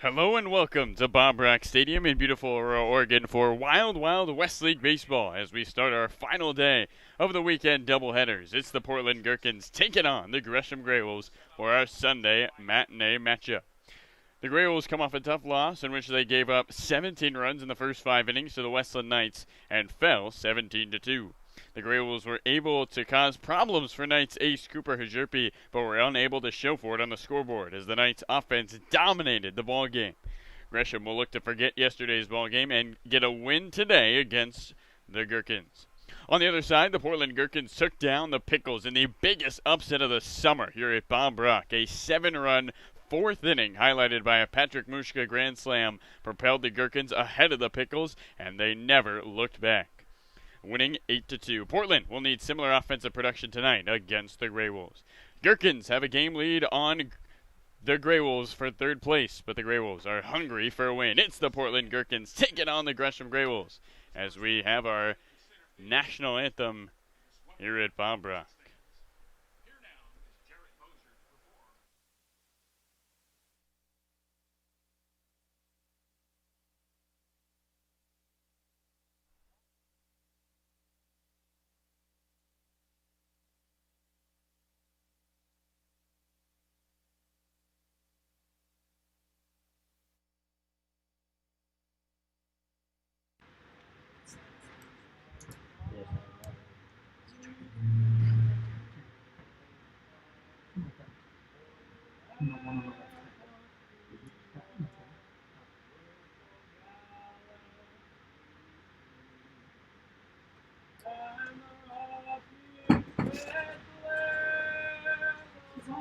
Hello and welcome to Bob Rock Stadium in beautiful Aurora, Oregon for Wild Wild West League Baseball as we start our final day of the weekend doubleheaders. It's the Portland Gherkins taking on the Gresham GreyWolves for our Sunday matinee matchup. The GreyWolves come off a tough loss in which they gave up 17 runs in the first 5 innings to the Westland Knights and fell 17-2. The GreyWolves were able to cause problems for Knights ace Cooper Hajerpi, but were unable to show for it on the scoreboard as the Knights offense dominated the ball game. Gresham will look to forget yesterday's ball game and get a win today against the Gherkins. On the other side, the Portland Gherkins took down the Pickles in the biggest upset of the summer here at Bob Rock. A 7-run fourth inning, highlighted by a Patrick Mushka grand slam, propelled the Gherkins ahead of the Pickles, and they never looked back, winning 8-2. Portland will need similar offensive production tonight against the GreyWolves. Gherkins have a game lead on the GreyWolves for third place, but the GreyWolves are hungry for a win. It's the Portland Gherkins taking on the Gresham GreyWolves as we have our national anthem here at Bob Rock.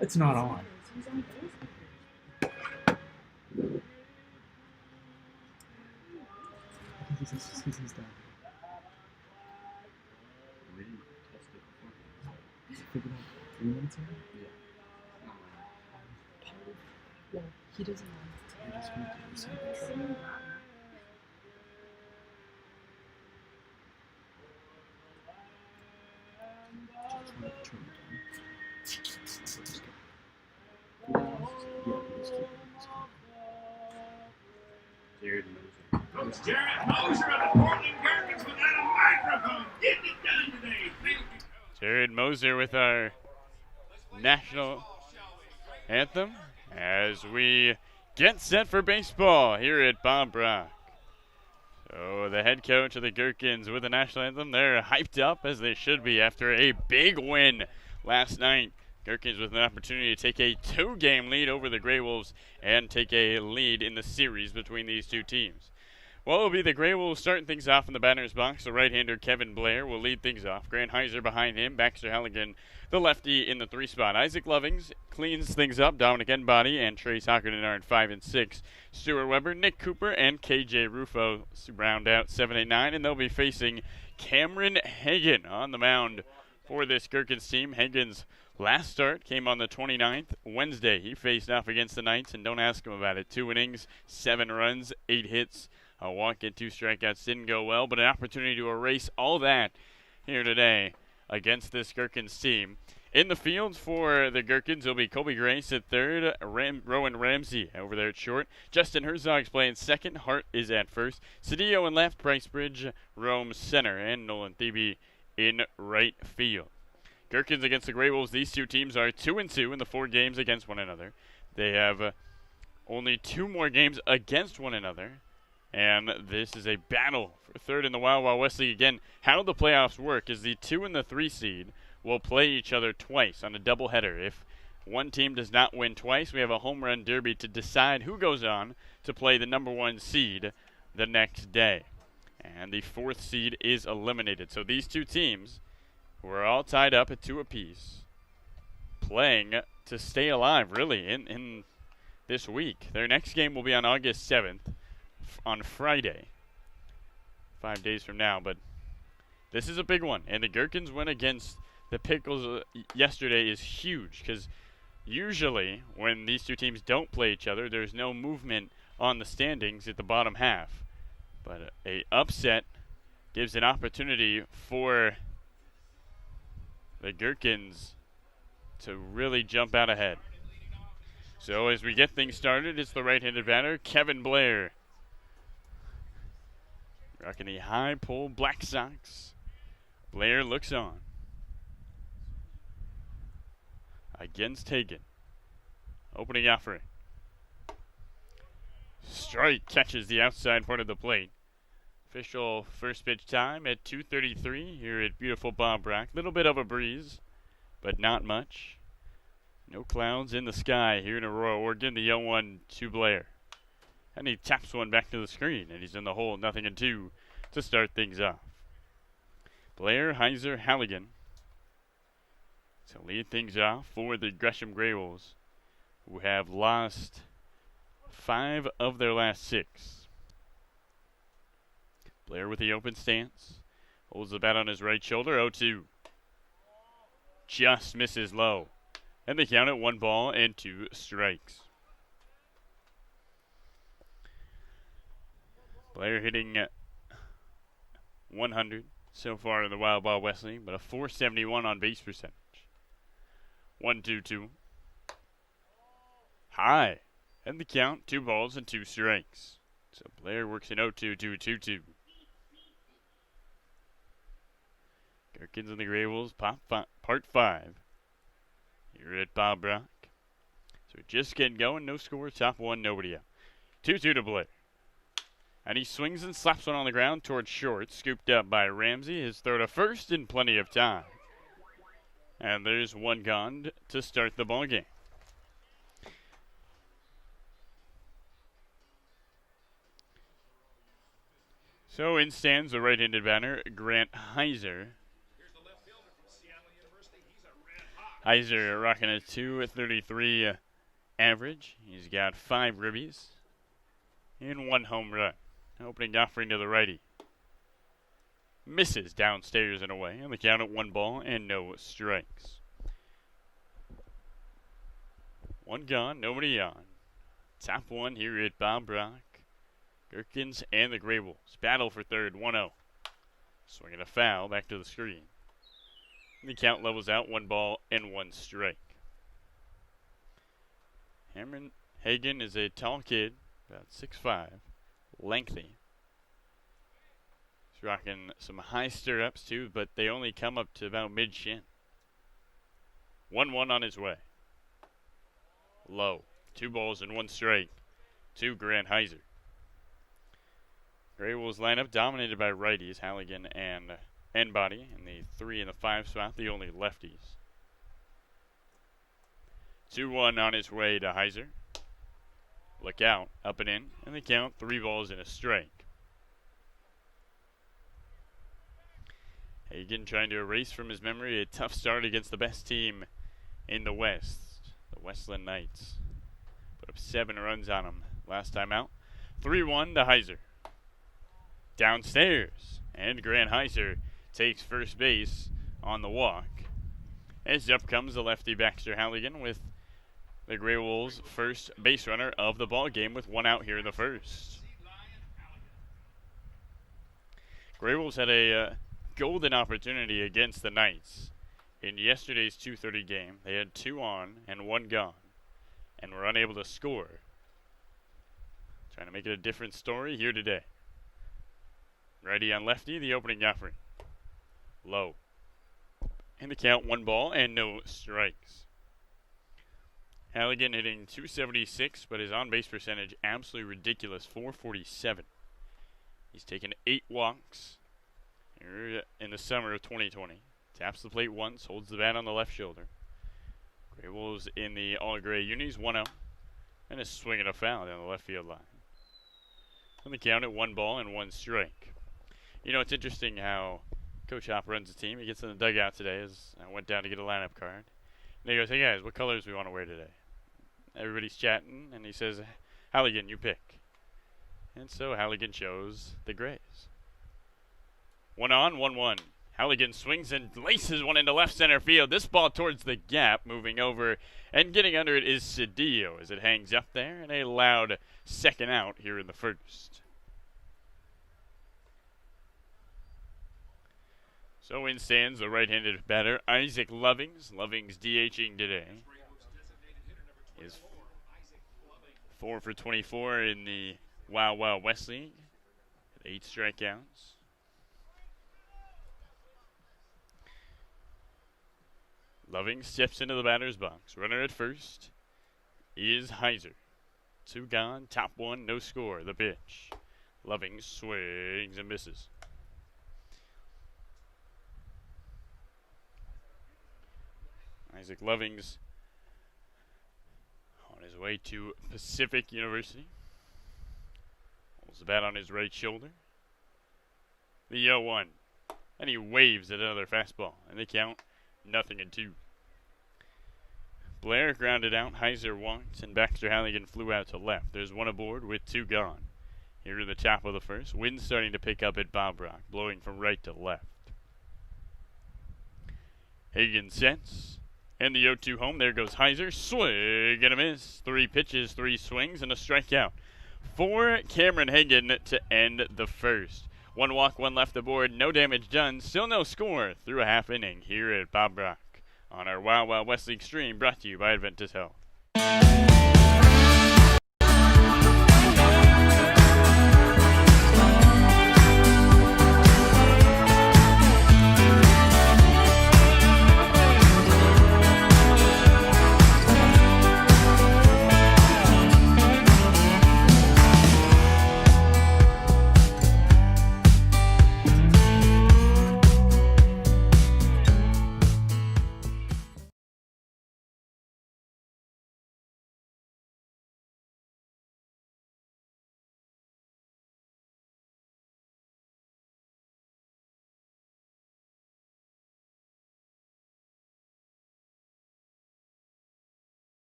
It's not on. I think he's done. We didn't test it before. Figured out 3 minutes ago? Yeah, he doesn't know. I just went to the second try. Jared Moser. Coach Jared Moser of the Portland Gherkins without a microphone. Getting it done today. Thank you, Coach. Jared Moser with our national anthem as we get set for baseball here at Bob Rock. So the head coach of the Gherkins with the national anthem, they're hyped up as they should be after a big win last night. Gherkins with an opportunity to take a 2-game lead over the GreyWolves and take a lead in the series between these two teams. Well, it'll be the GreyWolves starting things off in the batter's box. The right-hander Kevin Blair will lead things off. Grant Heiser behind him. Baxter Halligan, the lefty, in the 3 spot. Isaac Lovings cleans things up. Dominic Enbody and Trace Hockerton are in 5 and 6. Stuart Weber, Nick Cooper, and KJ Rufo round out 7, 8, 9. And they'll be facing Cameron Hagan on the mound for this Gherkins team. Hagan's last start came on the 29th, Wednesday. He faced off against the Knights, and don't ask him about it. 2 innings, 7 runs, 8 hits. A walk and 2 strikeouts didn't go well, but an opportunity to erase all that here today against this Gherkins team. In the field for the Gherkins will be Colby Grace at third, Rowan Ramsey over there at short. Justin Herzog's playing second, Hart is at first. Cedillo in left, Bricebridge roams center, and Nolan Thebe in right field. Gherkins against the GreyWolves, these two teams are 2-2 in the 4 games against one another. They have only 2 more games against one another. And this is a battle for third in the Wild Wild West League. Again, how the playoffs work is the 2 and the 3 seed will play each other twice on a doubleheader. If one team does not win twice, we have a home run derby to decide who goes on to play the number 1 seed the next day. And the 4th seed is eliminated. So these two teams, who are all tied up at 2 apiece, playing to stay alive, really, in this week. Their next game will be on August 7th. On Friday, 5 days from now, but this is a big one, and the Gherkins win against the Pickles yesterday is huge because usually when these two teams don't play each other, there's no movement on the standings at the bottom half, but a upset gives an opportunity for the Gherkins to really jump out ahead. So as we get things started, it's the right-handed batter, Kevin Blair. Rocking the high pull black socks. Blair looks on. Against Hagen. Opening offering. Strike catches the outside part of the plate. Official first pitch time at 2:33 here at beautiful Bob Rock. Little bit of a breeze, but not much. No clouds in the sky here in Aurora, Oregon. The 0-1 to Blair. And he taps one back to the screen, and he's in the hole, 0-2 to start things off. Blair, Heiser, Halligan to lead things off for the Gresham GreyWolves, who have lost 5 of their last 6. Blair with the open stance. Holds the bat on his right shoulder, 0-2. Just misses low. And they count it 1 ball and 2 strikes. Blair hitting 100 so far in the Wild Ball Wesley, but a 471 on base percentage. 1-2-2. High. And the count, 2 balls and 2 strikes. So Blair works in 0-2-2-2-2. Gherkins and the GreyWolves, part 5. Here at Bob Rock. So just getting going, no score, top 1, nobody out. 2-2 to Blair. And he swings and slaps one on the ground towards short, scooped up by Ramsey. His throw to first in plenty of time. And there's 1 gone to start the ball game. So in stands the right-handed batter, Grant Heiser. Heiser rocking a 2.33 average. He's got 5 ribbies and 1 home run. Opening offering to the righty. Misses downstairs and away. And the count at 1 ball and no strikes. 1 gone, nobody on. Top 1 here at Bob Rock. Gherkins and the GreyWolves. Battle for third, 1-0. Swinging a foul back to the screen. And the count levels out 1 ball and 1 strike. Hagen is a tall kid, about 6'5", lengthy. He's rocking some high stirrups too, but they only come up to about mid-shin. 1-1 on his way. Low. 2 balls and 1 strike to Grant Heiser. GreyWolves lineup dominated by righties, Halligan and Body in the 3 and the 5 spot, the only lefties. 2-1 on his way to Heiser. Look out, up and in, and they count 3 balls and a strike. Hagen trying to erase from his memory a tough start against the best team in the West, the Westland Knights. Put up 7 runs on them last time out. 3-1 to Heiser. Downstairs, and Grant Heiser takes first base on the walk. As up comes the lefty Baxter Halligan with the GreyWolves' first base runner of the ball game with 1 out here in the first. GreyWolves had a golden opportunity against the Knights in yesterday's 2:30 game. They had 2 on and 1 gone, and were unable to score. Trying to make it a different story here today. Righty on lefty, the opening offering. Low. And the count 1 ball and no strikes. Halligan hitting 276, but his on-base percentage absolutely ridiculous, 447. He's taken 8 walks here in the summer of 2020. Taps the plate once, holds the bat on the left shoulder. GreyWolves in the all-gray unis, 1-0, and a swing and a foul down the left field line. And the count at 1 ball and 1 strike. You know, it's interesting how Coach Hop runs the team. He gets in the dugout today as I went down to get a lineup card. And he goes, "Hey guys, what colors we want to wear today?" Everybody's chatting, and he says, "Halligan, you pick." And so Halligan chose the grays. 1 on, 1-1. Halligan swings and laces one into left center field. This ball towards the gap, moving over, and getting under it is Cedillo as it hangs up there, and a loud second out here in the first. So in stands the right-handed batter, Isaac Lovings. Lovings DHing today. His 4 for 24 in the WWWL League. 8 strikeouts. Loving steps into the batter's box. Runner at first is Heiser. 2 gone, top 1, no score. The pitch. Loving swings and misses. Isaac Loving's on his way to Pacific University. Holds the bat on his right shoulder. The 0-1. And he waves at another fastball. And they count 0-2. Blair grounded out. Heiser walked. And Baxter Halligan flew out to left. There's 1 aboard with 2 gone. Here in the top of the first. Wind starting to pick up at Bob Rock. Blowing from right to left. Hagan sets. And the 0-2 home. There goes Heiser. Swing and a miss. 3 pitches, 3 swings, and a strikeout for Cameron Hagan to end the first. 1 walk, 1 left aboard. No damage done. Still no score through a half inning here at Bob Rock on our WWWL League stream, brought to you by Adventus Health.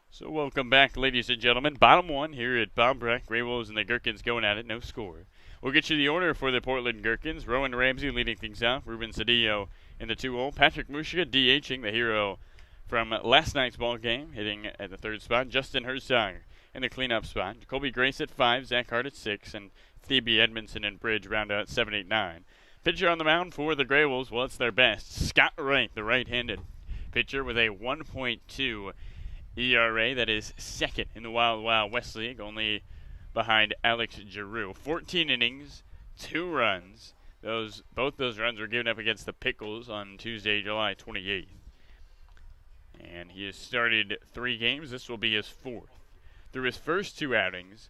So welcome back, ladies and gentlemen. Bottom 1 here at Bob Rock. GreyWolves and the Gherkins going at it, no score. We'll get you the order for the Portland Gherkins. Rowan Ramsey leading things off. Ruben Cedillo in the 2-0. Patrick Mushka DHing, the hero from last night's ball game, hitting at the 3rd spot. Justin Herzog in the cleanup spot. Colby Grace at 5, Zach Hart at 6, and Phoebe Edmondson and Bridge round out 7, 8, 9. Pitcher on the mound for the GreyWolves, well, it's their best. Scott Wright, the right-handed pitcher with a 1.2 ERA. That is 2nd in the WWWL League, only behind Alex Giroux. 14 innings, 2 runs. Both those runs were given up against the Pickles on Tuesday, July 28th. And he has started 3 games. This will be his 4th. Through his first 2 outings,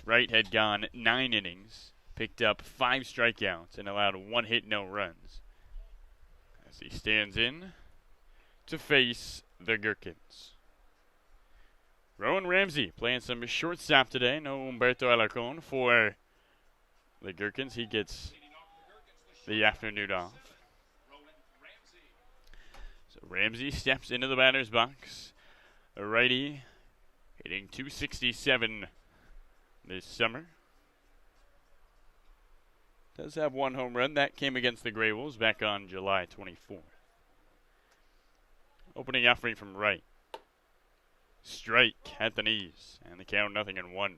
Wright had gone 9 innings, picked up 5 strikeouts, and allowed 1 hit, no runs. As he stands in to face the Gherkins. Rowan Ramsey playing some shortstop today. No Humberto Alarcon for the Gherkins. He gets the afternoon off. So Ramsey steps into the batter's box. A righty hitting .267 this summer. Does have 1 home run. That came against the GreyWolves back on July 24th. Opening offering from right. Strike at the knees. And the count 0-1.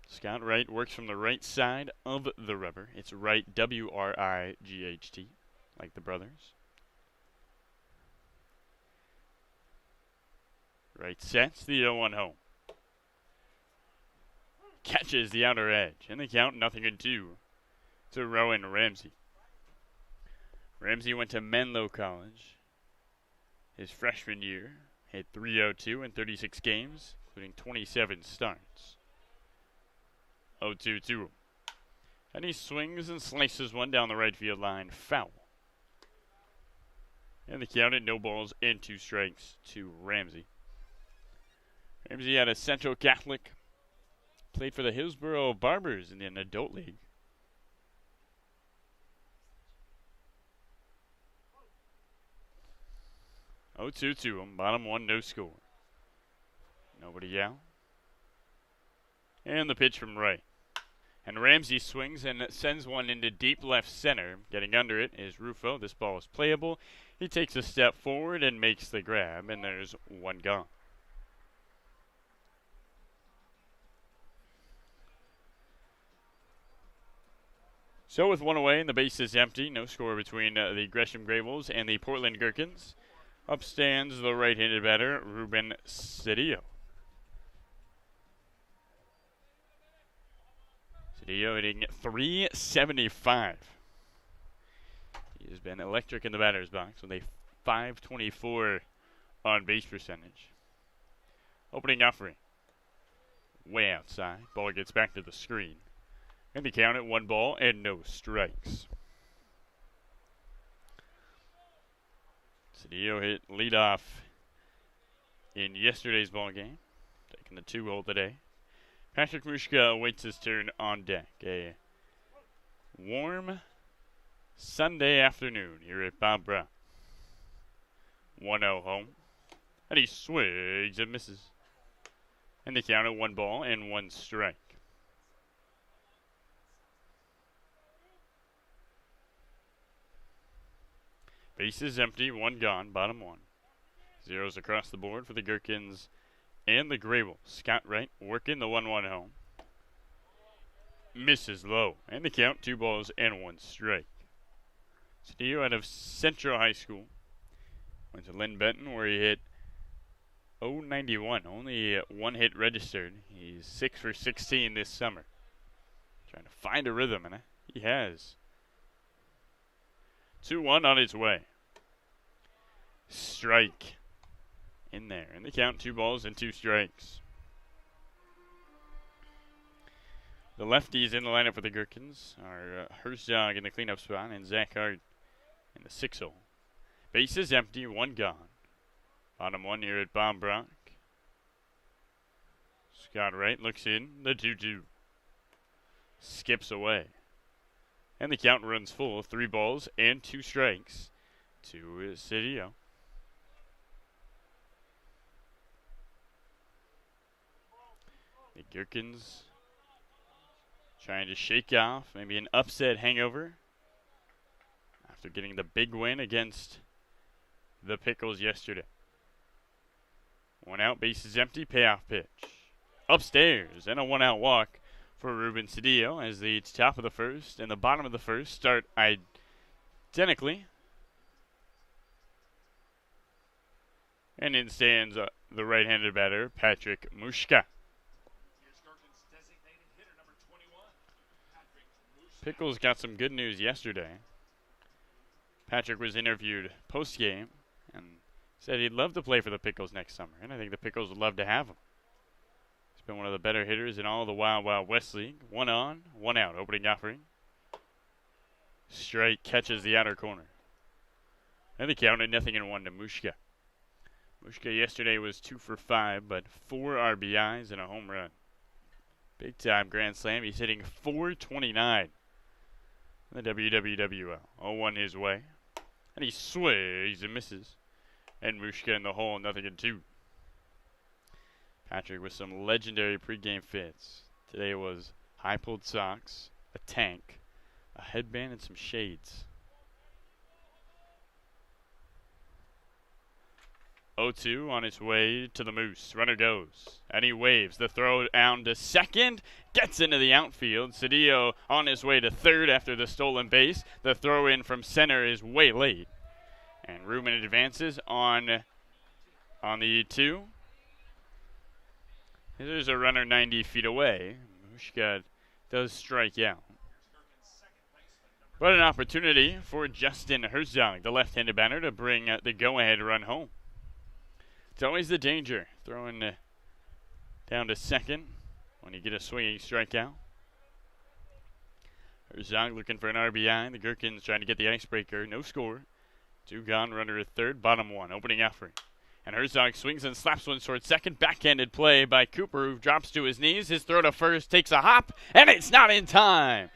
Scott Wright works from the right side of the rubber. It's Wright, W-R-I-G-H-T, like the brothers. Wright sets the 0-1 home. Catches the outer edge. And the count 0-2 to Rowan Ramsey. Ramsey went to Menlo College his freshman year. Hit .302 in 36 games, including 27 starts. 0-2-2. And he swings and slices one down the right field line. Foul. And the count at 0 balls and 2 strikes to Ramsey. Ramsey out of Central Catholic. Played for the Hillsboro Barbers in the Adult League. Oh, 2-2. Bottom 1, no score. Nobody out. And the pitch from right. And Ramsey swings and sends one into deep left center. Getting under it is Rufo. This ball is playable. He takes a step forward and makes the grab, and there's one gone. So with one away and the base is empty, no score between the Gresham GreyWolves and the Portland Gherkins. Up stands the right-handed batter, Ruben Cedillo. Cedillo hitting .375. He has been electric in the batter's box with a .524 on base percentage. Opening offering. Way outside. Ball gets back to the screen. And the count at 1 ball and no strikes. Cedillo hit leadoff in yesterday's ball game, taking the 2-hole today. Patrick Mushka awaits his turn on deck. A warm Sunday afternoon here at Bob Brown. 1-0 home. And he swings and misses. And the count at 1 ball and 1 strike. Base is empty, 1 gone, bottom 1. Zeros across the board for the Gherkins and the GreyWolves. Scott Wright working the 1-1 home. Misses low. And the count, 2 balls and 1 strike. Cedillo out of Central High School. Went to Lynn Benton where he hit .091. Only 1 hit registered. He's 6 for 16 this summer. Trying to find a rhythm, and he has. 2-1 on its way. Strike in there. And the count, 2 balls and 2 strikes. The lefties in the lineup for the Gherkins are Herzog in the cleanup spot and Zach Hart in the 6-hole. Base is empty, 1 gone. Bottom 1 here at Bob Brock. Scott Wright looks in, the 2-2. Skips away. And the count runs full, 3 balls and 2 strikes to Cedillo. The Gherkins trying to shake off maybe an upset hangover after getting the big win against the Pickles yesterday. 1 out, base is empty, payoff pitch. Upstairs, and a 1-out walk for Ruben Cedillo as the top of the first and the bottom of the first start identically. And in stands the right-handed batter, Patrick Mushka. Pickles got some good news yesterday. Patrick was interviewed post-game and said he'd love to play for the Pickles next summer, and I think the Pickles would love to have him. He's been one of the better hitters in all of the Wild Wild West League. 1 on, 1 out, opening offering. Strike catches the outer corner. And the count at 0-1 to Mushka. Mushka yesterday was 2 for 5, but 4 RBIs and a home run. Big time grand slam. He's hitting .429 in the WWWL. 0-1 his way. And he swings and misses. And Mushka in the hole, 0-2. Patrick with some legendary pregame fits. Today was high-pulled socks, a tank, a headband, and some shades. 0-2 on its way to the Moose. Runner goes, and he waves. The throw down to second, gets into the outfield. Cedillo on his way to third after the stolen base. The throw in from center is way late. And Ruben advances on the 2. There's a runner 90 feet away. Mushka does strike out. But an opportunity for Justin Herzog, the left-handed batter, to bring the go-ahead run home. It's always the danger, throwing down to second when you get a swinging strikeout. Herzog looking for an RBI. The Gherkins trying to get the icebreaker. No score. 2 gone, runner at third, bottom 1, opening offering. And Herzog swings and slaps one toward second. Backhanded play by Cooper, who drops to his knees. His throw to first takes a hop, and it's not in time.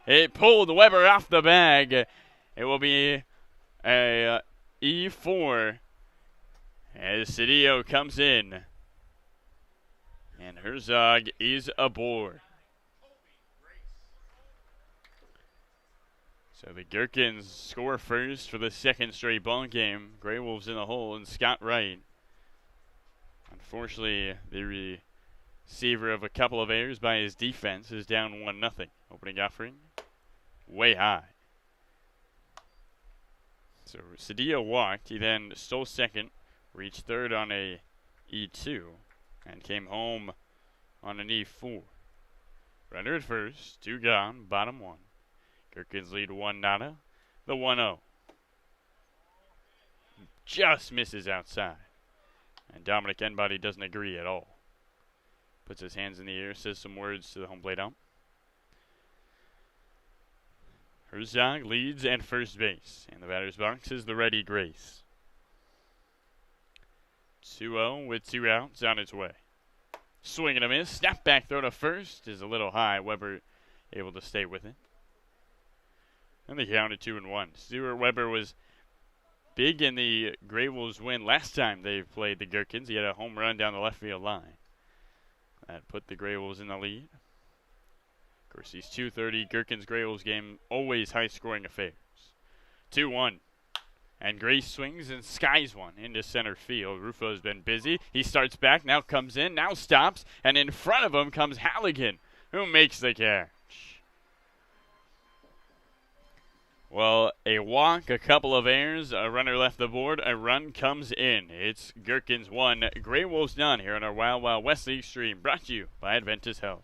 It pulled Weber off the bag. It will be a E4 as Cedillo comes in. And Herzog is aboard. So the Gherkins score first for the second straight ball game. GreyWolves in the hole, and Scott Wright, unfortunately, the receiver of a couple of errors by his defense, is down 1-0. Opening offering, way high. So Cedillo walked. He then stole second, reached third on a E2, and came home on an E4. Runner at first, 2 gone, bottom 1. Gherkins lead 1-0. The 1-0. Just misses outside. And Dominic Enbody doesn't agree at all. Puts his hands in the air, says some words to the home plate ump. Herzog leads at first base. In the batter's box is the righty Grace. 2-0 with 2 outs on its way. Swing and a miss. Snap back throw to first is a little high. Weber able to stay with it. And they counted 2-1. Stuart Weber was big in the GreyWolves win last time they played the Gherkins. He had a home run down the left field line. That put the GreyWolves in the lead. Of course, these 2:30 Gherkins GreyWolves game, always high scoring affairs. 2-1. And Grace swings and skies one into center field. Rufo's been busy. He starts back, now comes in, now stops, and in front of him comes Halligan, who makes the catch. Well, a walk, a couple of errors, a runner left the board, a run comes in. It's Gherkins 1, GreyWolves none here on our Wild Wild West League stream, brought to you by Adventus Health.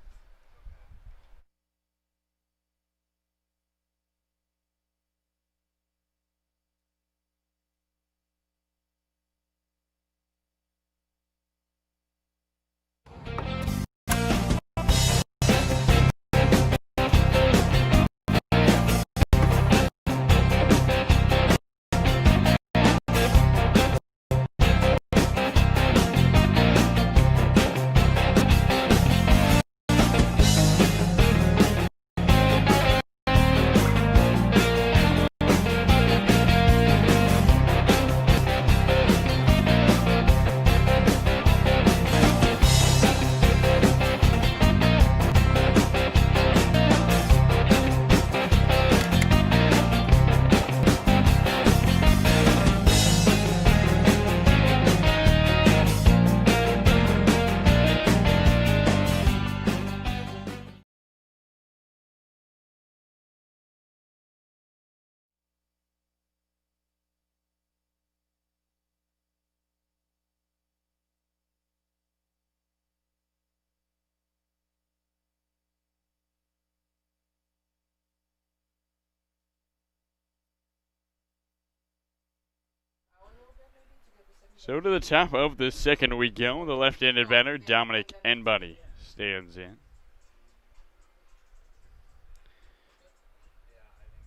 So to the top of the second we go. The left-handed batter, Dominic Enbody, stands in.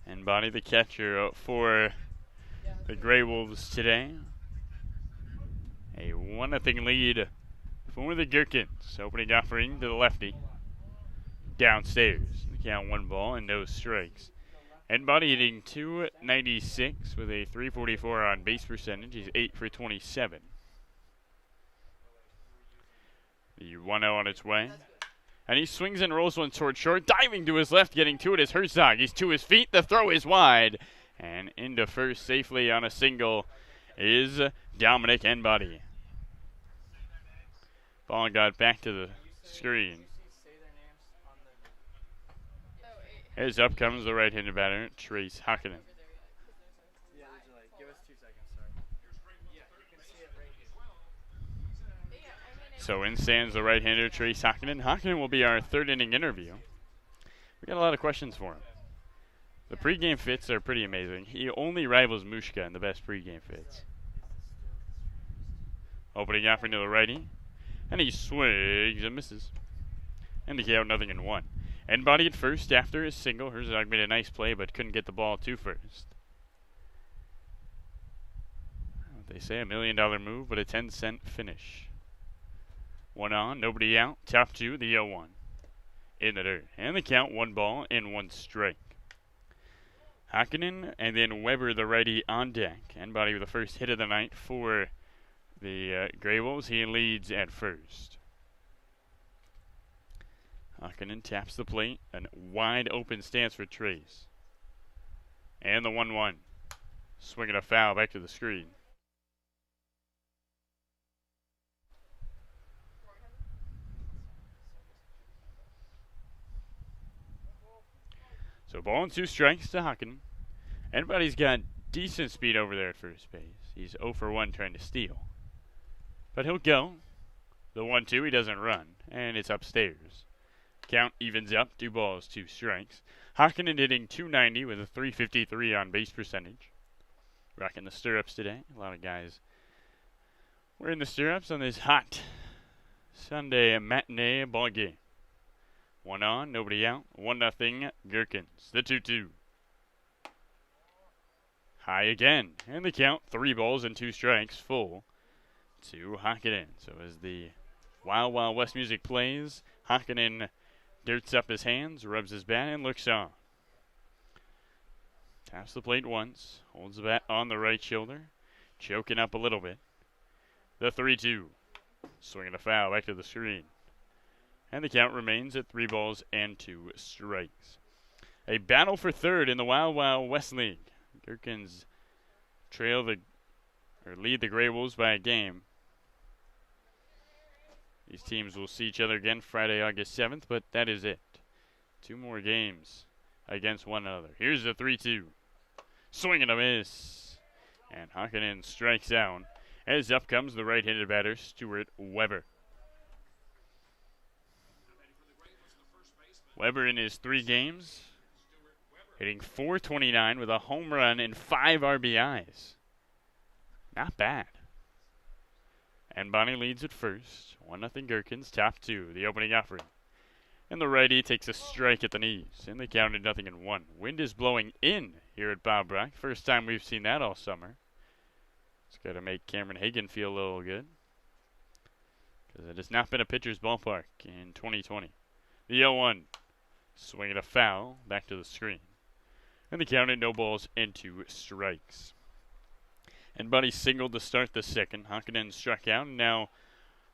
Enbody, the catcher for the GreyWolves today. A 1-0 lead for the Gherkins. Opening offering to the lefty. Downstairs. The count 1 ball and no strikes. Enbody hitting .296 with a .344 on base percentage. He's 8 for 27. The 1-0 on its way. And he swings and rolls one toward short. Diving to his left, getting to it is Herzog. He's to his feet. The throw is wide. And into first safely on a single is Dominic Enbody. Ball got back to the screen. As up comes the right-handed batter, Trace Hockinen. So in stands the right-hander, Trace Hockinen. Hockinen will be our third inning interview. We got a lot of questions for him. The pregame fits are pretty amazing. He only rivals Mushka in the best pregame fits. Opening offering to the righty. And he swings and misses. And the count 0-1. Enbody at first after his single. Herzog made a nice play but couldn't get the ball to first. They say $1 million move, but a 10-cent finish. 1 on, nobody out. Top 2, the 0-1. In the dirt. And the count 1 ball and 1 strike. Hockinen and then Weber, the righty, on deck. Enbody with the first hit of the night for the GreyWolves. He leads at first. Hockinen taps the plate. A wide open stance for Trace. And the 1-1. Swinging a foul back to the screen. So ball and 2 strikes to Haken. Anybody's got decent speed over there at first base. He's 0 for 1 trying to steal. But he'll go. The 1-2, he doesn't run. And it's upstairs. Count evens up, 2 balls, 2 strikes. Hakkinen hitting .290 with a .353 on base percentage. Rocking the stirrups today. A lot of guys wearing the stirrups on this hot Sunday matinee ball game. 1 on, nobody out. 1-0, Gherkins. The 2-2. High again. And the count, 3 balls and 2 strikes, full to Hakkinen. So as the Wild Wild West music plays, Hakkinen dirts up his hands, rubs his bat, and looks on. Taps the plate once, holds the bat on the right shoulder, choking up a little bit. The 3-2. Swinging a foul back to the screen. And the count remains at 3 balls and 2 strikes. A battle for third in the Wild Wild West League. Gherkins lead the GreyWolves by a game. These teams will see each other again Friday, August 7th, but that is it. 2 more games against one another. Here's the 3-2. Swing and a miss. And Hakkinen strikes out. As up comes the right-handed batter, Stuart Weber. Weber in his 3 games, hitting .429 with a home run and 5 RBIs. Not bad. And Bonnie leads at first. 1-0 Gherkins, top 2, the opening offering. And the righty takes a strike at the knees. And they counted 0-1. Wind is blowing in here at Bob Brock. First time we've seen that all summer. It's got to make Cameron Hagan feel a little good, because it has not been a pitcher's ballpark in 2020. The 0-1. Swinging a foul back to the screen. And the count at no balls and 2 strikes. And Buddy singled to start the second. Hakkinen struck out, and now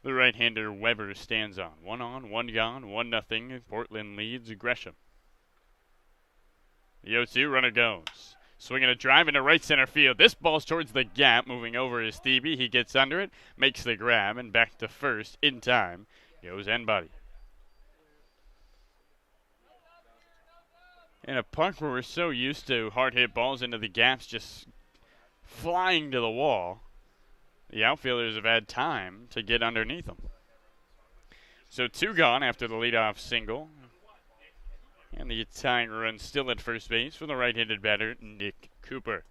the right-hander Weber stands on. 1 on, 1 gone, 1-0. Portland leads Gresham. The 0-2, runner goes. Swinging a drive into right center field. This ball's towards the gap, moving over is Thebe. He gets under it, makes the grab, and back to first in time goes Buddy. In a park where we're so used to hard-hit balls into the gaps just flying to the wall, the outfielders have had time to get underneath them. So 2 gone after the leadoff single. And the tying run still at first base for the right-handed batter, Nick Cooper.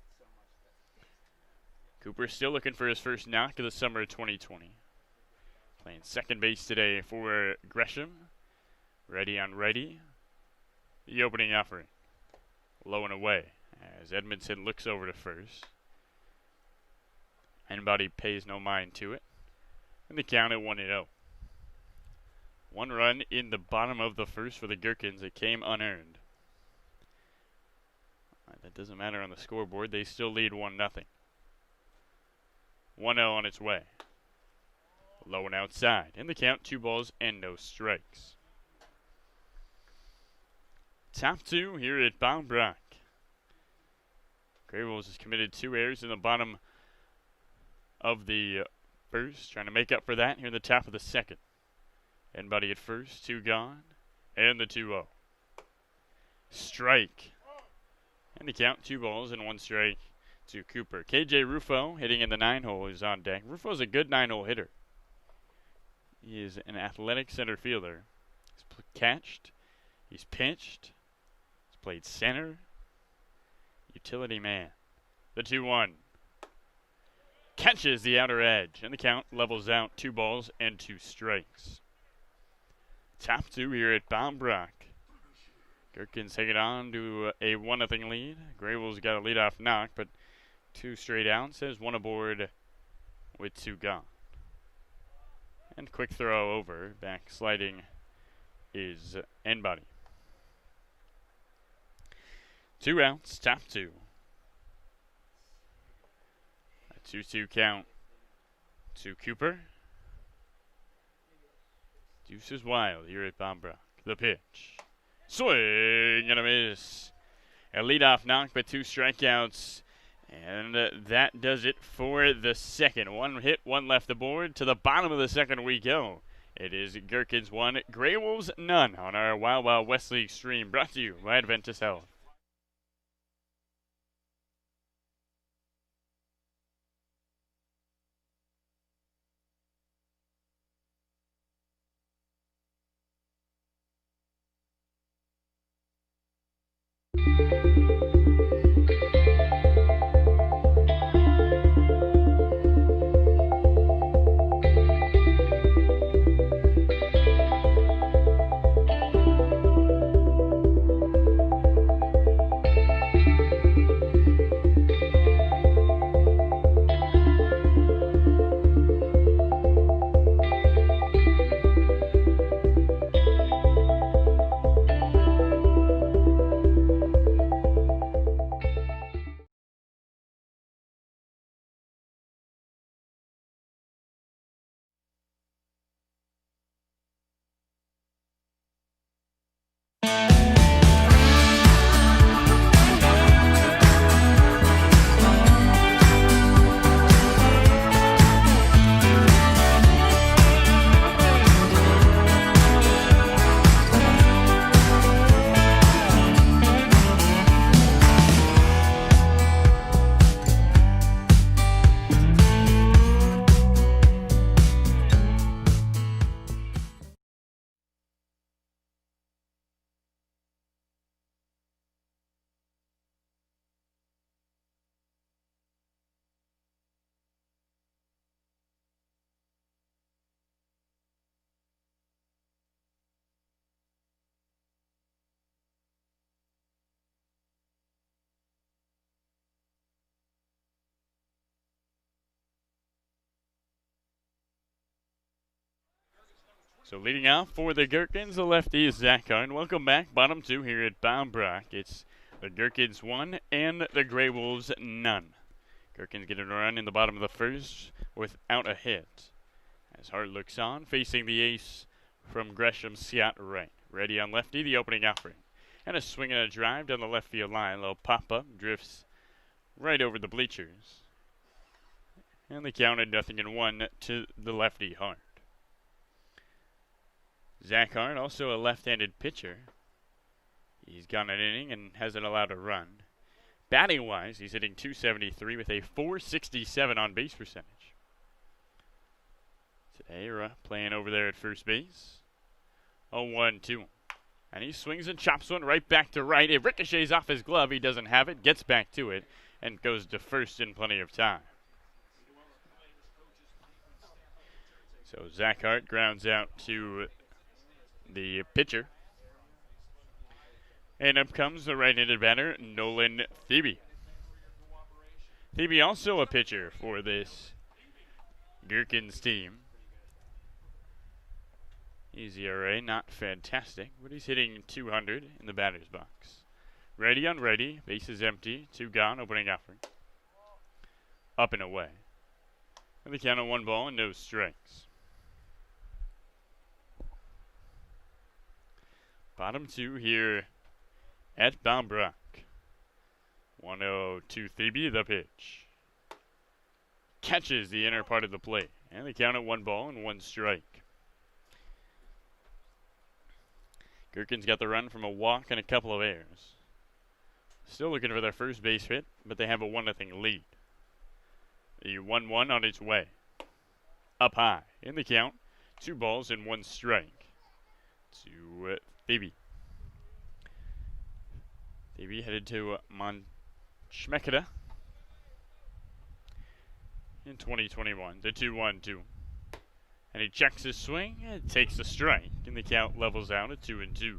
Cooper still looking for his first knock of the summer of 2020. Playing second base today for Gresham. Ready on righty. The opening offering. Low and away as Edmondson looks over to first. Anybody pays no mind to it. And the count at 1-0. 1 run in the bottom of the first for the Gherkins. It came unearned. That doesn't matter on the scoreboard. They still lead 1-0. 1-0 on its way. Low and outside. In the count, 2 balls and no strikes. Top 2 here at Bob Brock. GreyWolves has committed 2 errors in the bottom of the first. Trying to make up for that here in the top of the second. And Buddy at first, 2 gone. And the 2-0. Strike. And the count, 2 balls and 1 strike to Cooper. KJ Rufo hitting in the 9-hole is on deck. Rufo's a good 9-hole hitter. He is an athletic center fielder. He's catched. He's pitched. He's played center. Utility man. The 2-1. Catches the outer edge. And the count levels out 2 balls and 2 strikes. Top 2 here at Bob Brock. Gherkins hanging on to a 1-0 lead. GreyWolves got a leadoff knock, but 2 straight outs as 1 aboard with 2 gone. And quick throw over. Back sliding is Buddy. 2 outs, top 2. A 2-2 count to Cooper. Deuce is wild here at Bob Brock. The pitch. Swing and a miss. a leadoff knock, but 2 strikeouts. And that does it for the second. 1 hit, 1 left the board. To the bottom of the second we go. It is Gherkins 1, GreyWolves none on our Wild Wild West League stream, brought to you by Adventist Health. So leading off for the Gherkins, the lefty is Zach Hart. Welcome back, bottom 2 here at Bob Brock. It's the Gherkins 1 and the GreyWolves none. Gherkins getting a run in the bottom of the first without a hit. As Hart looks on, facing the ace from Gresham, Scott Wright. Ready on lefty, the opening offering. And a swing and a drive down the left field line. A little pop-up, drifts right over the bleachers. And the count at 0-1 to the lefty Hart. Zach Hart, also a left-handed pitcher. He's gone an inning and hasn't allowed a run. Batting-wise, he's hitting .273 with a .467 on-base percentage. Today, playing over there at first base. 0-1-2. And he swings and chops one right back to right. It ricochets off his glove. He doesn't have it, gets back to it, and goes to first in plenty of time. So Zach Hart grounds out to the pitcher. And up comes the right-handed batter, Nolan Thebe. Thebe also a pitcher for this Gherkins team. His ERA not fantastic, but he's hitting .200 in the batter's box. Ready on ready, base is empty, 2 gone, opening offering. Up and away. And the count of 1 ball and no strikes. Bottom 2 here at Bob Brock. 1-0 to Thebe, the pitch. Catches the inner part of the plate. And they count at 1 ball and 1 strike. Gherkins got the run from a walk and a couple of errors. Still looking for their first base hit, but they have a 1-0 lead. The 1-1 on its way. Up high in the count. 2 balls and 1 strike to Thebe. Thebe headed to Schmekeda in 2021. The 2-1-2. And he checks his swing and takes a strike. And the count levels out at 2-2.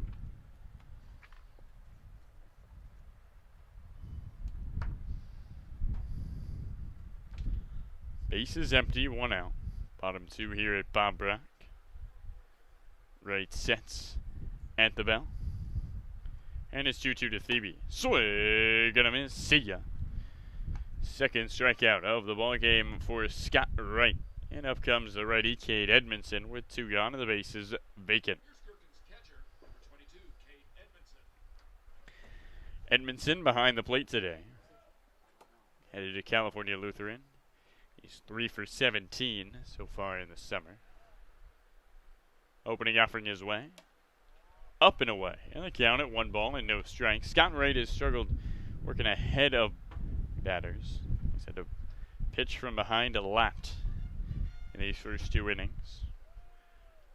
Base is empty, 1 out. Bottom 2 here at Bob Brock. Right sets at the bell. And it's 2-2 to Thebe. Swing and a miss. See ya. Second strikeout of the ball game for Scott Wright. And up comes the righty, Cade Edmondson, with 2 gone and the bases vacant. Edmondson behind the plate today. Headed to California Lutheran. He's 3 for 17 so far in the summer. Opening offering his way. Up and away. And the count at 1 ball and no strikes. Scott Wright has struggled working ahead of batters. He's had to pitch from behind a lot in these first 2 innings.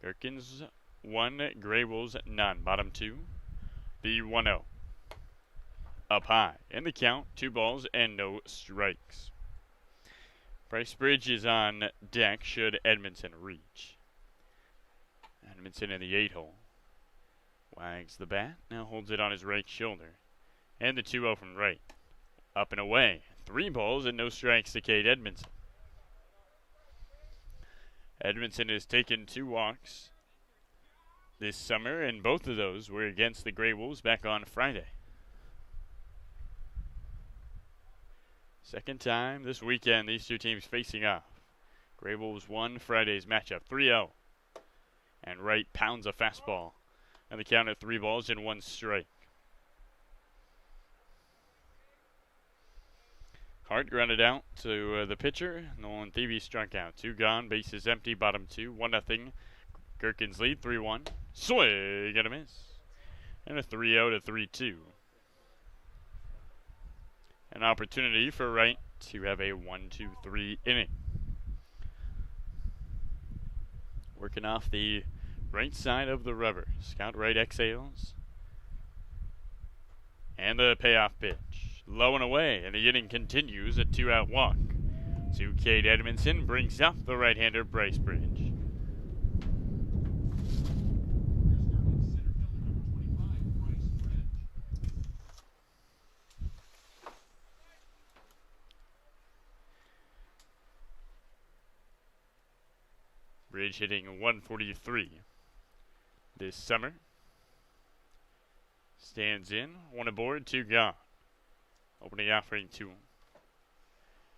Gherkins 1, GreyWolves none. Bottom 2. The 1-0. Up high. In the count, 2 balls and no strikes. Bryce Bridge is on deck should Edmondson reach. Edmondson in the 8-hole. Wags the bat, now holds it on his right shoulder. And the 2-0 from right. Up and away. 3 balls and no strikes to Cade Edmondson. Edmondson has taken 2 walks this summer, and both of those were against the GreyWolves back on Friday. Second time this weekend these 2 teams facing off. GreyWolves won Friday's matchup 3-0. And Wright pounds a fastball. And the count at 3 balls and 1 strike. Hart grounded out to the pitcher. Nolan Thebe struck out. 2 gone, bases empty, bottom 2. 1-0. Gherkins lead 3-1. Swing and a miss. And a 3-0 to 3-2. An opportunity for Wright to have a 1-2-3 inning. Working off the right side of the rubber. Scott Wright exhales. And the payoff pitch. Low and away, and the inning continues. A 2-out walk. To Cade Edmondson brings up the right-hander Bryce Bridge. Bridge hitting 143 this summer. Stands in, 1 aboard, 2 gone. Opening offering 2.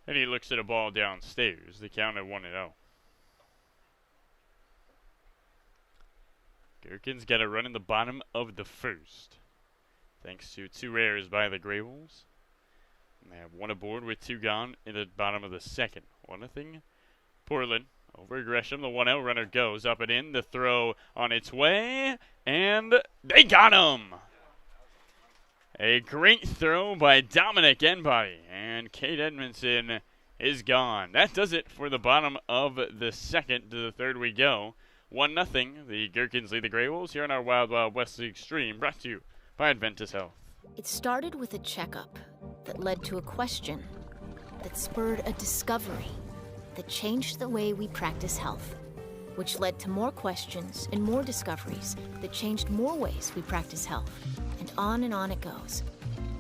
And he looks at a ball downstairs. The count at 1-0. Gherkins got a run in the bottom of the first, thanks to 2 errors by the GreyWolves. And they have 1 aboard with 2 gone in the bottom of the second. 1-0. Portland. Over Gresham, the 1-0 runner goes up and in. The throw on its way, and they got him! A great throw by Dominic Enbody, and Cade Edmondson is gone. That does it for the bottom of the second. To the third we go. 1-0. The Gherkins lead the GreyWolves here on our Wild Wild West League stream, brought to you by Adventus Health. It started with a checkup that led to a question that spurred a discovery that changed the way we practice health, which led to more questions and more discoveries that changed more ways we practice health. And on it goes.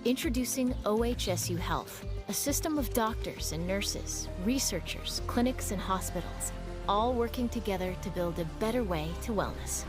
Introducing OHSU Health, a system of doctors and nurses, researchers, clinics, and hospitals, all working together to build a better way to wellness.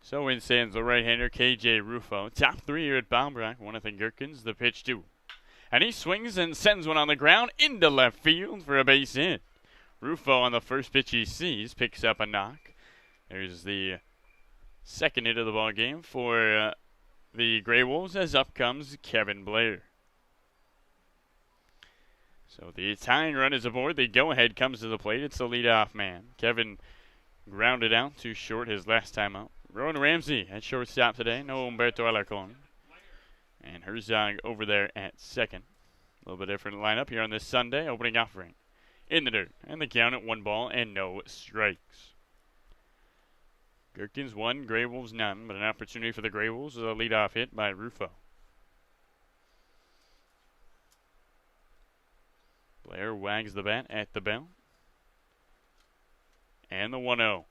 So in stands the right-hander KJ Rufo. Top 3 here at Bombrock. 1-0 Gherkins. The pitch 2. And he swings and sends one on the ground into left field for a base hit. Rufo on the first pitch he sees picks up a knock. There's the second hit of the ball game for the GreyWolves as up comes Kevin Blair. So the tying run is aboard. The go-ahead comes to the plate. It's the leadoff man. Kevin grounded out too short his last time out. Rowan Ramsey at shortstop today. No Humberto Alarcon. And Herzog over there at second. A little bit different lineup here on this Sunday. Opening offering in the dirt. And the count at 1 ball and no strikes. Gherkins 1, GreyWolves none. But an opportunity for the GreyWolves with a leadoff hit by Rufo. Blair wags the bat at the bell. And the 1-0.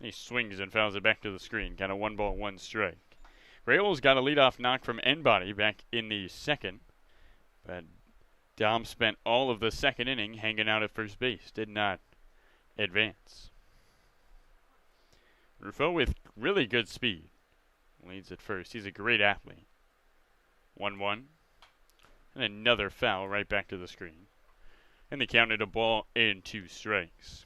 He swings and fouls it back to the screen. Kind of 1 ball, 1 strike. GreyWolves got a leadoff knock from Enbody back in the second. But Dom spent all of the second inning hanging out at first base. Did not advance. Rufo with really good speed. Leads at first. He's a great athlete. 1-1. And another foul right back to the screen. And they counted a ball and 2 strikes.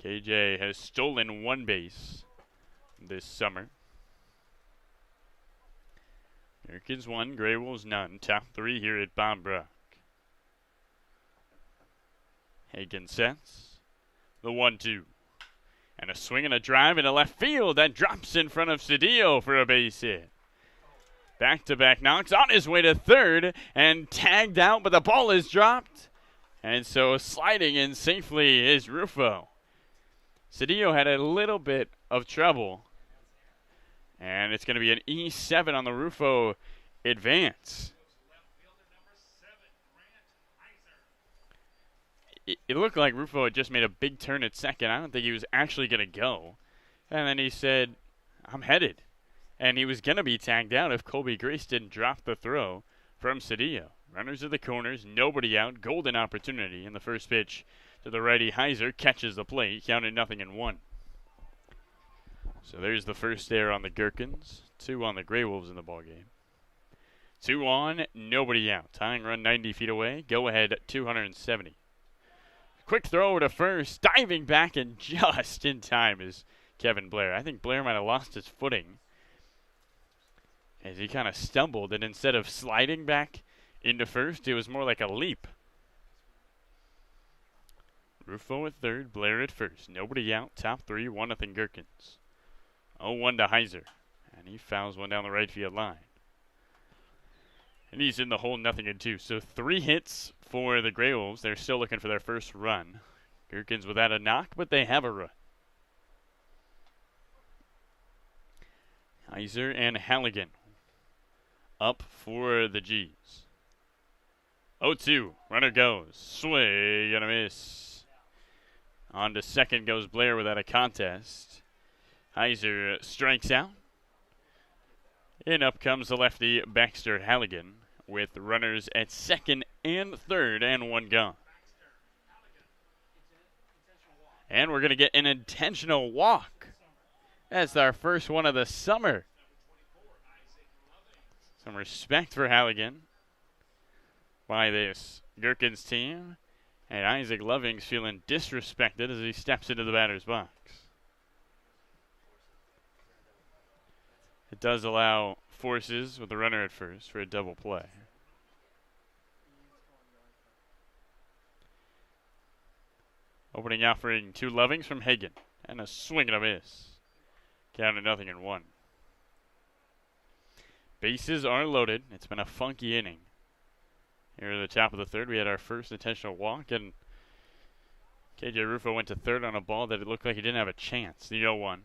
KJ has stolen 1 base this summer. Gherkins 1, GreyWolves none. Top 3 here at Bombrock. Hagen sets. The 1-2. And a swing and a drive into left field that drops in front of Cedillo for a base hit. Back-to-back knocks on his way to third and tagged out, but the ball is dropped. And so sliding in safely is Rufo. Cedillo had a little bit of trouble. And it's going to be an E7 on the Rufo advance. It looked like Rufo had just made a big turn at second. I don't think he was actually going to go. And then he said, I'm headed. And he was going to be tagged out if Colby Grace didn't drop the throw from Cedillo. Runners at the corners, nobody out. Golden opportunity in the first pitch to the righty. Heiser catches the plate, counted 0-1. So there's the first error on the Gherkins. 2 on the GreyWolves in the ballgame. 2 on, nobody out. Tying run 90 feet away. Go ahead 270. Quick throw to first. Diving back and just in time is Kevin Blair. I think Blair might have lost his footing as he kind of stumbled. And instead of sliding back into first, it was more like a leap. Rufo at third, Blair at first. Nobody out. Top 3, 1-0 Gherkins. 0-1 to Heiser. And he fouls one down the right field line. And he's in the hole 0-2. So 3 hits for the GreyWolves. They're still looking for their first run. Gherkins without a knock, but they have a run. Heiser and Halligan up for the G's. 0-2. Runner goes. Swing and a miss. On to second goes Blair without a contest. Heiser strikes out. And up comes the lefty Baxter Halligan with runners at second and third and 1 gone. And we're going to get an intentional walk. That's our first one of the summer. Some respect for Halligan by this Gherkins team. And Isaac Loving's feeling disrespected as he steps into the batter's box. It does allow forces with the runner at first for a double play. Opening offering 2 Lovings from Hagen. And a swing and a miss. Counted 0-1. Bases are loaded. It's been a funky inning. Here at the top of the third, we had our first intentional walk, and KJ Rufo went to third on a ball that it looked like he didn't have a chance. The 0-1.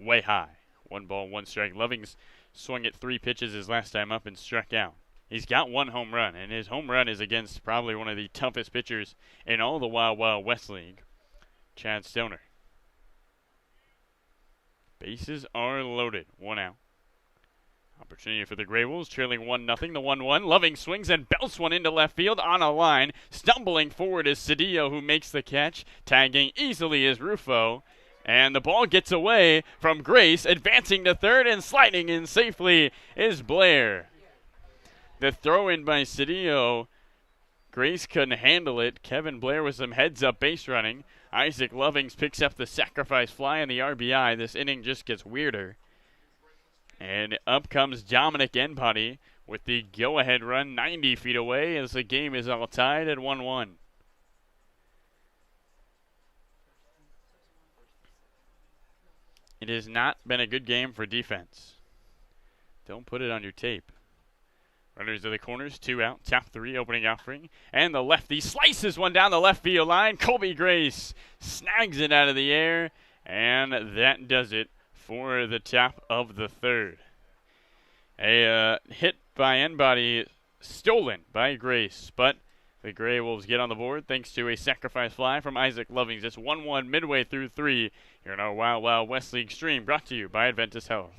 Way high. 1 ball, 1 strike. Lovings swung at 3 pitches his last time up and struck out. He's got 1 home run, and his home run is against probably one of the toughest pitchers in all the Wild Wild West League, Chad Stoner. Bases are loaded. 1 out. Opportunity for the GreyWolves, trailing 1-0. The 1-1. Loving swings and belts one into left field on a line. Stumbling forward is Cedillo, who makes the catch. Tagging easily is Rufo. And the ball gets away from Grace, advancing to third and sliding in safely is Blair. The throw in by Cedillo. Grace couldn't handle it. Kevin Blair with some heads-up base running. Isaac Lovings picks up the sacrifice fly and the RBI. This inning just gets weirder. And up comes Dominic Enbody with the go-ahead run 90 feet away as the game is all tied at 1-1. It has not been a good game for defense. Don't put it on your tape. Runners to the corners, 2 out, top 3 opening offering. And the lefty slices one down the left field line. Colby Grace snags it out of the air. And that does it for the top of the third. A hit by Enbody, stolen by Grace. But the GreyWolves get on the board thanks to a sacrifice fly from Isaac Lovings. It's 1-1 midway through 3 here in our Wild Wild West League stream, brought to you by Adventist Health.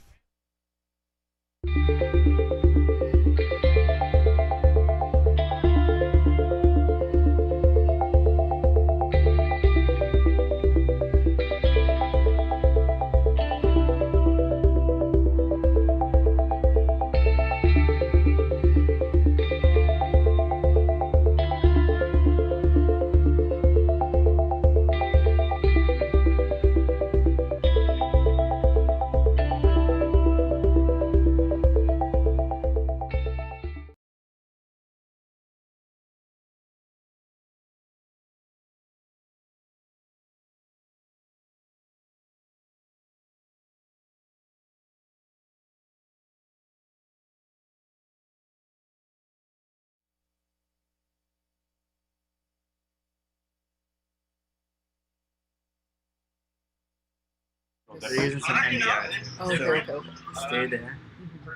They're using some MDI. Oh, So okay. stay there,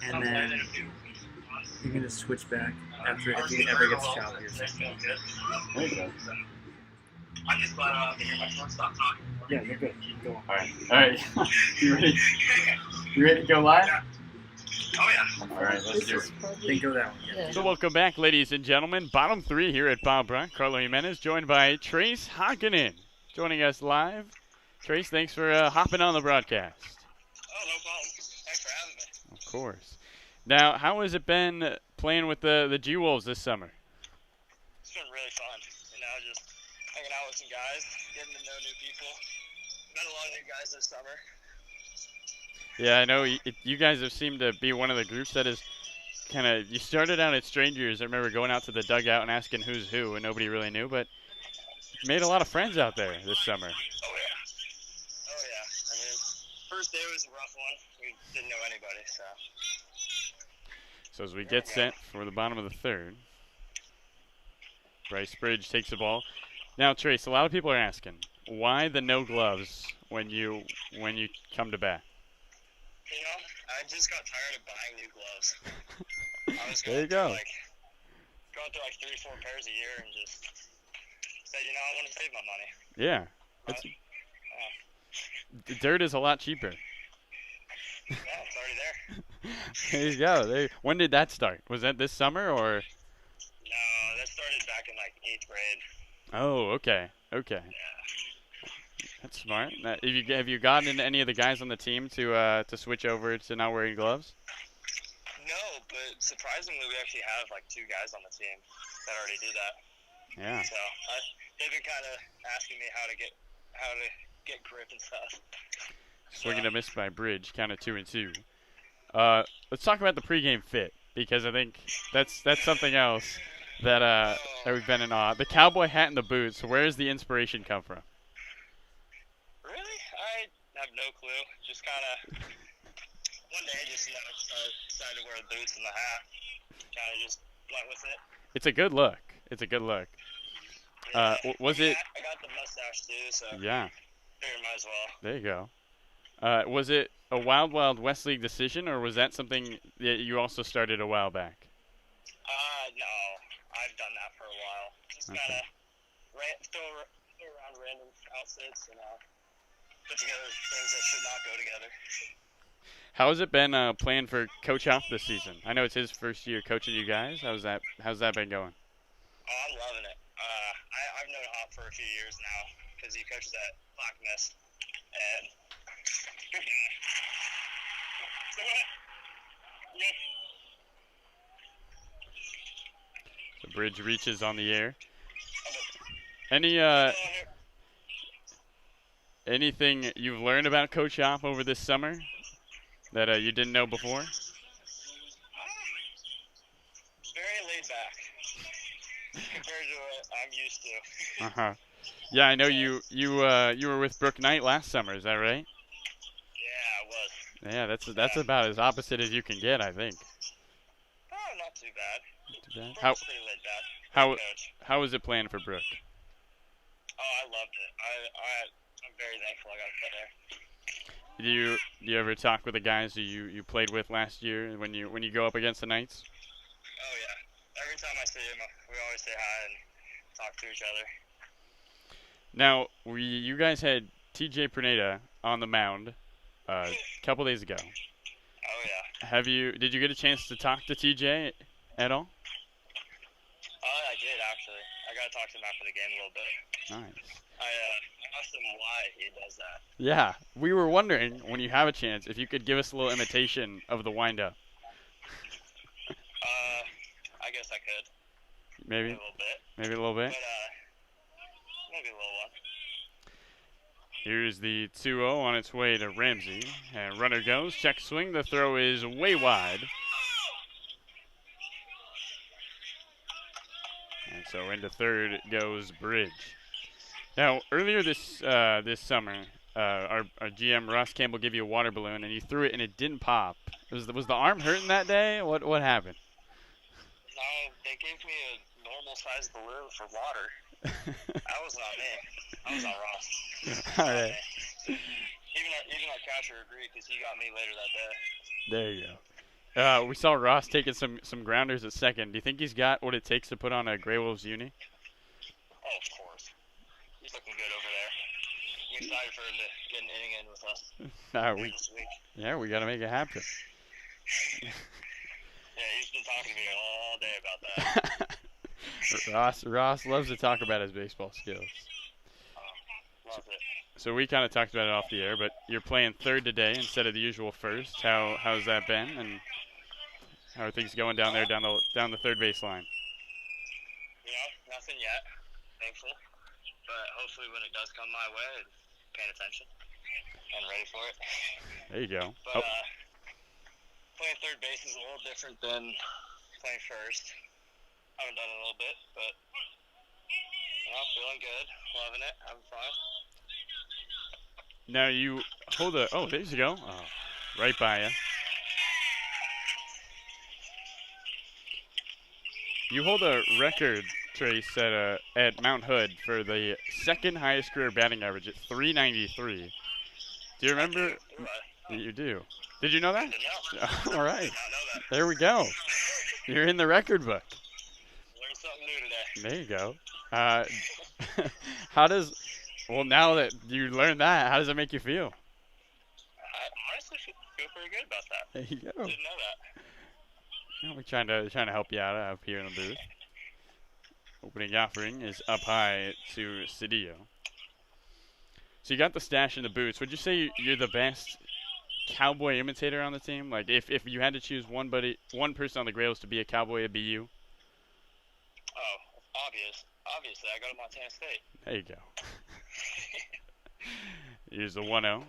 and then you can just switch back after if he ever gets choppy or something. There you go. I just glad to hear my phone stop talking. Yeah, you're good. Go on. All right. You ready? You ready to go live? Oh yeah. All right, let's do it. Then go that one. Yeah. So welcome back, ladies and gentlemen. Bottom 3 here at Bob Brock. Carlo Jimenez joined by Trace Hakkinen joining us live. Trace, thanks for hopping on the broadcast. Oh, no problem. Thanks for having me. Of course. Now, how has it been playing with the GreyWolves this summer? It's been really fun. You know, just hanging out with some guys, getting to know new people. Met a lot of new guys this summer. Yeah, I know you guys have seemed to be one of the groups that is kind of, you started out as strangers. I remember going out to the dugout and asking who's who, and nobody really knew, but made a lot of friends out there this summer. Oh yeah. Oh yeah. I mean, first day was a rough one. We didn't know anybody, so. So as we get set for the bottom of the third, Bryce Bridge takes the ball. Now, Trace, a lot of people are asking, why the no gloves when you come to bat? You know, I just got tired of buying new gloves. I was There you going go. through like 3-4 pairs a year and just said, you know, I want to save my money. Yeah. But, The dirt is a lot cheaper. yeah, it's already there. There you go. When did that start? Was that this summer or? No, that started back in like 8th grade. Oh, okay. Okay. Yeah. That's smart. Now, have you gotten any of the guys on the team to switch over to not wearing gloves? No, but surprisingly, we actually have like 2 guys on the team that already do that. Yeah. So they've been kind of asking me how to get grip and stuff. Swinging a miss by Bridge, count of 2-2. Let's talk about the pregame fit because I think that's something else that we've been in awe. The cowboy hat and the boots. Where does the inspiration come from? Really? I have no clue. Just kind of one day, just decided to wear the boots and the hat. Kind of just went with it. It's a good look. It's a good look. Yeah. Was it? I got the mustache too, so Yeah. figured might as well. There you go. Was it a Wild Wild West League decision, or was that something that you also started a while back? No, I've done that for a while. Just Okay. kind of throw around random outfits and put together things that should not go together. How has it been playing for Coach Hop this season? I know it's his first year coaching you guys. How's that been going? Oh, I'm loving it. I've known Hop for a few years now because he coaches at Black Mist, And good guy. So what? Yep. The bridge reaches on the air. Any anything you've learned about Coach Hop over this summer that you didn't know before? Very laid back compared to what I'm used to. Yeah, I know you were with Brooke Knight last summer. Is that right? Yeah, I was. Yeah, that's about as opposite as you can get, I think. Oh, not too bad. Not too bad. Brooke's pretty laid back. How was it playing for Brooke? Oh, I loved it. I'm very thankful I got to play there. Do you ever talk with the guys who you played with last year when you go up against the Knights? Oh yeah. Every time I see him, we always say hi and talk to each other. Now, you guys had TJ Perneda on the mound a couple days ago. Oh yeah. Did you get a chance to talk to TJ at all? I did actually. I got to talk to him after the game a little bit. Nice. I asked him why he does that. Yeah, we were wondering when you have a chance if you could give us a little imitation of the windup. I guess I could. Maybe a little bit. But maybe a little one. Here's the 2-0 on its way to Ramsey, and runner goes. Check swing. The throw is way wide. And so into third goes Bridge. Now, earlier this summer, our GM Ross Campbell gave you a water balloon, and you threw it and it didn't pop. Was the arm hurting that day? What happened? No, they gave me a normal sized balloon for water. That was not me. That was not Ross. All right. Even our catcher agreed because he got me later that day. There you go. We saw Ross taking some grounders at second. Do you think he's got what it takes to put on a GreyWolves uni? Oh, of course. He's looking good over there. I'm excited for him to get an inning in with us this week. Yeah, we got to make it happen. Yeah, he's been talking to me all day about that. Ross loves to talk about his baseball skills. Loves it. So we kind of talked about it off the air, but you're playing third today instead of the usual first. How's that been, and how are things going down there down the third baseline? You know, nothing yet. Thankful, but hopefully when it does come my way, paying attention and ready for it. There you go. But playing third base is a little different than playing first. I haven't done it a little bit, but feeling good, loving it, having fun. Now you hold there you go. Oh, right by you. You hold a record, Trace, at Mount Hood for the second highest career batting average at 393. Do you remember? You do. Did you know that? All right. I did not know that. There we go. You're in the record book. Learned something new today. There you go. Now that you learned that, how does it make you feel? I honestly feel pretty good about that. There you go. Didn't know that. We're trying to help you out up here in the booth. Opening offering is up high to Cedillo. So you got the stash in the boots. Would you say you're the best cowboy imitator on the team? Like if you had to choose one person on the GreyWolves to be a cowboy, it'd be you? Oh, obviously, I go to Montana State. There you go. Here's the 1-0.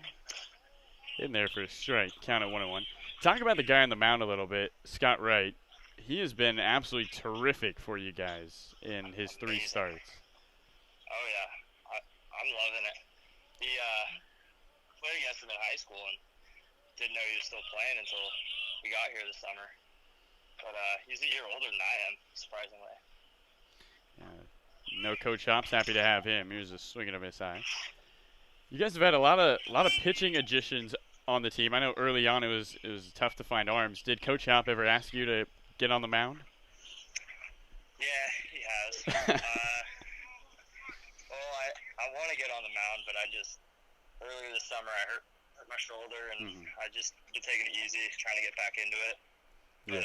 In there for a strike. Count at 1-1. Talk about the guy on the mound a little bit, Scott Wright. He has been absolutely terrific for you guys in his 3 starts. Oh, yeah. I'm loving it. He played against him in high school and didn't know he was still playing until we got here this summer. But he's a year older than I am, surprisingly. No Coach Hop's happy to have him. Here's a swing and a miss high. You guys have had a lot of pitching additions on the team. I know early on it was tough to find arms. Did Coach Hop ever ask you to get on the mound? Yeah, he has. I want to get on the mound, but earlier this summer I hurt my shoulder, and I just been taking it easy, trying to get back into it. But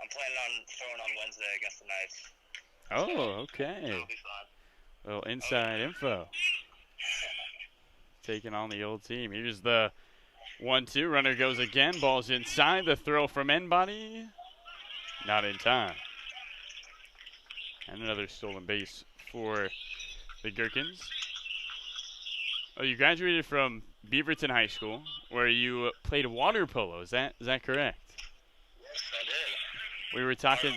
I'm planning on throwing on Wednesday against the Knights. Oh, okay. That'll be fun. A little inside info. taking on the old team. Here's the 1-2. Runner goes again. Ball's inside. The throw from end body. Not in time. And another stolen base for the Gherkins. Oh, you graduated from Beaverton High School, where you played water polo. Is that correct? Yes, I did. We were talking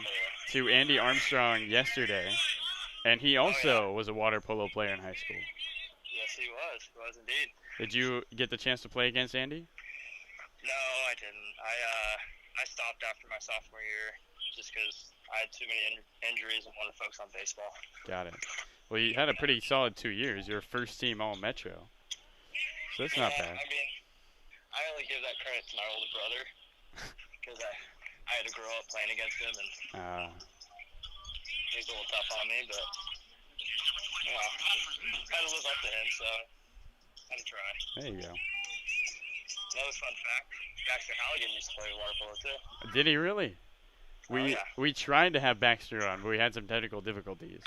to Andy Armstrong yesterday, and he also was a water polo player in high school. Yes, he was. He was indeed. Did you get the chance to play against Andy? No, I didn't. I stopped after my sophomore year just because I had too many injuries and wanted to focus on baseball. Got it. Well, you had a pretty solid 2 years. You're first team All-Metro. So that's not bad. I mean, I only give that credit to my older brother because I had to grow up playing against him, and he's a little tough on me, but I had to live up to him, so I had to try. There you go. Another fun fact, Baxter Halligan used to play water polo too. Did he really? Yeah. We tried to have Baxter on, but we had some technical difficulties.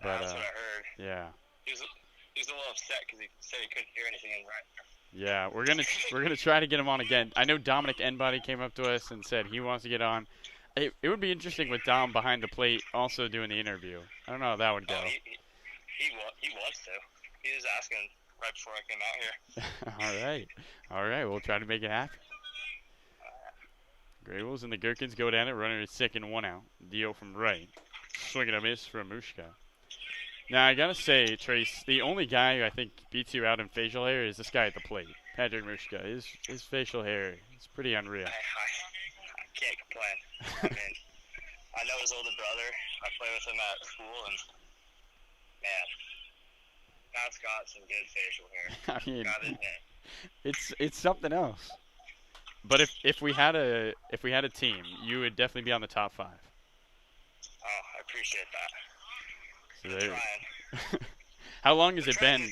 But, that's what I heard. Yeah. He was a little upset because he said he couldn't hear anything in right there. Yeah, we're gonna try to get him on again. I know Dominic Enbody came up to us and said he wants to get on. It would be interesting with Dom behind the plate also doing the interview. I don't know how that would go. Oh, he wants to. He was asking right before I came out here. All right. We'll try to make it happen. GreyWolves and the Gherkins go down it. Runner is second, 1 out. Deal from right. Swing and a miss from Mushka. Now, I gotta say, Trace, the only guy who I think beats you out in facial hair is this guy at the plate, Patrick Mushka. His facial hair is pretty unreal. I can't complain. I mean, I know his older brother. I play with him at school, and man, Pat's got some good facial hair. I mean, Gotta admit. it's something else. But if we had a team, you would definitely be on the top 5. Oh, I appreciate that. So there. How long has it been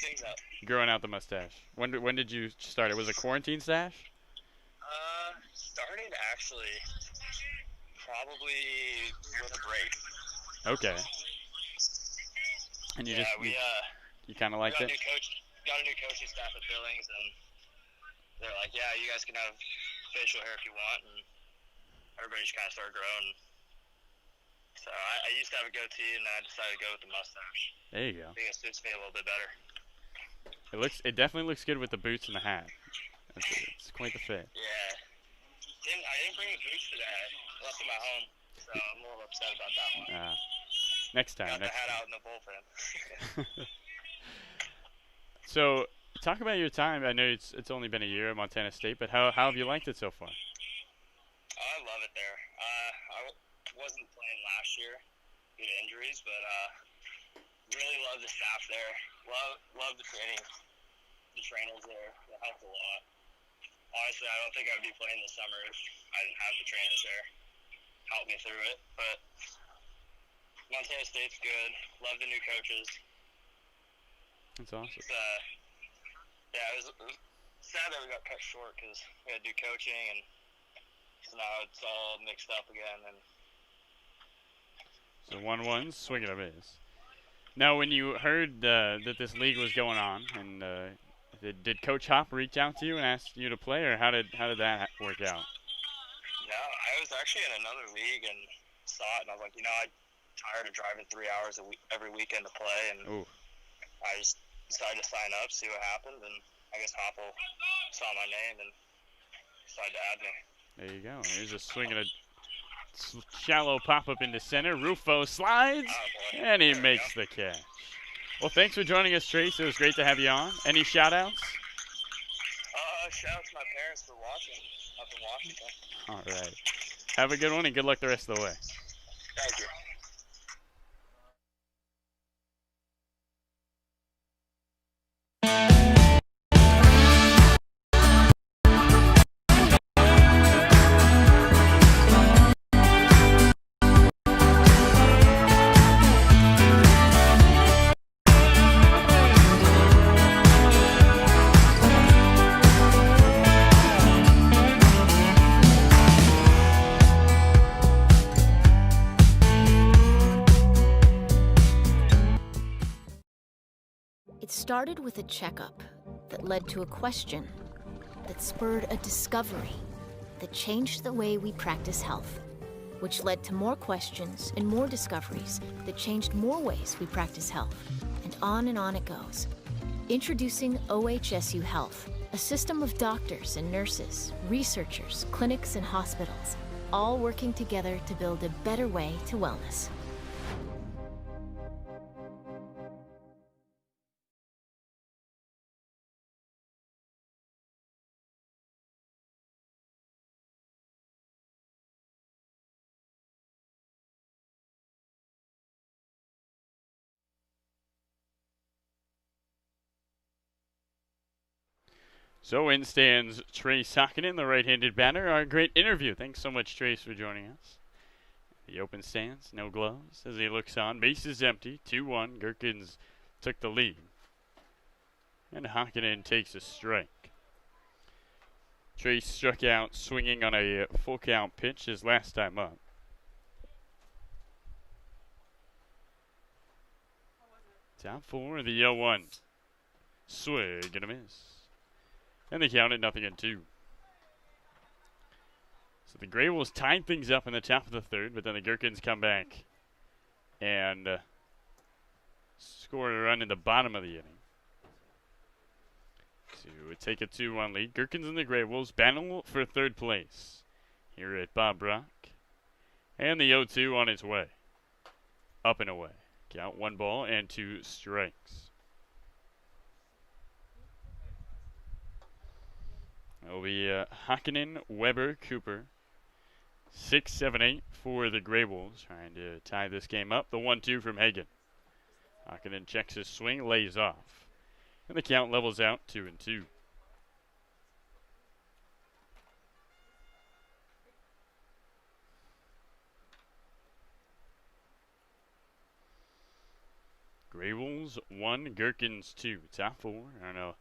growing out the mustache? When did you start it? Was it quarantine stash? Started actually probably with a break. Okay. And you kind of liked it? Got a new coaching staff at Billings, and they're like, yeah, you guys can have facial hair if you want, and everybody just kind of started growing. So I used to have a goatee, and then I decided to go with the mustache. There you go. I think it suits me a little bit better. It definitely looks good with the boots and the hat. It's quite the fit. Yeah. I didn't bring the boots today. I left them at home, so I'm a little upset about that one. Next time. Got the hat out in the bullpen. So, talk about your time. I know it's only been a year at Montana State, but how have you liked it so far? I love it there. I wasn't playing last year due to injuries, but really love the staff there. Love the training. The trainers there. It helped a lot. Honestly, I don't think I'd be playing this summer if I didn't have the trainers there. Help me through it. But Montana State's good. Love the new coaches. That's awesome. It was sad that we got cut short because we had to do coaching, and so now it's all mixed up again. And so 1-1, swing and a miss. Now, when you heard that this league was going on, and did Coach Hop reach out to you and ask you to play, or how did that work out? No, I was actually in another league and saw it, and I was like, I'm tired of driving 3 hours every weekend to play, and I just decided to sign up, see what happened, and I guess Hopple saw my name and decided to add me. There you go. Here's a swing and a shallow pop-up into center. Rufo slides, and he makes the catch. Well, thanks for joining us, Trace. It was great to have you on. Any shout-outs? Shout out to my parents for watching up in Washington. All right. Have a good one, and good luck the rest of the way. Thank you. It started with a checkup that led to a question that spurred a discovery that changed the way we practice health, which led to more questions and more discoveries that changed more ways we practice health. And on it goes. Introducing OHSU Health, a system of doctors and nurses, researchers, clinics, and hospitals, all working together to build a better way to wellness. So in stands Trace Hockinen, the right-handed batter. Our great interview. Thanks so much, Trace, for joining us. The open stance, no gloves as he looks on. Base is empty, 2-1. Gherkins took the lead. And Hockinen takes a strike. Trace struck out swinging on a full count pitch his last time up. Top 4, the 0-1. Swing and a miss. And they count it 0-2. So the GreyWolves tied things up in the top of the third, but then the Gherkins come back and score a run in the bottom of the inning to take a 2-1 lead. Gherkins and the GreyWolves battle for third place here at Bob Brock. And the 0-2 on its way. Up and away. Count 1 ball and 2 strikes. It'll be Hockinen, Weber, Cooper. 6, 7, 8 for the GreyWolves, trying to tie this game up. The 1-2 from Hagen. Hockinen checks his swing, lays off. And the count levels out 2-2. GreyWolves 1, Gherkins 2. Top 4 on a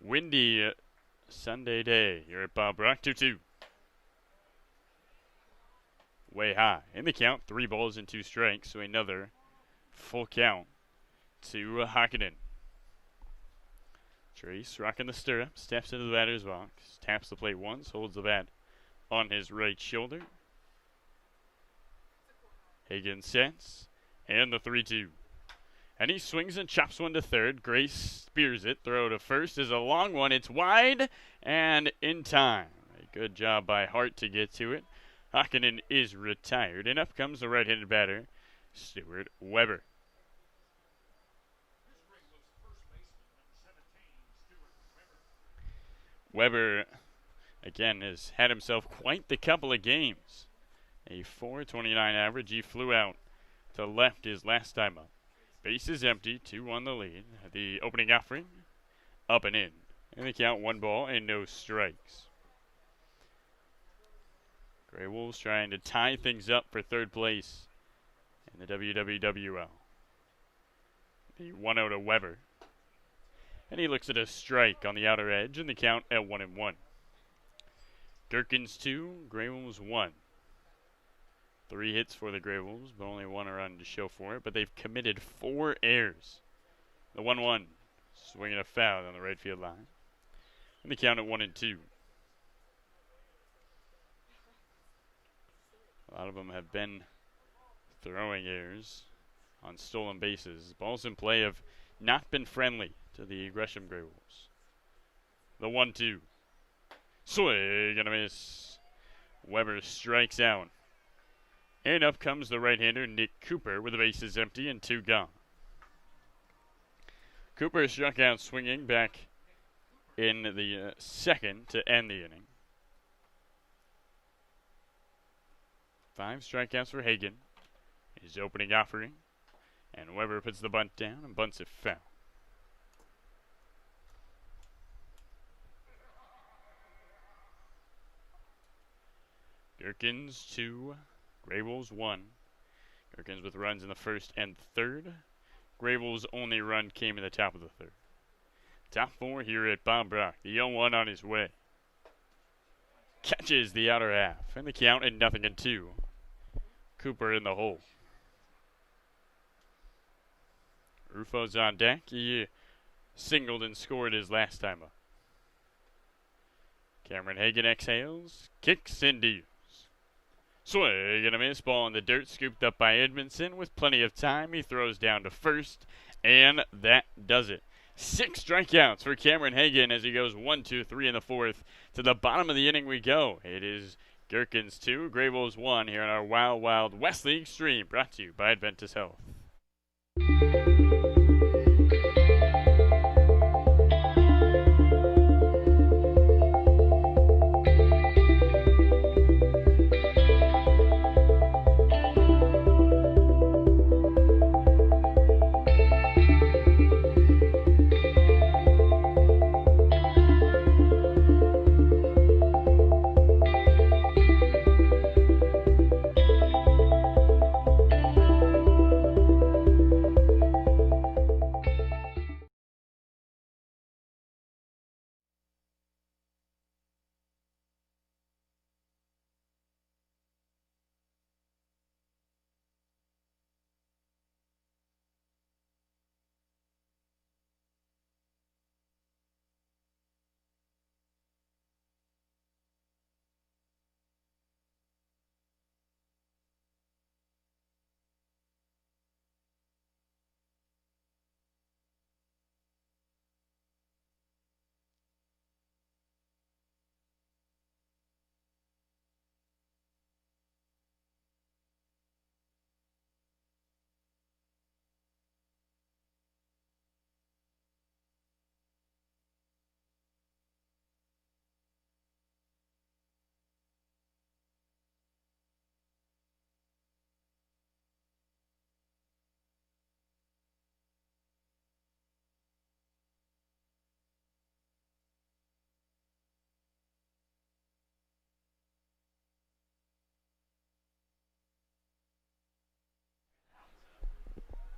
windy Sunday day here at Bob Brock. 2-2. Way high. In the count, 3 balls and 2 strikes, so another full count to Hockinen. Trace rocking the stirrup, steps into the batter's box, taps the plate once, holds the bat on his right shoulder. Hagen sets, and the 3-2. And he swings and chops one to third. Grace spears it. Throw to first is a long one. It's wide and in time. A good job by Hart to get to it. Hockinen is retired. And up comes the right-handed batter, Stuart Weber. Weber, again, has had himself quite the couple of games. A .429 average. He flew out to left his last time up. Base is empty, 2-1 the lead. The opening offering, up and in. And they count 1 ball and no strikes. GreyWolves trying to tie things up for third place in the WWWL. The 1-0 to Weber. And he looks at a strike on the outer edge, and the count at 1-1. Gherkins 2, GreyWolves 1. 3 hits for the GreyWolves, but only 1 run to show for it. But they've committed 4 errors. The 1-1, swinging a foul on the right field line. And the count at 1-2. A lot of them have been throwing errors on stolen bases. Balls in play have not been friendly to the Gresham GreyWolves. The 1-2. Swing and a miss. Weber strikes out. And up comes the right-hander, Nick Cooper, with the bases empty and 2 gone. Cooper struck out swinging back in the second to end the inning. 5 strikeouts for Hagen. His opening offering. And Weber puts the bunt down and bunts it foul. Gherkins 2, GreyWolves 1. Gherkins with runs in the first and third. GreyWolves' only run came in the top of the third. Top 4 here at Bob Brock. The 0-1 on his way. Catches the outer half. And the count at 0-2. Cooper in the hole. Rufo's on deck. He singled and scored his last time up. Cameron Hagan exhales, kicks and deals. Swing and a miss, ball in the dirt, scooped up by Edmondson. With plenty of time, he throws down to first, and that does it. 6 strikeouts for Cameron Hagan as he goes 1, 2, 3 in the fourth. To the bottom of the inning we go. It is Gherkins 2, GreyWolves 1 here on our Wild Wild West League stream, brought to you by Adventus Health.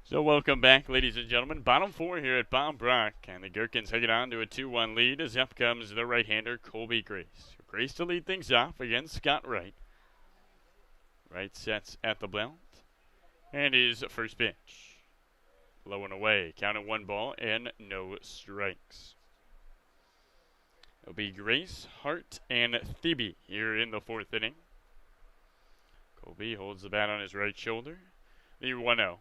So welcome back, ladies and gentlemen. Bottom 4 here at Bob Brock, and the Gherkins hang it on to a 2-1 lead as up comes the right-hander Colby Grace. Grace to lead things off against Scott Wright. Wright sets at the belt, and his first pitch. Low and away, count at 1 ball and no strikes. It'll be Grace, Hart, and Thebe here in the 4th inning. Colby holds the bat on his right shoulder. The 1-0.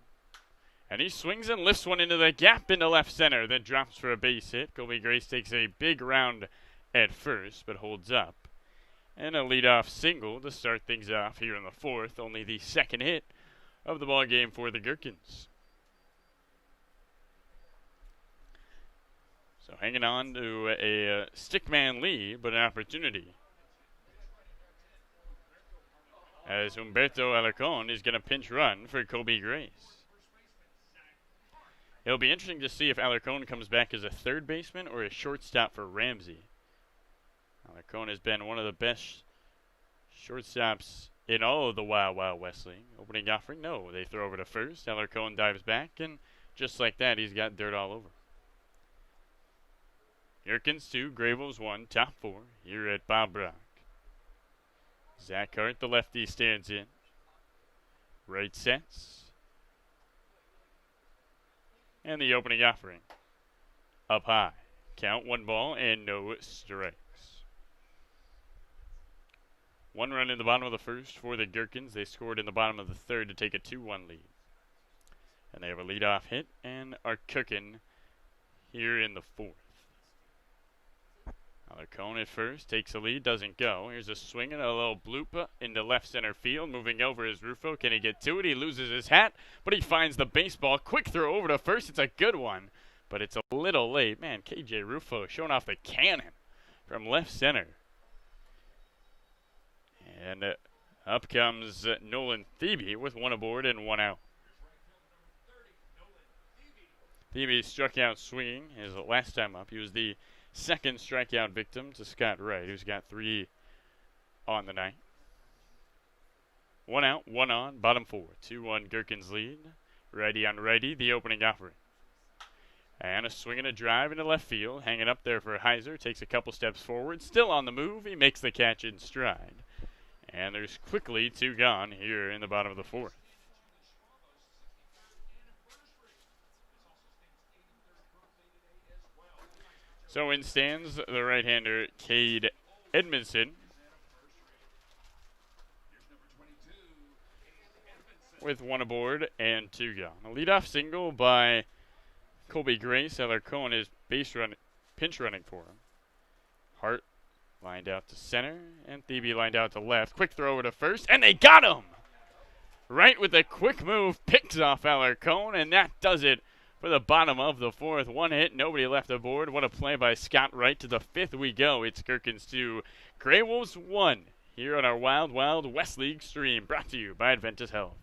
And he swings and lifts one into the gap into left center, then drops for a base hit. Colby Grace takes a big round at first, but holds up. And a leadoff single to start things off here in the 4th. Only the 2nd hit of the ball game for the Gherkins. So hanging on to a stickman lead, but an opportunity. As Humberto Alarcon is going to pinch run for Colby Grace. It'll be interesting to see if Alarcon comes back as a third baseman or a shortstop for Ramsey. Alarcon has been one of the best shortstops in all of the Wild Wild West League. Opening offering, no. They throw over to first. Alarcon dives back, and just like that, he's got dirt all over. Gherkins 2, GreyWolves 1, top 4 here at Bob Brock. Zach Hart, the lefty, stands in. Right sets. And the opening offering. Up high. Count 1 ball and no strikes. 1 run in the bottom of the 1st for the Gherkins. They scored in the bottom of the 3rd to take a 2-1 lead. And they have a leadoff hit and are cooking here in the 4th. Alarcon at first, takes a lead, doesn't go. Here's a swing and a little bloop into left center field. Moving over is Rufo. Can he get to it? He loses his hat, but he finds the baseball. Quick throw over to first. It's a good one, but it's a little late. Man, KJ Rufo showing off the cannon from left center. And up comes Nolan Thebe with 1 aboard and 1 out. Thebe struck out swinging his last time up. He was the 2nd strikeout victim to Scott Wright, who's got 3 on the night. 1 out, 1 on, bottom 4. 2-1 Gherkins lead. Righty on righty, the opening offering. And a swing and a drive into left field. Hanging up there for Heiser. Takes a couple steps forward. Still on the move. He makes the catch in stride. And there's quickly 2 gone here in the bottom of the 4th. So in stands the right-hander Cade Edmondson with 1 aboard and 2 gone. A leadoff single by Colby Grace. Alarcon is pinch running for him. Hart lined out to center, and Thebe lined out to left. Quick throw over to first, and they got him! Right with a quick move, picks off Alarcon, and that does it for the bottom of the 4th. 1 hit, nobody left aboard. What a play by Scott Wright. To the 5th we go. It's Gherkins 2, GreyWolves 1, here on our Wild Wild West League stream, brought to you by Adventist Health.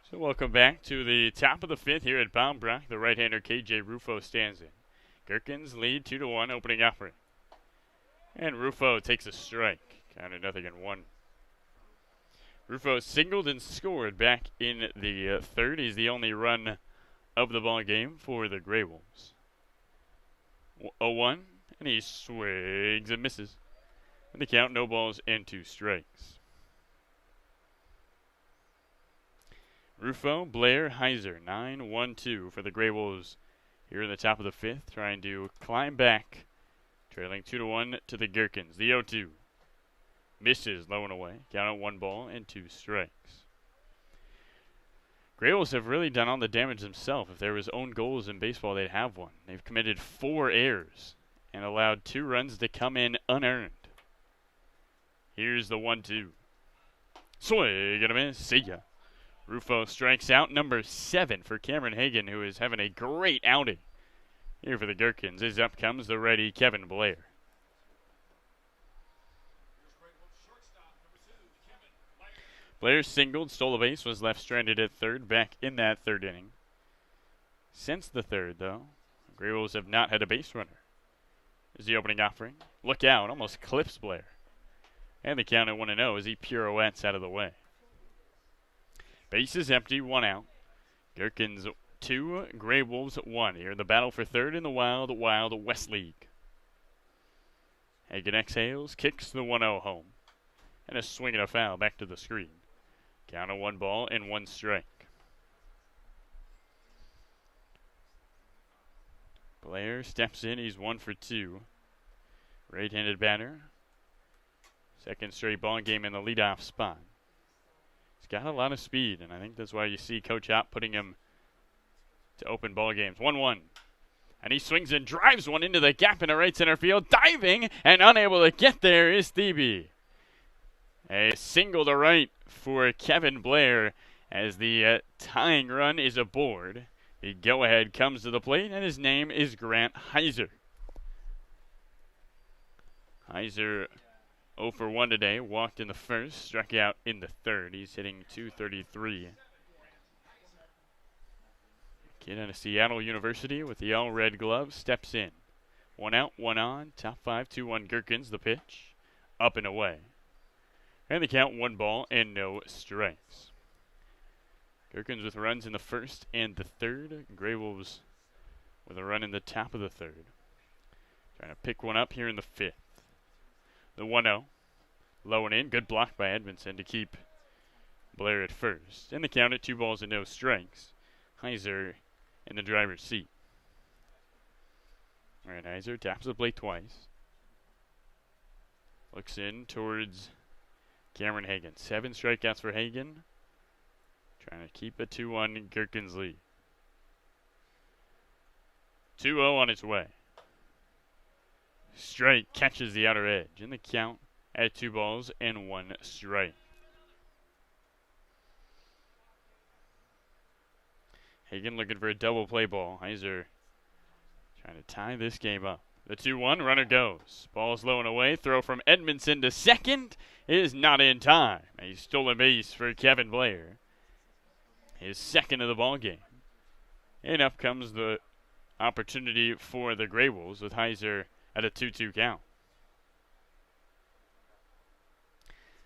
So welcome back to the top of the 5th here at Baumbrach. The right-hander KJ Rufo stands in. Gherkins lead 2-1 opening offering. And Rufo takes a strike. Counted 0-1. Rufo singled and scored back in the 3rd. He's the only run of the ball game for the GreyWolves. 0-1, and he swings and misses. And the count, no balls and 2 strikes. Rufo, Blair, Heiser, 9-1-2 for the GreyWolves here in the top of the 5th, trying to climb back, trailing 2-1 to the Gherkins. The 0-2 misses low and away, count at 1 ball and 2 strikes. GreyWolves have really done all the damage themselves. If there was own goals in baseball, they'd have one. They've committed 4 errors and allowed 2 runs to come in unearned. Here's the 1-2. Swing and a miss. See ya. Rufo strikes out, number 7 for Cameron Hagan, who is having a great outing here for the Gherkins. As up comes the righty Kevin Blair. Blair singled, stole a base, was left stranded at 3rd, back in that 3rd inning. Since the 3rd, though, the GreyWolves have not had a base runner. Is the opening offering. Look out, almost clips Blair. And the count at 1-0 as he pirouettes out of the way. Base is empty, 1 out. Gherkins 2, GreyWolves 1. Here in the battle for 3rd in the Wild West League. Hagan exhales, kicks the 1-0 home. And a swing and a foul back to the screen. Count of 1 ball and 1 strike. Blair steps in, he's 1 for 2. Right-handed batter. Second straight ball game in the leadoff spot. Got a lot of speed, and I think that's why you see Coach Opp putting him to open ball games. 1-1. And he swings and drives one into the gap in the right center field. Diving and unable to get there is Thebe. A single to right for Kevin Blair as the tying run is aboard. The go-ahead comes to the plate, and his name is Grant Heiser. Heiser 0 for 1 today, walked in the 1st, struck out in the 3rd. He's hitting .233. Kid out of Seattle University with the all-red gloves steps in. 1 out, 1 on, top 5, 2-1 Gherkins, the pitch, up and away. And the count, 1 ball and no strikes. Gherkins with runs in the first and the third. GreyWolves with a run in the top of the third. Trying to pick one up here in the fifth. The 1-0. Low and in. Good block by Edmondson to keep Blair at first. And the count at 2 balls and no strikes. Heiser in the driver's seat. All right, Heiser taps the plate twice. Looks in towards Cameron Hagan. 7 strikeouts for Hagan. Trying to keep a 2-1 Gherkins lead. 2-0 on its way. Strike catches the outer edge. In the count at 2 balls and 1 strike. Hagan looking for a double play ball. Heiser trying to tie this game up. The 2-1, runner goes. Ball's low and away. Throw from Edmondson to second is not in time. A stolen base for Kevin Blair. His second of the ball game. And up comes the opportunity for the GreyWolves with Heiser at a 2-2 count.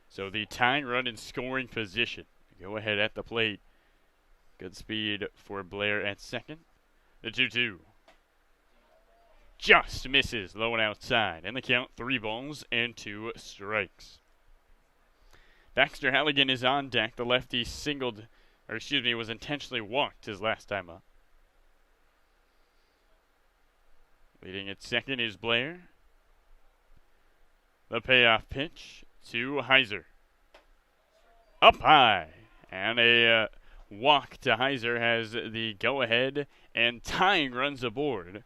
So the tying run in scoring position. Go ahead at the plate. Good speed for Blair at second. The 2-2. Just misses low and outside. And the count 3 balls and 2 strikes. Baxter Halligan is on deck. The lefty was intentionally walked his last time up. Leading at second is Blair. The payoff pitch to Heiser. Up high. And a walk to Heiser has the go-ahead and tying runs aboard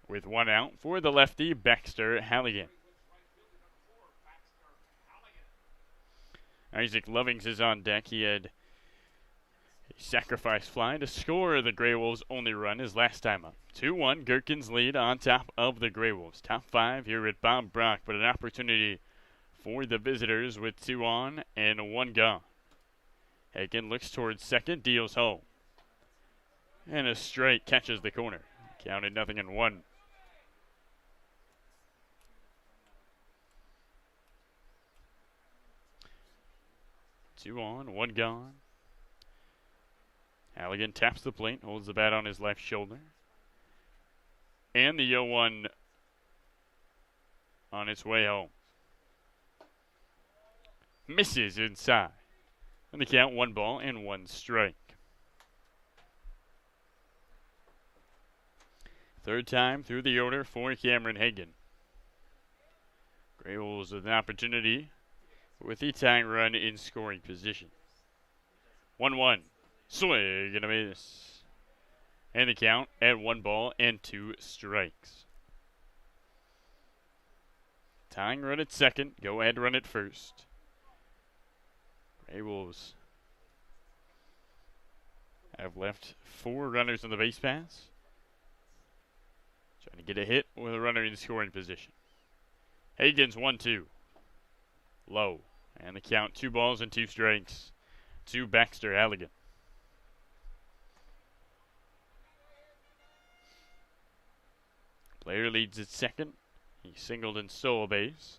with 1 out for the lefty, Baxter Halligan. Isaac Lovings is on deck. He had a sacrifice fly to score the GreyWolves' only run his last time up. 2-1, Gherkins lead on top of the GreyWolves. Top 5 here at Bob Brock, but an opportunity for the visitors with 2 on and 1 gone. Hagan looks towards second, deals home. And a strike catches the corner. Counted 0-1. 2 on, 1 gone. Halligan taps the plate, holds the bat on his left shoulder. And the 0-1 on its way home. Misses inside. And the count 1 ball and 1 strike. Third time through the order for Cameron Hagan. GreyWolves with an opportunity with the tying run in scoring position. 1-1. Swing and a miss. And the count at 1 ball and 2 strikes. Tying run at second. Go ahead run at first. GreyWolves have left 4 runners on the base pass. Trying to get a hit with a runner in scoring position. Hagan's 1-2. Low. And the count 2 balls and 2 strikes to Baxter Halligan. Blair leads at second. He singled and stole a base.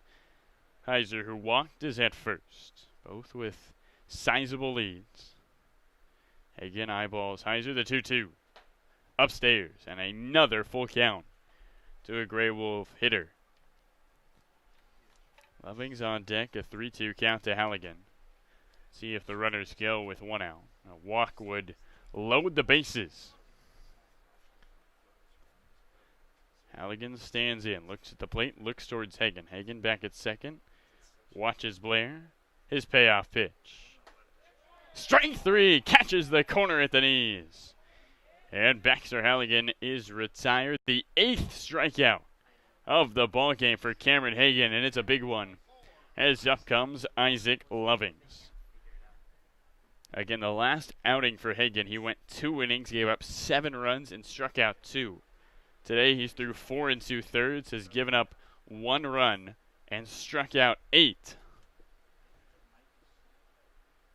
Heiser, who walked, is at first. Both with sizable leads. Hagan eyeballs Heiser, the 2-2. Upstairs, and another full count to a GreyWolf hitter. Lovings on deck, a 3-2 count to Halligan. See if the runners go with 1 out. A walk would load the bases. Halligan stands in, looks at the plate, looks towards Hagan. Hagan back at second, watches Blair. His payoff pitch. Strike 3, catches the corner at the knees. And Baxter Halligan is retired. The 8th strikeout of the ball game for Cameron Hagan, and it's a big one. As up comes Isaac Lovings. Again, the last outing for Hagan, he went 2 innings, gave up 7 runs, and struck out 2. Today, he's through 4 2/3, has given up 1 run, and struck out 8.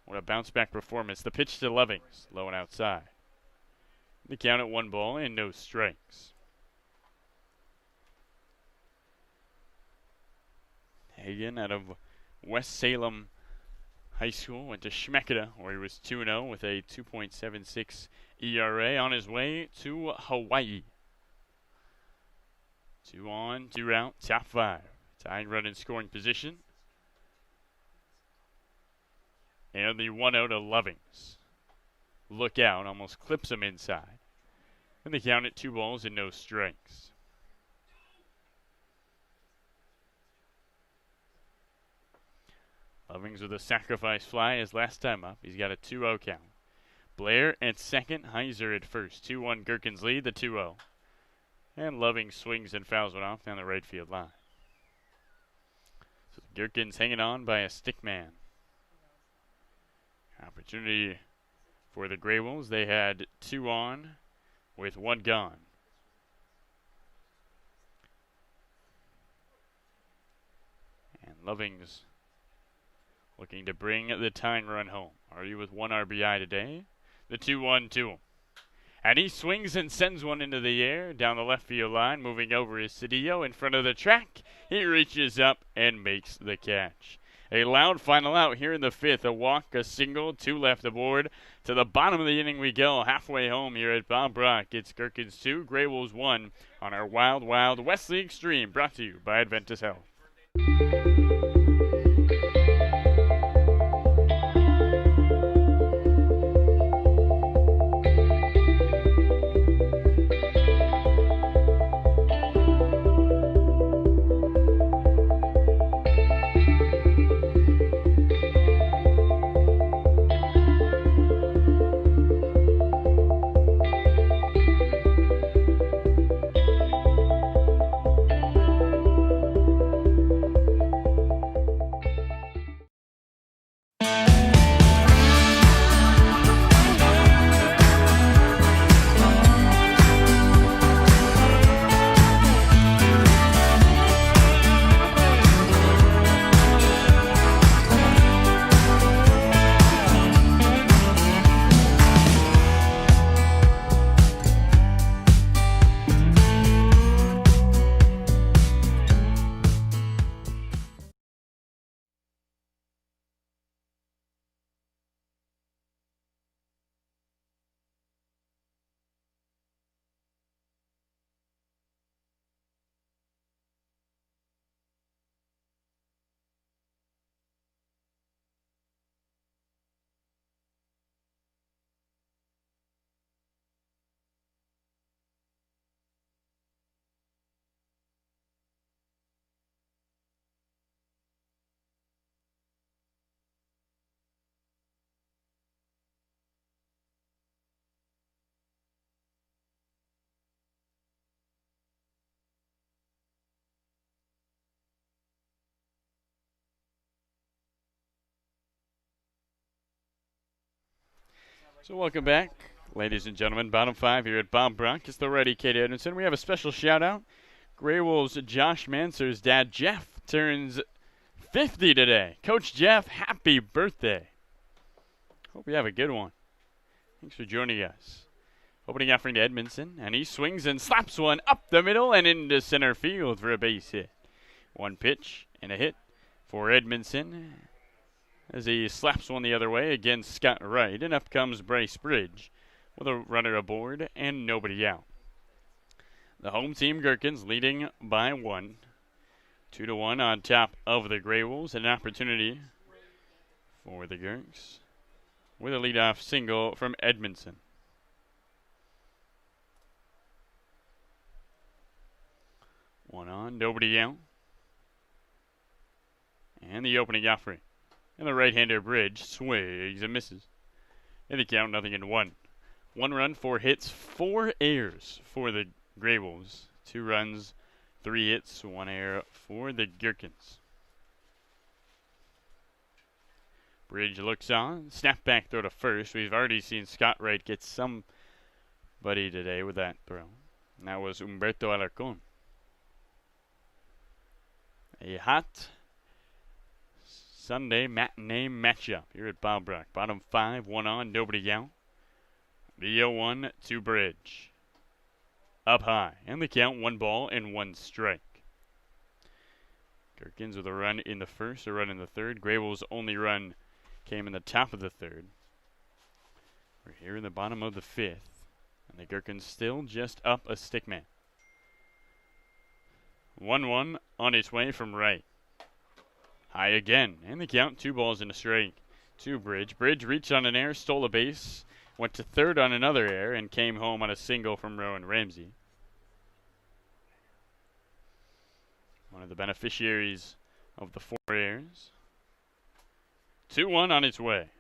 What a bounce-back performance. The pitch to Lovings, low and outside. The count at 1 ball and no strikes. Hagan out of West Salem high school, went to Schmekeda, where he was 2-0 with a 2.76 ERA on his way to Hawaii. 2 on, 2 out, top 5. Tying run in scoring position. And the 1-0 to Lovings. Look out, almost clips him inside. And they count it 2 balls and no strikes. Lovings with a sacrifice fly his last time up. He's got a 2-0 count. Blair at second, Heiser at first. 2-1 Gherkins lead the 2-0. And Lovings swings and fouls one off down the right field line. So Gherkins hanging on by a stick man. Opportunity for the GreyWolves. They had 2 on with 1 gone. And Lovings looking to bring the tying run home. Already with 1 RBI today. The 2-1 to him. And he swings and sends one into the air down the left field line, moving over his Cedillo in front of the track. He reaches up and makes the catch. A loud final out here in the 5th. A walk, a single, 2 left aboard. To the bottom of the inning we go. Halfway home here at Bob Brock. It's Gherkins 2, GreyWolves 1 on our Wild Wild West League stream. Brought to you by Adventus Health. So welcome back, ladies and gentlemen. Bottom 5 here at Bob Brock. It's the righty Kate Edmondson. We have a special shout-out. GreyWolves' Josh Manser's dad, Jeff, turns 50 today. Coach Jeff, happy birthday. Hope you have a good one. Thanks for joining us. Opening offering to Edmondson, and he swings and slaps one up the middle and into center field for a base hit. 1 pitch and a hit for Edmondson as he slaps one the other way against Scott Wright, and up comes Bryce Bridge with a runner aboard and nobody out. The home team, Gherkins, leading by 1. 2-1 on top of the GreyWolves. An opportunity for the Gherks with a leadoff single from Edmondson. One on, nobody out. And the opening offering. And the right-hander Bridge swings and misses. In the count, 0-1. 1 run, 4 hits, 4 errors for the GreyWolves. 2 runs, 3 hits, 1 error for the Gherkins. Bridge looks on. Snap back throw to first. We've already seen Scott Wright get somebody today with that throw. And that was Humberto Alarcon. A hot Sunday matinee matchup here at Bob Brock. Bottom 5, 1 on, nobody out. The 0-1 to Bridge. Up high, and the count 1 ball and 1 strike. Gherkins with a run in the first, a run in the third. GreyWolves only run came in the top of the third. We're here in the bottom of the fifth, and the Gherkins still just up a stickman. 1-1 on its way from right. High again, and the count, 2 balls and a strike to Bridge. Bridge reached on an error, stole a base, went to third on another error, and came home on a single from Rowan Ramsey. One of the beneficiaries of the 4 errors. 2-1 on its way.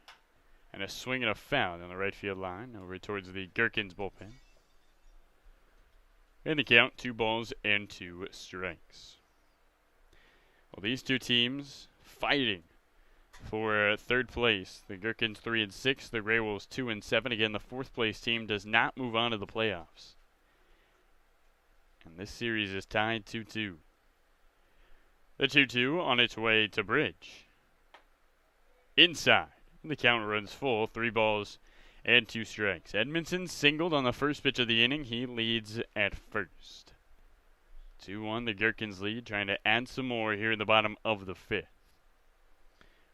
And a swing and a foul on the right field line over towards the Gherkins bullpen. And the count, 2 balls and 2 strikes. Well, these two teams fighting for third place. The Gherkins 3-6, the GreyWolves 2-7. Again, the 4th place team does not move on to the playoffs. And this series is tied 2-2. The 2-2 on its way to Bridge. Inside. The count runs full, 3 balls and 2 strikes. Edmondson singled on the first pitch of the inning. He leads at first. 2-1, the Gherkins lead, trying to add some more here in the bottom of the 5th.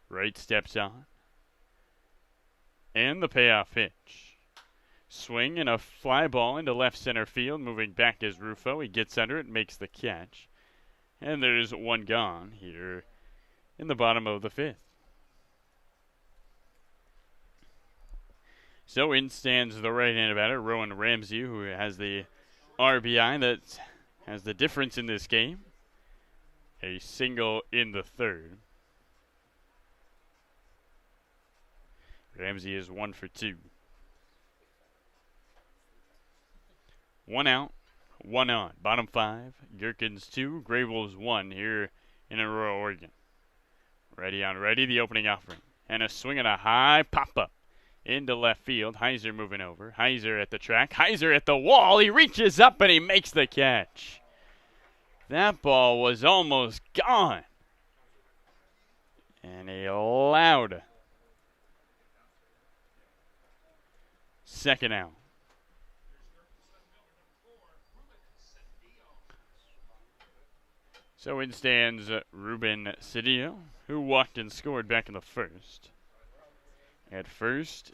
Wright steps on. And the payoff pitch. Swing and a fly ball into left center field. Moving back is Rufo. He gets under it, makes the catch. And there's 1 gone here in the bottom of the 5th. So in stands the right-handed batter, Rowan Ramsey, who has the RBI that has the difference in this game. A single in the 3rd. Ramsey is 1 for 2. 1 out, 1 on. Bottom 5, Gherkins 2, GreyWolves 1 here in Aurora, Oregon. Ready on ready, the opening offering. And a swing and a high pop-up into left field. Heiser moving over. Heiser at the track. Heiser at the wall. He reaches up and he makes the catch. That ball was almost gone. And a loud second out. So in stands Ruben Cedillo, who walked and scored back in the 1st. At first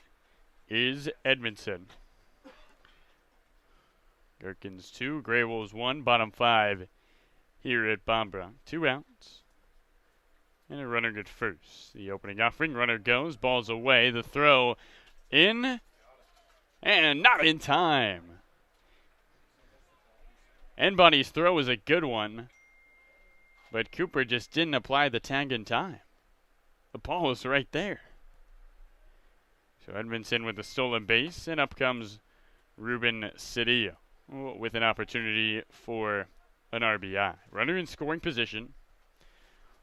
is Edmondson. Gherkins 2, GreyWolves 1, bottom 5 here at Bombra. 2 outs. And a runner at first. The opening offering, runner goes, ball's away, the throw in, and not in time. Enbody's throw was a good one, but Cooper just didn't apply the tag in time. The ball was right there. So Edmondson with the stolen base, and up comes Ruben Cedillo with an opportunity for an RBI. Runner in scoring position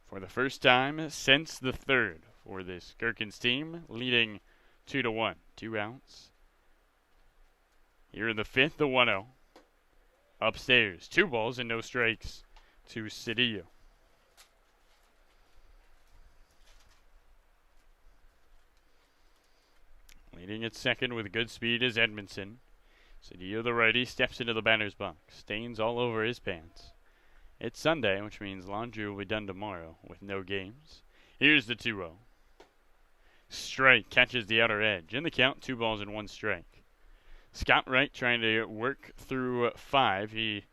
for the first time since the 3rd for this Gherkins team, leading 2-1. 2 outs. Here in the 5th, the 1-0. Upstairs, 2 balls and no strikes to Cedillo. Leading at second with good speed is Edmondson. Cedillo, the righty, steps into the batter's box. Stains all over his pants. It's Sunday, which means laundry will be done tomorrow with no games. Here's the 2-0. Strike catches the outer edge. In the count, 2 balls and 1 strike. Scott Wright trying to work through 5. He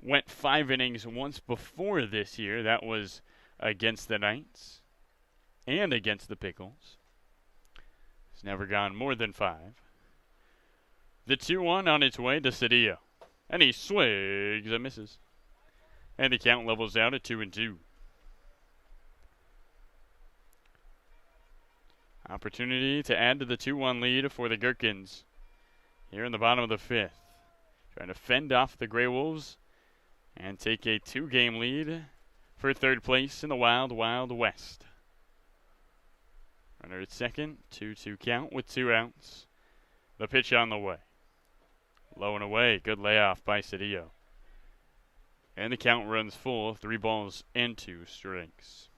went 5 innings once before this year. That was against the Knights and against the Pickles. He's never gone more than 5. The 2-1 on its way to Cedillo. And he swings and misses. And the count levels out at 2-2. Opportunity to add to the 2-1 lead for the Gherkins here in the bottom of the 5th. Trying to fend off the GreyWolves and take a 2-game lead for 3rd place in the Wild Wild West. Runner at second, 2-2 count with 2 outs. The pitch on the way. Low and away, good layoff by Cedillo. And the count runs full, 3 balls and 2 strikes.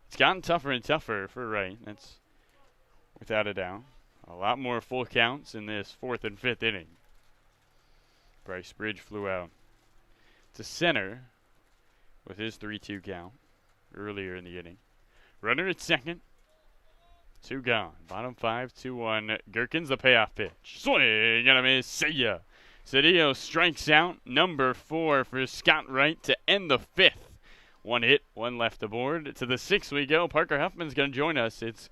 It's gotten tougher and tougher for Wright, that's without a doubt. A lot more full counts in this 4th and 5th inning. Bryce Bridge flew out to center with his 3-2 count earlier in the inning. Runner at second. 2 gone. Bottom 5, 2-1. Gherkins, the payoff pitch. Swing and a miss. See ya. Cedillo strikes out. Number 4 for Scott Wright to end the 5th. 1 hit, 1 left aboard. To the 6th we go. Parker Huffman's going to join us. It's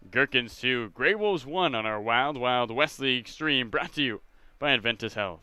Gherkins 2, GreyWolves 1 on our Wild Wild West League stream, brought to you by Adventus Health.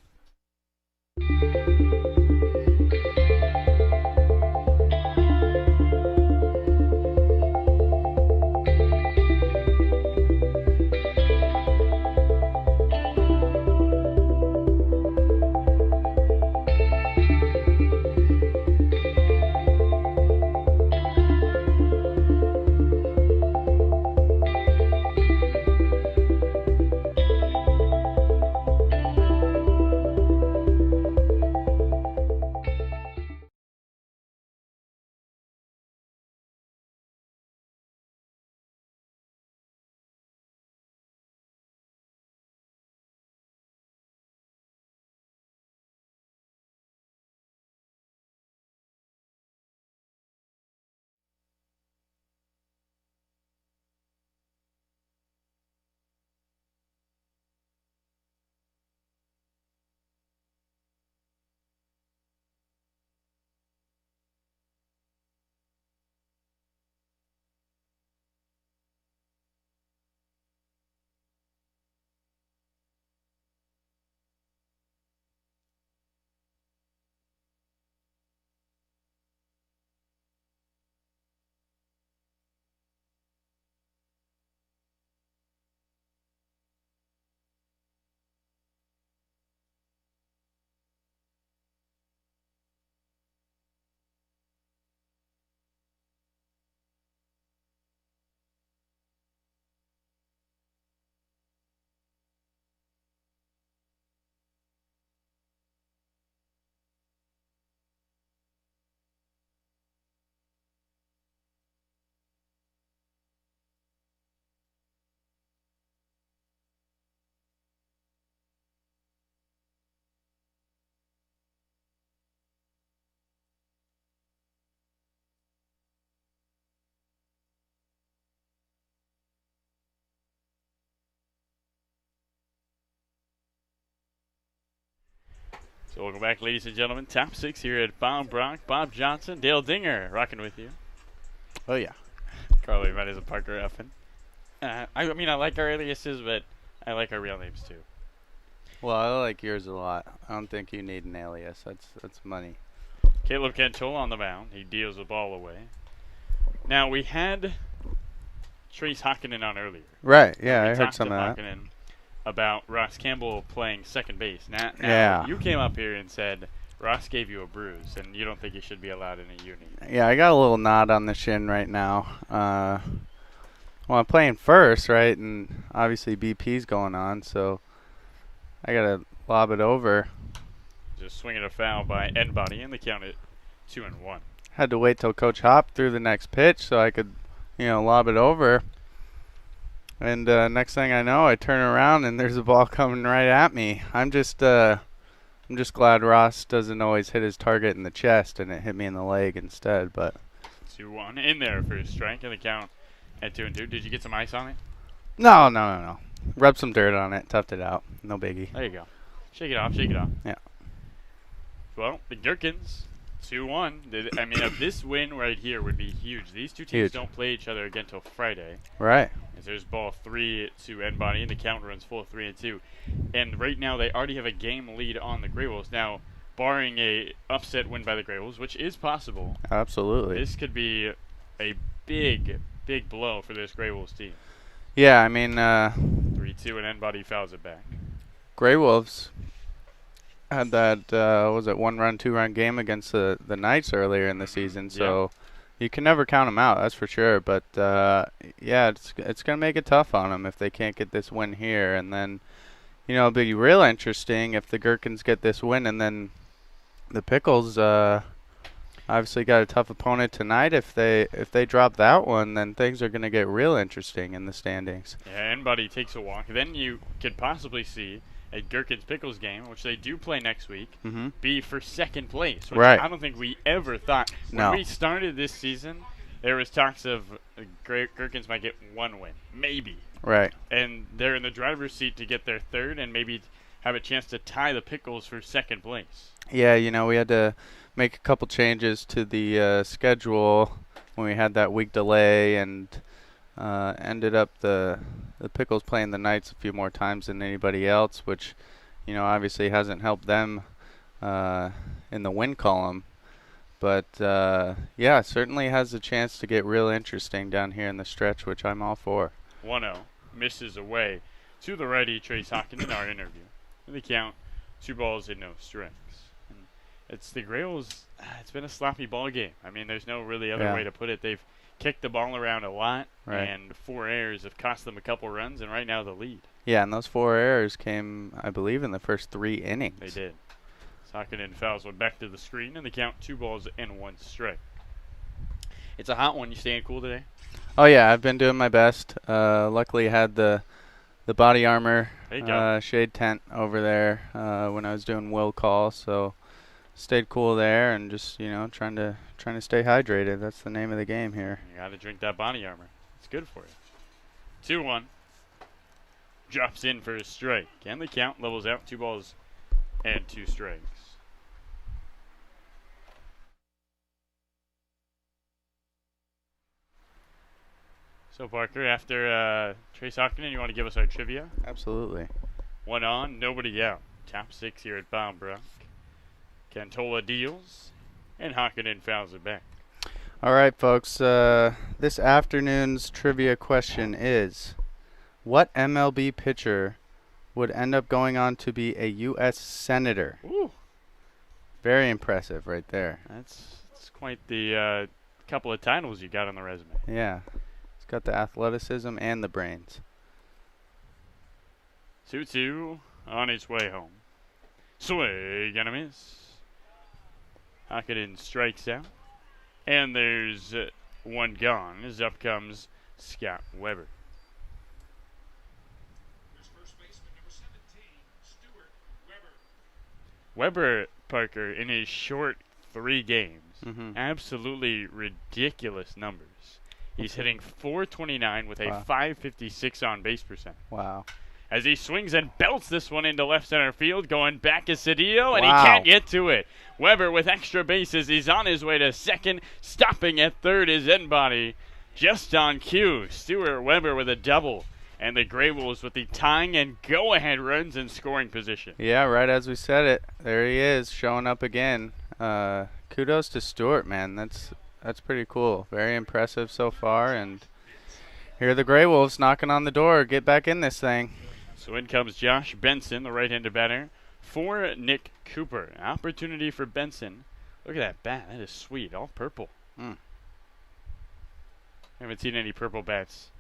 So welcome back, ladies and gentlemen. Top 6 here at Bob Brock, Bob Johnson, Dale Dinger, rocking with you. Oh, yeah. Carly Met is a Parker Effin. I mean, I like our aliases, but I like our real names too. Well, I like yours a lot. I don't think you need an alias. That's money. Caleb Cantola on the mound. He deals the ball away. Now, we had Trace Hockinen on earlier. Right, yeah, We I heard talked some to of that. Hockinen about Ross Campbell playing second base. Now Yeah. you came up here and said Ross gave you a bruise, and you don't think he should be allowed in a uni. Yeah, I got a little knot on the shin right now. Well, I'm playing first, right, and obviously BP's going on, so I got to lob it over. Just swinging a foul by Enbody, and the count at 2-1. Had to wait till Coach Hop threw the next pitch so I could, lob it over. And next thing I know, I turn around and there's a ball coming right at me. I'm just glad Ross doesn't always hit his target in the chest, and it hit me in the leg instead. But 2-1 in there for a strike, and the count at 2-2. Did you get some ice on it? no. Rub some dirt on it, toughed it out. No biggie. There you go. Shake it off, shake it off. Yeah. Well, the Gherkins, 2-1. I mean, this win right here would be huge. These two teams Huge. don't play each other again until Friday. Right. As there's ball 3 to Enbody, and the count runs full 3-2. And right now, they already have a game lead on the GreyWolves. Now, barring a upset win by the GreyWolves, which is possible, Absolutely. this could be a big blow for this GreyWolves team. Yeah, I mean, 3-2, and Enbody fouls it back. GreyWolves had that, 1-run, 2-run game against the Knights earlier in the season, so you can never count them out, that's for sure. But, yeah, it's going to make it tough on them if they can't get this win here. And then, it'll be real interesting if the Gherkins get this win, and then the Pickles obviously got a tough opponent tonight. If they drop that one, then things are going to get real interesting in the standings. Yeah, Enbody takes a walk. Then you could possibly see a Gherkins Pickles game, which they do play next week, be for second place, which Right. I don't think we ever thought. When No. we started this season, there was talks of Gherkins might get one win, maybe. Right. And they're in the driver's seat to get their third and maybe have a chance to tie the Pickles for second place. Yeah, we had to make a couple changes to the schedule when we had that week delay, and ended up the Pickles playing the Knights a few more times than anybody else, which, obviously hasn't helped them in the win column. But, yeah, certainly has a chance to get real interesting down here in the stretch, which I'm all for. 1-0, misses away to the righty, Trace Hawkins, in our interview. In the count, 2 balls and no strikes. And it's the GreyWolves. It's been a sloppy ball game. I mean, there's no really other way to put it. They've kicked the ball around a lot, and 4 errors have cost them a couple runs, and right now the lead. Yeah, and those 4 errors came, I believe, in the first 3 innings. They did. Hawkins fouls one back to the screen, and the count 2 balls and 1 strike. It's a hot one. You staying cool today? Oh yeah, I've been doing my best. Luckily, had the body armor shade tent over there when I was doing will call, so stayed cool there, and just trying to stay hydrated. That's the name of the game here. You got to drink that body armor. It's good for you. 2-1. Drops in for a strike, and the count levels out. 2 balls and 2 strikes. So, Parker, after Trace Hawkins, you want to give us our trivia? Absolutely. 1 on, nobody out. Top 6 here at Bombrock. Cantola deals, and Hawkins fouls it back. All right, folks. This afternoon's trivia question is, what MLB pitcher would end up going on to be a U.S. Senator? Ooh. Very impressive right there. That's quite the couple of titles you got on the resume. Yeah. Got the athleticism and the brains. 2-2 on his way home. Swing and a miss. Hawkins strikes out. And there's 1 gone. As up comes Scott Weber. Weber, Parker, in his short 3 games, absolutely ridiculous numbers. He's hitting .429 with a .556 on base percent. Wow. As he swings and belts this one into left center field, going back is Cedillo, and he can't get to it. Weber with extra bases. He's on his way to second. Stopping at third is Enbody. Just on cue, Stuart Weber with a double. And the GreyWolves with the tying and go-ahead runs in scoring position. Yeah, right as we said it. There he is, showing up again. Kudos to Stuart, man. That's pretty cool. Very impressive so far. And here are the GreyWolves knocking on the door. Get back in this thing. So in comes Josh Benson, the right-handed batter, for Nick Cooper. An opportunity for Benson. Look at that bat. That is sweet. All purple. Haven't seen any purple bats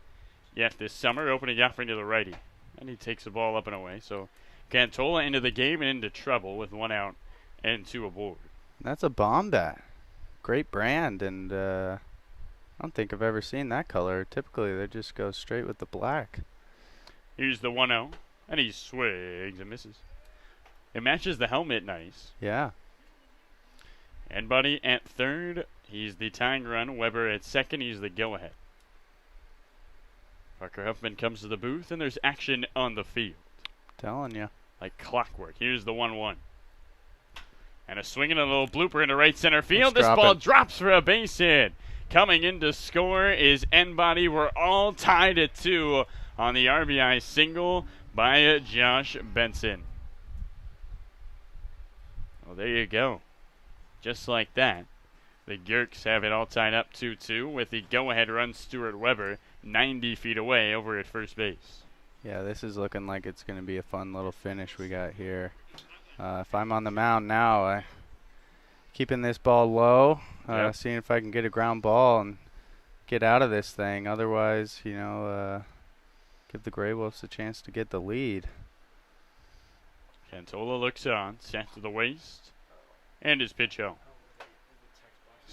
yet this summer. Opening offering to the righty. And he takes the ball up and away. So Cantola into the game and into trouble with 1 out and 2 aboard. That's a bomb bat. Great brand, and I don't think I've ever seen that color. Typically, they just go straight with the black. Here's the 1-0, and he swings and misses. It matches the helmet nice. Yeah. Enbody at third. He's the tying run. Weber at second. He's the go-ahead. Parker Huffman comes to the booth, and there's action on the field. Telling you. Like clockwork. Here's the 1-1. And a swing and a little blooper into right center field. This ball drops for a base hit. Coming in to score is Enbody. We're all tied at 2 on the RBI single by Josh Benson. Well, there you go. Just like that. The Gherks have it all tied up 2-2 with the go-ahead run Stuart Weber 90 feet away over at first base. Yeah, this is looking like it's going to be a fun little finish we got here. If I'm on the mound now, keeping this ball low, seeing if I can get a ground ball and get out of this thing. Otherwise, give the GreyWolves a chance to get the lead. Cantola looks on, set to the waist, and his pitch out.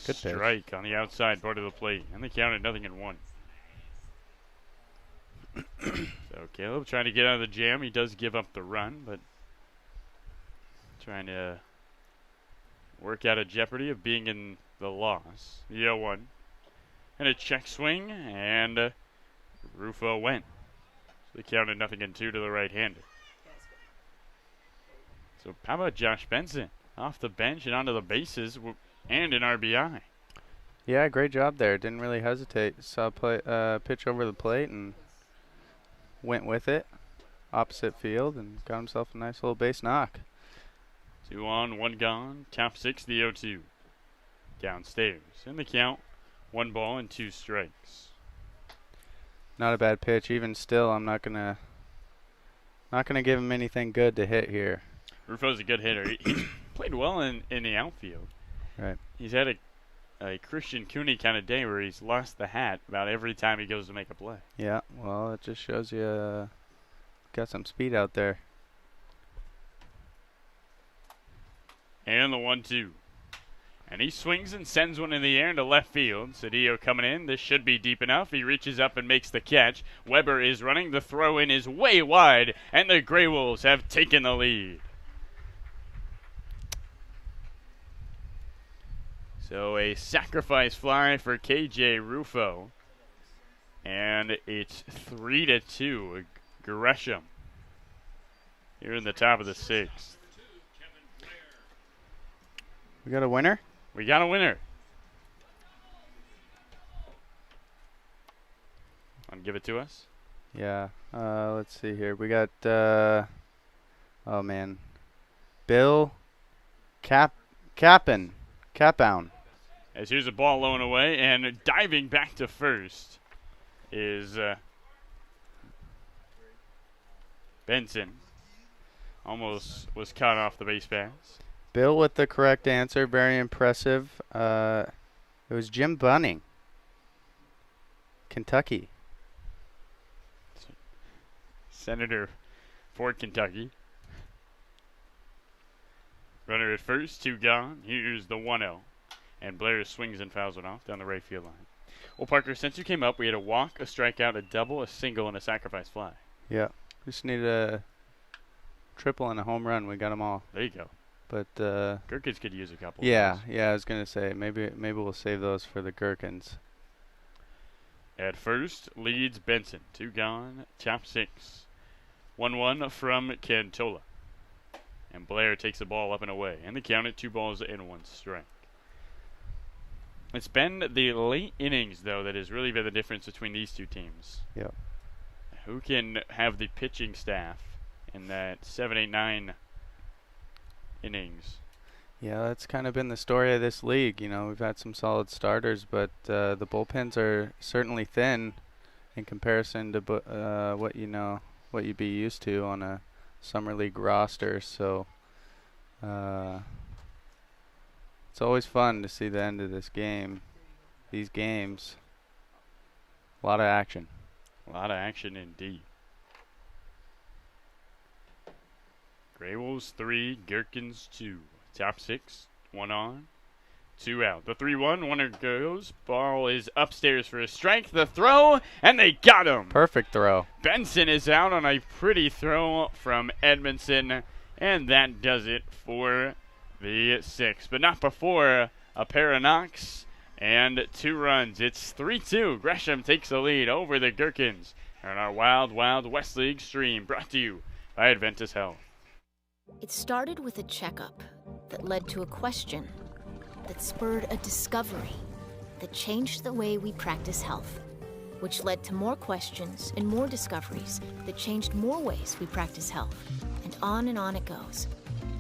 Good pitch. Strike on the outside part of the plate, and they counted 0-1. So Caleb trying to get out of the jam. He does give up the run, but trying to work out of jeopardy of being in the loss. The 0-1. And a check swing, and Rufo went. So they counted 0-2 to the right-hander. So how about Josh Benson? Off the bench and onto the bases and an RBI. Yeah, great job there. Didn't really hesitate. Saw pitch over the plate and went with it. Opposite field and got himself a nice little base knock. 2 on, 1 gone. Top 6, the 0-2. Downstairs. In the count, 1 ball and 2 strikes. Not a bad pitch. Even still, I'm not gonna give him anything good to hit here. Rufo's a good hitter. He's played well in the outfield. Right. He's had a Christian Cooney kind of day where he's lost the hat about every time he goes to make a play. Yeah, well, it just shows you got some speed out there. And the 1-2. And he swings and sends one in the air into left field. Cedillo coming in. This should be deep enough. He reaches up and makes the catch. Weber is running. The throw in is way wide. And the GreyWolves have taken the lead. So a sacrifice fly for KJ Rufo. And it's 3-2. Gresham here in the top of the 6th. We got a winner? We got a winner. Want to give it to us? Yeah. Let's see here. We got, oh man, Bill Capown. As here's a ball low and away, and diving back to first is Benson. Almost was caught off the base pass. Bill with the correct answer. Very impressive. It was Jim Bunning, Kentucky. Senator Fort Kentucky. Runner at first, 2 gone. Here's the 1-0. And Blair swings and fouls it off down the right field line. Well, Parker, since you came up, we had a walk, a strikeout, a double, a single, and a sacrifice fly. Yeah. Just need a triple and a home run. We got them all. There you go. But Gherkins could use a couple. Yeah, I was gonna say maybe we'll save those for the Gherkins. At first, leads Benson. 2 gone, top 6. 1-1 from Cantola. And Blair takes the ball up and away. And the count at 2 balls and 1 strike. It's been the late innings, though, that has really been the difference between these two teams. Yep. Who can have the pitching staff in that 7, 8, 9 innings? Yeah, that's kind of been the story of this league. You know, we've had some solid starters, but the bullpens are certainly thin in comparison to what you'd be used to on a summer league roster. So it's always fun to see the end of these games. A lot of action. A lot of action indeed. GreyWolves 3, Gherkins 2. Top 6, 1 on, 2 out. The 3-1, runner goes. Ball is upstairs for a strike. The throw, and they got him. Perfect throw. Benson is out on a pretty throw from Edmondson, and that does it for the 6th. But not before a pair of knocks and 2 runs. It's 3-2. Gresham takes the lead over the Gherkins on our Wild Wild West League stream, brought to you by Adventus Health. It started with a checkup that led to a question that spurred a discovery that changed the way we practice health, which led to more questions and more discoveries that changed more ways we practice health. And on it goes.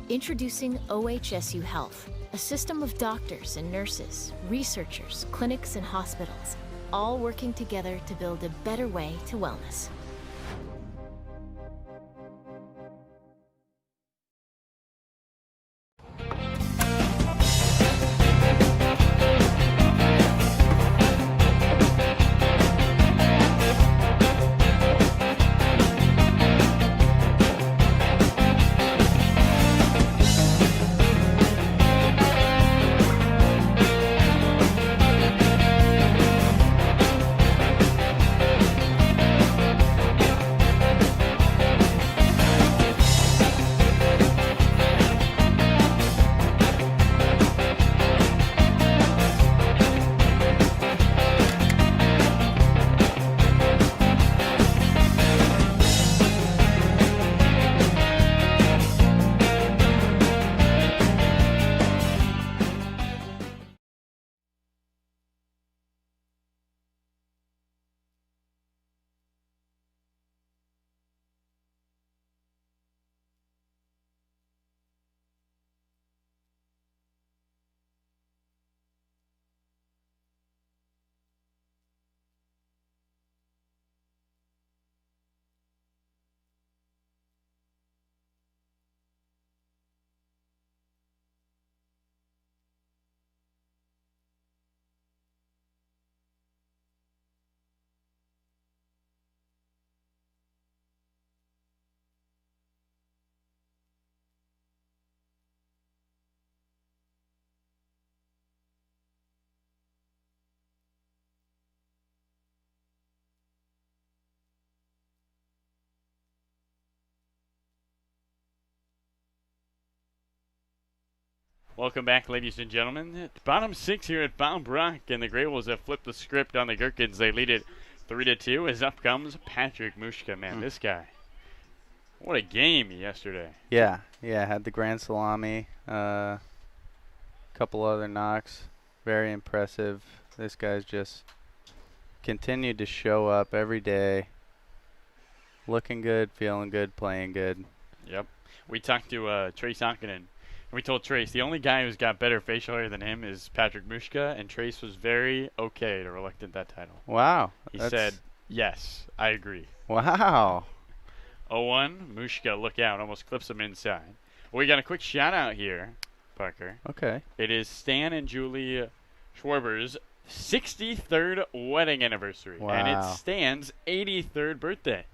Introducing OHSU Health, a system of doctors and nurses, researchers, clinics, and hospitals, all working together to build a better way to wellness. Welcome back, ladies and gentlemen. Bottom 6 here at Bob Brock, and the GreyWolves have flipped the script on the Gherkins. They lead it 3-2 as up comes Patrick Mushka. Man, this guy, what a game yesterday. Yeah, had the grand salami, couple other knocks. Very impressive. This guy's just continued to show up every day. Looking good, feeling good, playing good. Yep. We talked to Trace Onkinen. We told Trace the only guy who's got better facial hair than him is Patrick Mushka, and Trace was very okay to reluctant that title. Wow. He said, yes, I agree. Wow. 0-1, Mushka, look out, almost clips him inside. Well, we got a quick shout out here, Parker. Okay. It is Stan and Julie Schwarber's 63rd wedding anniversary. Wow. And it's Stan's 83rd birthday.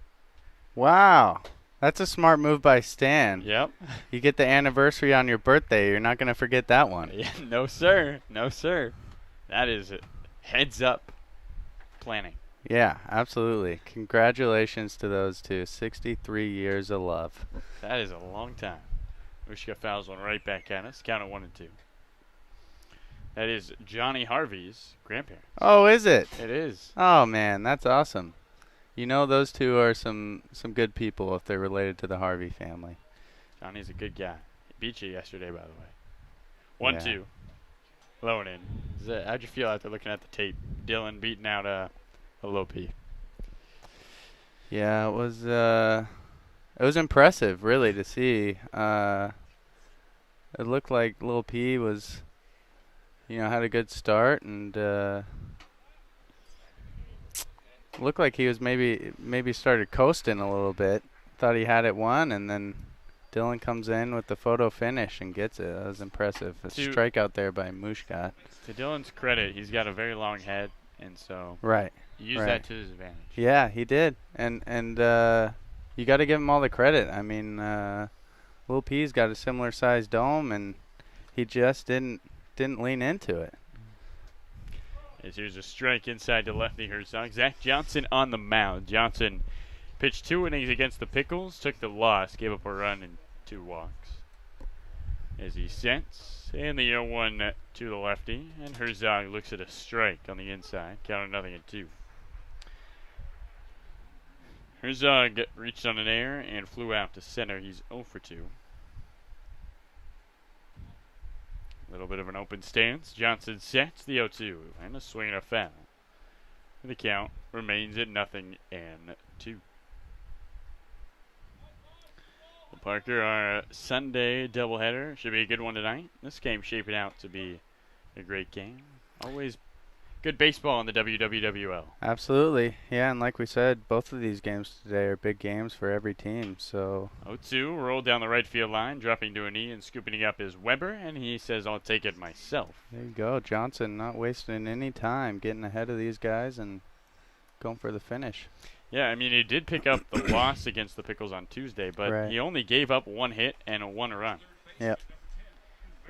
Wow. That's a smart move by Stan. Yep. You get the anniversary on your birthday. You're not going to forget that one. Yeah, no, sir. No, sir. That is heads up planning. Yeah, absolutely. Congratulations to those two. 63 years of love. That is a long time. Mushka fouls one right back at us. Count it 1-2. That is Johnny Harvey's grandparents. Oh, is it? It is. Oh, man, that's awesome. You know those two are some good people if they're related to the Harvey family. Johnny's a good guy. He beat you yesterday, by the way. 1-2. Low and in. How'd you feel after looking at the tape? Dylan beating out a low P. Yeah, it was impressive, really, to see. It looked like Lil P was, had a good start, and looked like he was maybe started coasting a little bit. Thought he had it won, and then Dylan comes in with the photo finish and gets it. That was impressive. A strikeout there by Mushka. To Dylan's credit, he's got a very long head, and so he used that to his advantage. Yeah, he did, and you got to give him all the credit. I mean, Lil P's got a similar sized dome, and he just didn't lean into it. As here's a strike inside to lefty Herzog. Zach Johnson on the mound. Johnson pitched 2 innings against the Pickles, took the loss, gave up a run and 2 walks. As he sets, and the 0-1 to the lefty, and Herzog looks at a strike on the inside, counting 0-2. Herzog reached on an air and flew out to center. He's 0 for 2. A little bit of an open stance. Johnson sets the 0-2 and a swing and a foul. The count remains at 0-2. Well, Parker, our Sunday doubleheader should be a good one tonight. This game shaping out to be a great game. Always good baseball in the WWWL. Absolutely. Yeah, and like we said, both of these games today are big games for every team. So 0-2 rolled down the right field line, dropping to a knee and scooping it up is Weber, and he says, I'll take it myself. There you go. Johnson not wasting any time, getting ahead of these guys and going for the finish. Yeah, I mean, he did pick up the loss against the Pickles on Tuesday, but he only gave up 1 hit and 1 run. Yep.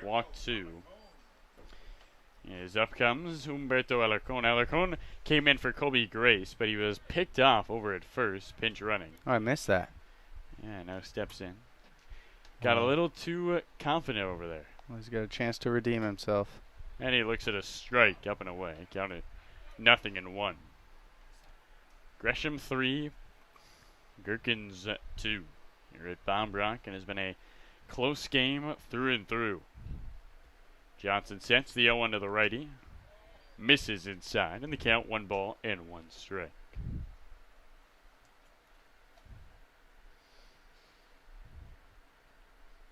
Walked 2. As up comes Humberto Alarcon. Alarcon came in for Colby Grace, but he was picked off over at first, pinch running. Oh, I missed that. Yeah, now steps in. Got a little too confident over there. Well, he's got a chance to redeem himself. And he looks at a strike up and away. Counted 0-1. Gresham 3, Gherkins 2. Here at Bob Brock, and has been a close game through and through. Johnson sets the 0-1 to the righty. Misses inside, and the count 1 ball and 1 strike.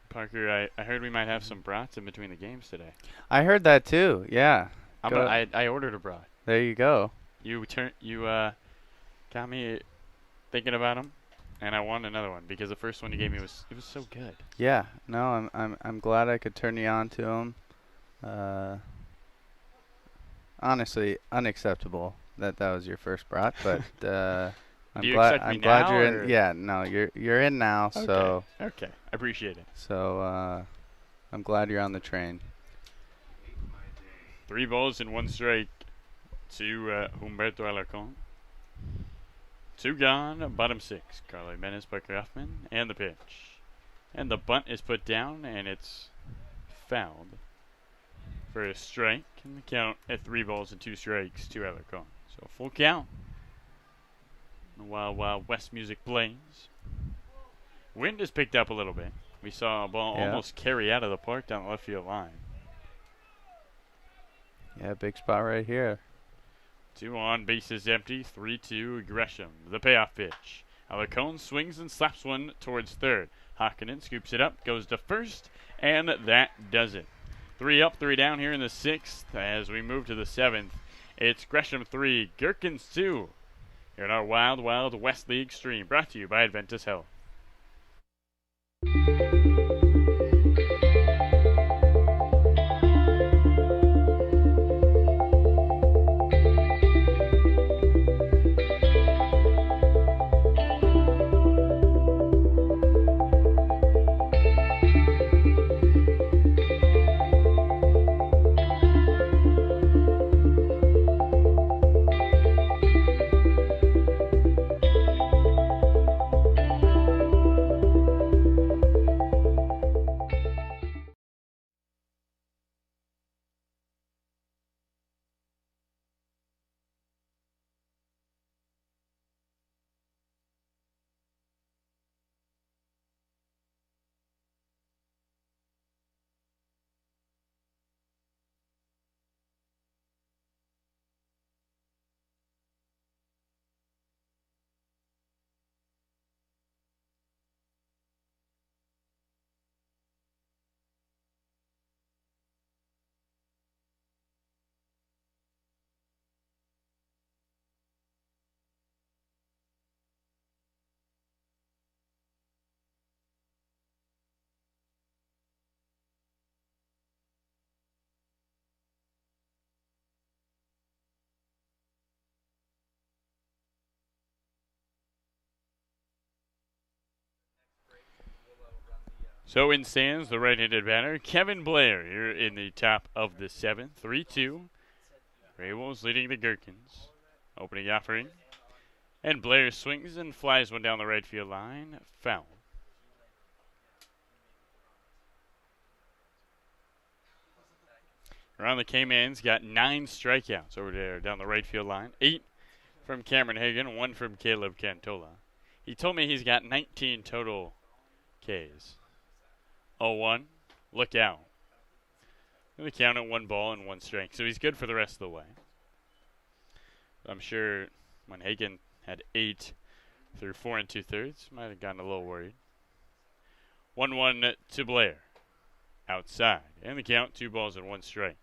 Parker, I heard we might have some brats in between the games today. I heard that too. Yeah. I ordered a brat. There you go. You got me thinking about them, and I wanted another one because the first one you gave me was so good. Yeah. No, I'm glad I could turn you on to them. Honestly, unacceptable that was your first brat, but I'm glad you're in. Yeah, no, you're in now. Okay. So okay, I appreciate it. So I'm glad you're on the train. 3 balls and 1 strike to Humberto Alarcon. 2 gone, bottom 6. Carlo Jimenez, Parker Huffman, and the pitch, and the bunt is put down, and it's fouled for a strike. And the count at 3 balls and 2 strikes to Alarcon. So full count. The Wild Wild West music plays. Wind has picked up a little bit. We saw a ball almost carry out of the park down the left field line. Yeah, big spot right here. 2 on, bases empty, 3-2 Gresham. The payoff pitch. Alarcon swings and slaps one towards third. Hakkinen scoops it up, goes to first, and that does it. 3 up, 3 down here in the 6th. As we move to the 7th, it's Gresham 3, Gherkins 2. Here in our Wild Wild West League stream, brought to you by Adventus Health. So in stands the right-handed batter, Kevin Blair, here in the top of the 7th. 3-2. GreyWolves leading the Gherkins. Opening offering. And Blair swings and flies one down the right field line. Foul. Around the K-Man's got 9 strikeouts over there down the right field line. 8 from Cameron Hagan, 1 from Caleb Cantola. He told me he's got 19 total Ks. 0-1. Look out. The count at 1 ball and 1 strike. So he's good for the rest of the way. I'm sure when Hagan had 8 through 4 2/3, might have gotten a little worried. 1-1 to Blair. Outside. And the count, 2 balls and 1 strike.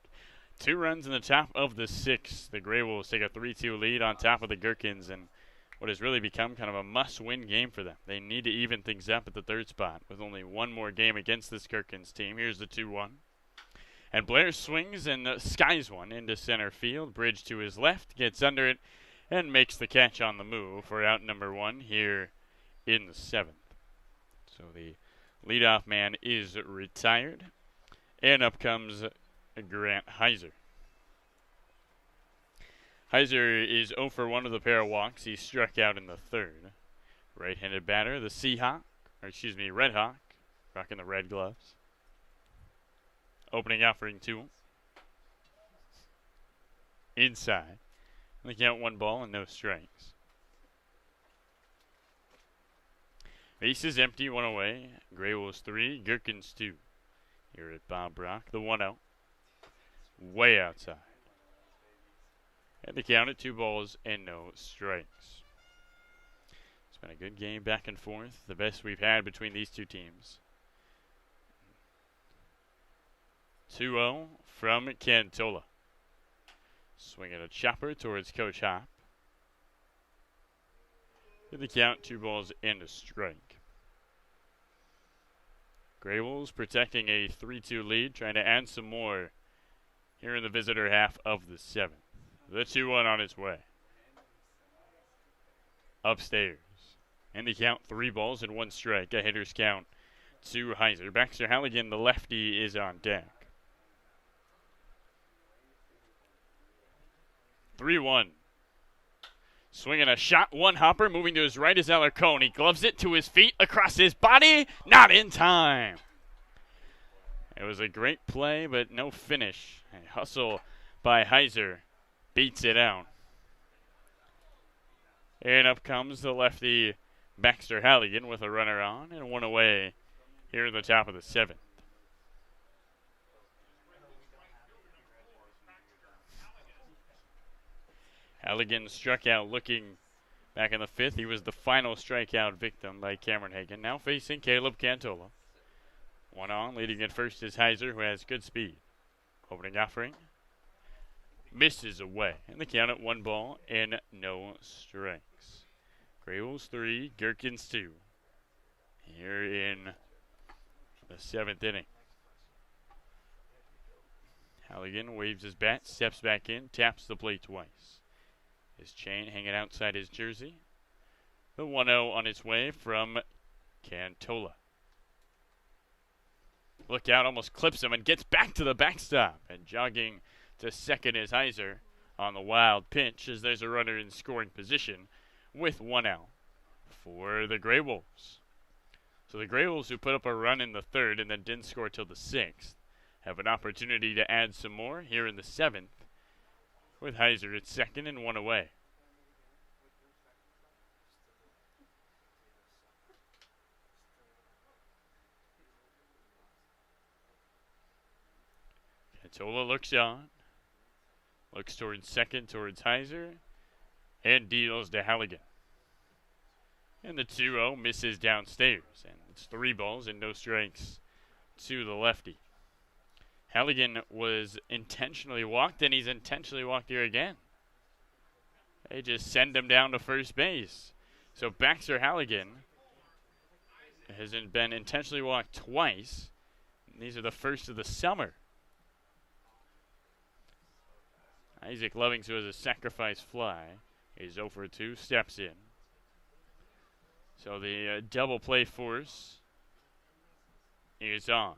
2 runs in the top of the 6th. The GreyWolves take a 3-2 lead on top of the Gherkins, and what has really become kind of a must-win game for them. They need to even things up at the 3rd spot with only 1 more game against this Gherkins team. Here's the 2-1. And Blair swings and skies one into center field. Bridge to his left, gets under it, and makes the catch on the move for out number 1 here in the 7th. So the leadoff man is retired. And up comes Grant Heiser. Heiser is 0 for 1 of the pair of walks. He struck out in the 3rd. Right-handed batter, the Red Hawk, rocking the red gloves. Opening offering to him. Inside. And the count 1 ball and no strikes. Base is empty, 1 away. GreyWolves 3, Gherkins 2. Here at Bob Brock, the 1-0. Way outside. And the count at 2 balls and no strikes. It's been a good game back and forth. The best we've had between these two teams. 2-0 from Cantola. Swinging a chopper towards Coach Hop. In the count, 2 balls and a strike. GreyWolves protecting a 3-2 lead, trying to add some more here in the visitor half of the 7th. The 2-1 on its way. Upstairs. And the count, 3 balls and 1 strike. A hitter's count to Heiser. Baxter Halligan, the lefty, is on deck. 3-1. Swinging a shot, 1 hopper, moving to his right is Alarcon. He gloves it to his feet, across his body, not in time. It was a great play, but no finish. hustle by Heiser. Beats it out. And up comes the lefty Baxter Halligan with a runner on and one away here at the top of the 7th. Halligan struck out looking back in the 5th. He was the final strikeout victim by Cameron Hagan. Now facing Caleb Cantola. One on, leading at first is Heiser, who has good speed. Opening offering. Misses away. And the count at 1 ball and no strikes. GreyWolves 3, Gherkins 2. Here in the 7th inning. Halligan waves his bat, steps back in, taps the plate twice. His chain hanging outside his jersey. The 1-0 on its way from Cantola. Look out, almost clips him and gets back to the backstop. And jogging to second is Heiser on the wild pitch as there's a runner in scoring position with 1 out for the GreyWolves. So the GreyWolves, who put up a run in the 3rd and then didn't score till the 6th, have an opportunity to add some more here in the 7th with Heiser at second and 1 away. Cantola looks on, looks towards second, towards Heiser, and deals to Halligan. And the 2-0 misses downstairs, and it's 3 balls and no strikes to the lefty. Halligan was intentionally walked, and he's intentionally walked here again. They just send him down to first base. So Baxter Halligan has been intentionally walked twice. These are the first of the summer. Isaac Lovings, who has a sacrifice fly, is 0 for 2, steps in. So the double play force is on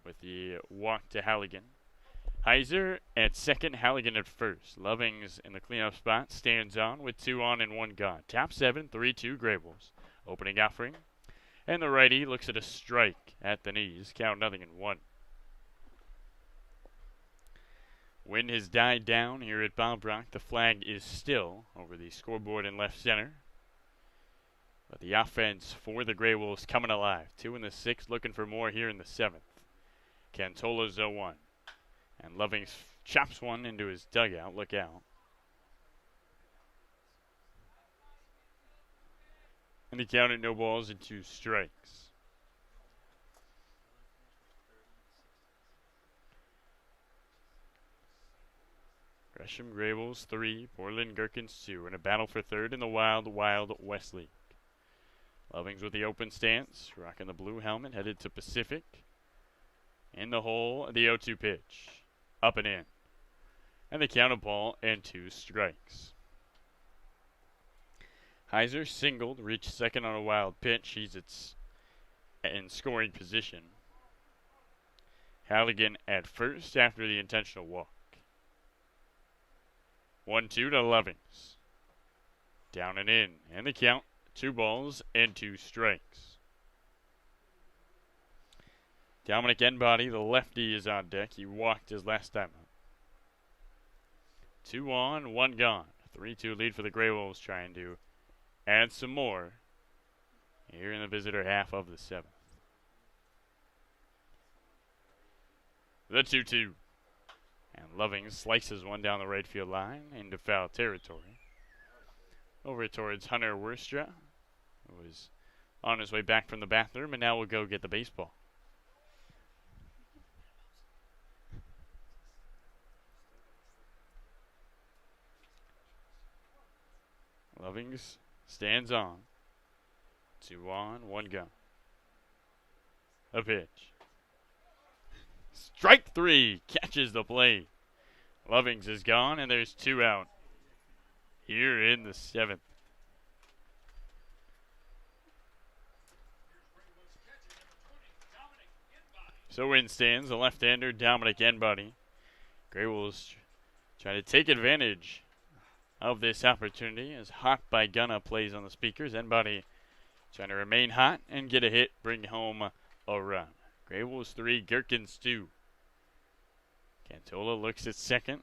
with the walk to Halligan. Heiser at second, Halligan at first. Lovings in the cleanup spot stands on with 2 on and 1 gone. Top 7, 3-2 GreyWolves. Opening offering. And the righty looks at a strike at the knees. Count 0-1. Wind has died down here at Bob Brock. The flag is still over the scoreboard in left center. But the offense for the GreyWolves coming alive. 2 in the 6th, looking for more here in the 7th. Cantola's 0-1. And Lovings chops one into his dugout. Look out. And he counted no balls and 2 strikes. Gresham GreyWolves 3, Portland Gherkins 2, in a battle for 3rd in the Wild West League. Lovings with the open stance, rocking the blue helmet, headed to Pacific. In the hole, the 0-2 pitch. Up and in. And the count of ball and 2 strikes. Heiser singled, reached second on a wild pitch. He's in scoring position. Halligan at first after the intentional walk. 1-2 to Lovings. Down and in. And the count, 2 balls and 2 strikes. Dominic Enbody, the lefty, is on deck. He walked his last time up. 2 on, 1 gone. 3-2 lead for the GreyWolves, trying to add some more here in the visitor half of the 7th. The 2-2. And Lovings slices one down the right field line into foul territory. Over towards Hunter Worstra, who was on his way back from the bathroom, and now will go get the baseball. Lovings stands on. 2 on, 1 gone. A pitch. Strike 3, catches the plate. Lovings is gone, and there's 2 out here in the 7th. So in stands the left-hander Dominic Enbody. GreyWolves trying to take advantage of this opportunity as Hot by Gunna plays on the speakers. Enbody trying to remain hot and get a hit, bring home a run. GreyWolves 3, Gherkins 2. Cantola looks at second,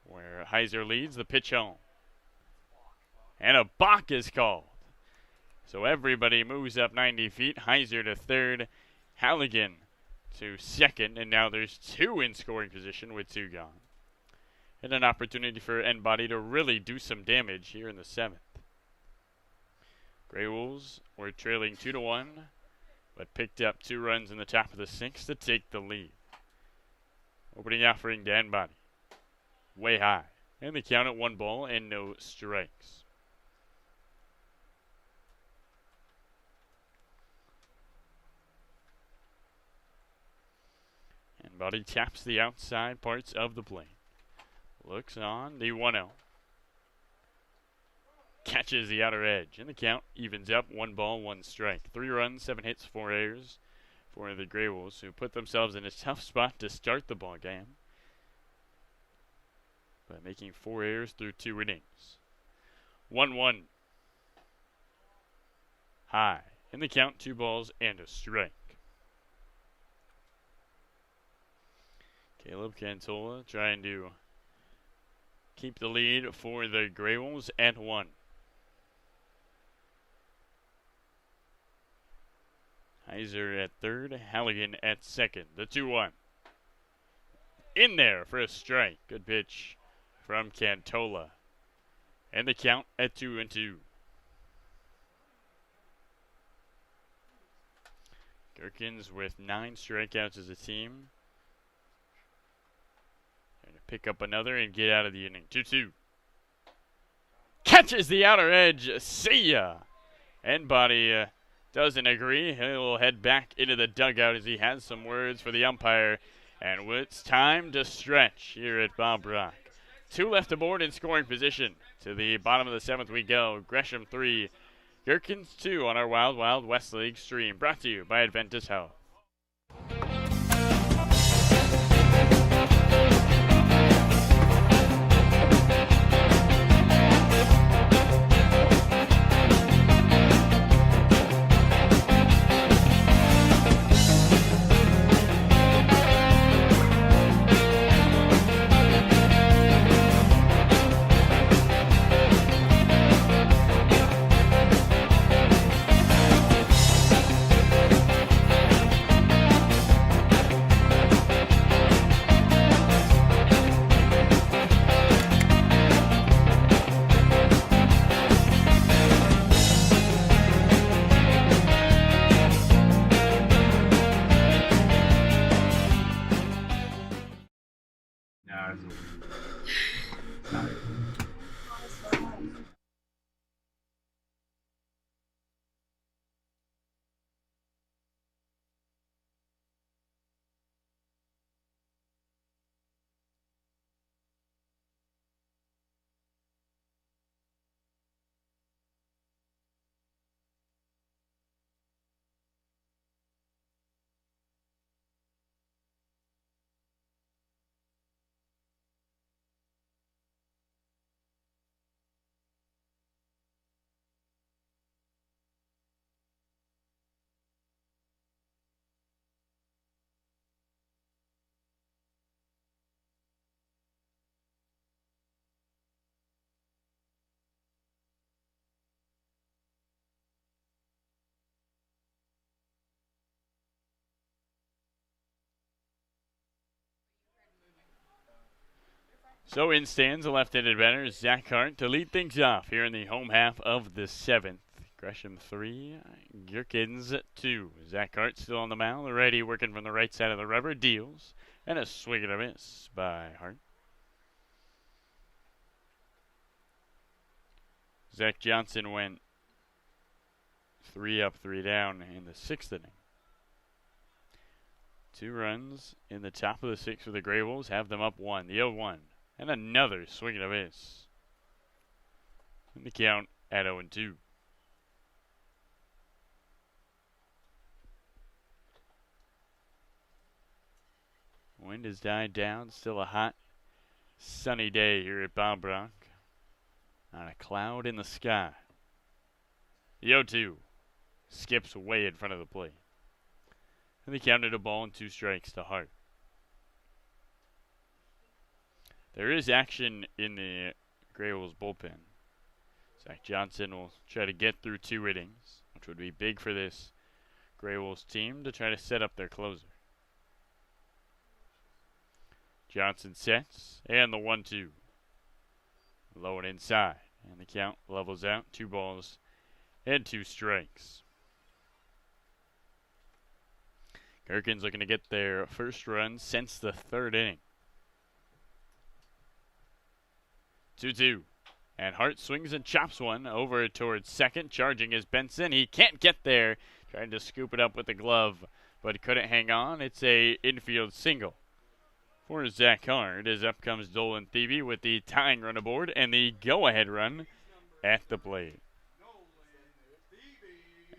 where Heiser leads the pitch home. And a balk is called. So everybody moves up 90 feet. Heiser to third, Halligan to second, and now there's 2 in scoring position with 2 gone. And an opportunity for N-Body to really do some damage here in the 7th. GreyWolves were trailing 2-1, but picked up 2 runs in the top of the 6th to take the lead. Opening offering to N-Body. Way high. And the count at 1 ball and no strikes. N-Body taps the outside parts of the plate. Looks on the 1-0. Catches the outer edge. And the count evens up 1 ball, 1 strike. 3 runs, 7 hits, 4 errors for the GreyWolves, who put themselves in a tough spot to start the ball game by making 4 errors through 2 innings. 1-1. High. In the count, 2 balls and a strike. Caleb Cantola trying to keep the lead for the GreyWolves at 1. Heiser at third, Halligan at second. The 2-1. In there for a strike. Good pitch from Cantola. And the count at 2-2. Gherkins with 9 strikeouts as a team. Trying to pick up another and get out of the inning. 2-2. Catches the outer edge. See ya. N-Body doesn't agree. He'll head back into the dugout as he has some words for the umpire. And it's time to stretch here at Bob Rock. 2 left aboard in scoring position. To the bottom of the 7th we go. Gresham 3, Gherkins 2 on our Wild Wild West League stream. Brought to you by Adventist Health. So in stands the left-handed batter, Zach Hart, to lead things off here in the home half of the 7th. Gresham 3, Gherkins 2. Zach Hart still on the mound. The righty working from the right side of the rubber. Deals. And a swing and a miss by Hart. Zach Johnson went 3 up, 3 down in the 6th inning. 2 runs in the top of the 6th for the GreyWolves. Have them up 1. The 0-1. And another swing and a miss. In the count at 0-2. Wind has died down. Still a hot, sunny day here at Bob Rock. Not a cloud in the sky. The 0-2 skips way in front of the plate. And they counted a ball and 2 strikes to Hart. there is action in the GreyWolves bullpen. Zach Johnson will try to get through 2 innings, which would be big for this GreyWolves team to try to set up their closer. Johnson sets, and the 1-2. Low and inside, and the count levels out. 2 balls and 2 strikes. Gherkins looking to get their first run since the 3rd inning. 2-2. And Hart swings and chops one over towards second. Charging is Benson. He can't get there. Trying to scoop it up with the glove, but couldn't hang on. It's a infield single for Zach Hart, as up comes Dolan Thebe with the tying run aboard and the go-ahead run at the plate.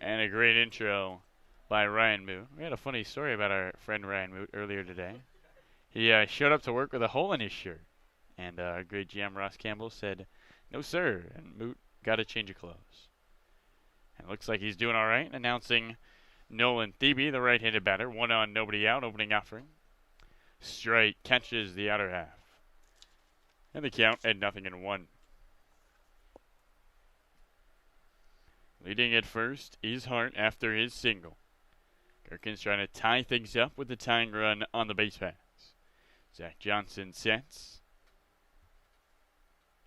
And a great intro by Ryan Moot. We had a funny story about our friend Ryan Moot earlier today. He showed up to work with a hole in his shirt, and our great GM Ross Campbell said, "No, sir," and Moot got a change of clothes. And it looks like he's doing all right, announcing Nolan Thebe, the right-handed batter, 1 on, nobody out, opening offering. Strike catches the outer half. And the count at 0-1. Leading at first is Hart after his single. Gherkins trying to tie things up with the tying run on the base pass. Zach Johnson sets.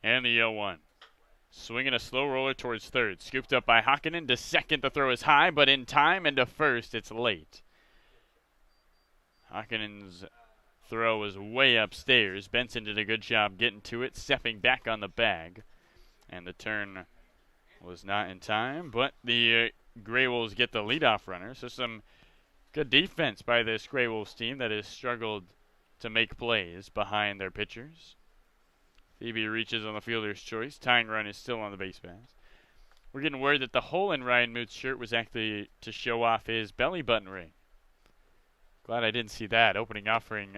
And the 0-1. Swinging a slow roller towards third. Scooped up by Hakkinen to second. The throw is high, but in time, and to first, it's late. Hakkinen's throw was way upstairs. Benson did a good job getting to it, stepping back on the bag. And the turn was not in time, but the GreyWolves get the leadoff runner. So some good defense by this GreyWolves team that has struggled to make plays behind their pitchers. Thebe reaches on the fielder's choice. Tying run is still on the base pass. We're getting word that the hole in Ryan Moot's shirt was actually to show off his belly button ring. Glad I didn't see that. Opening offering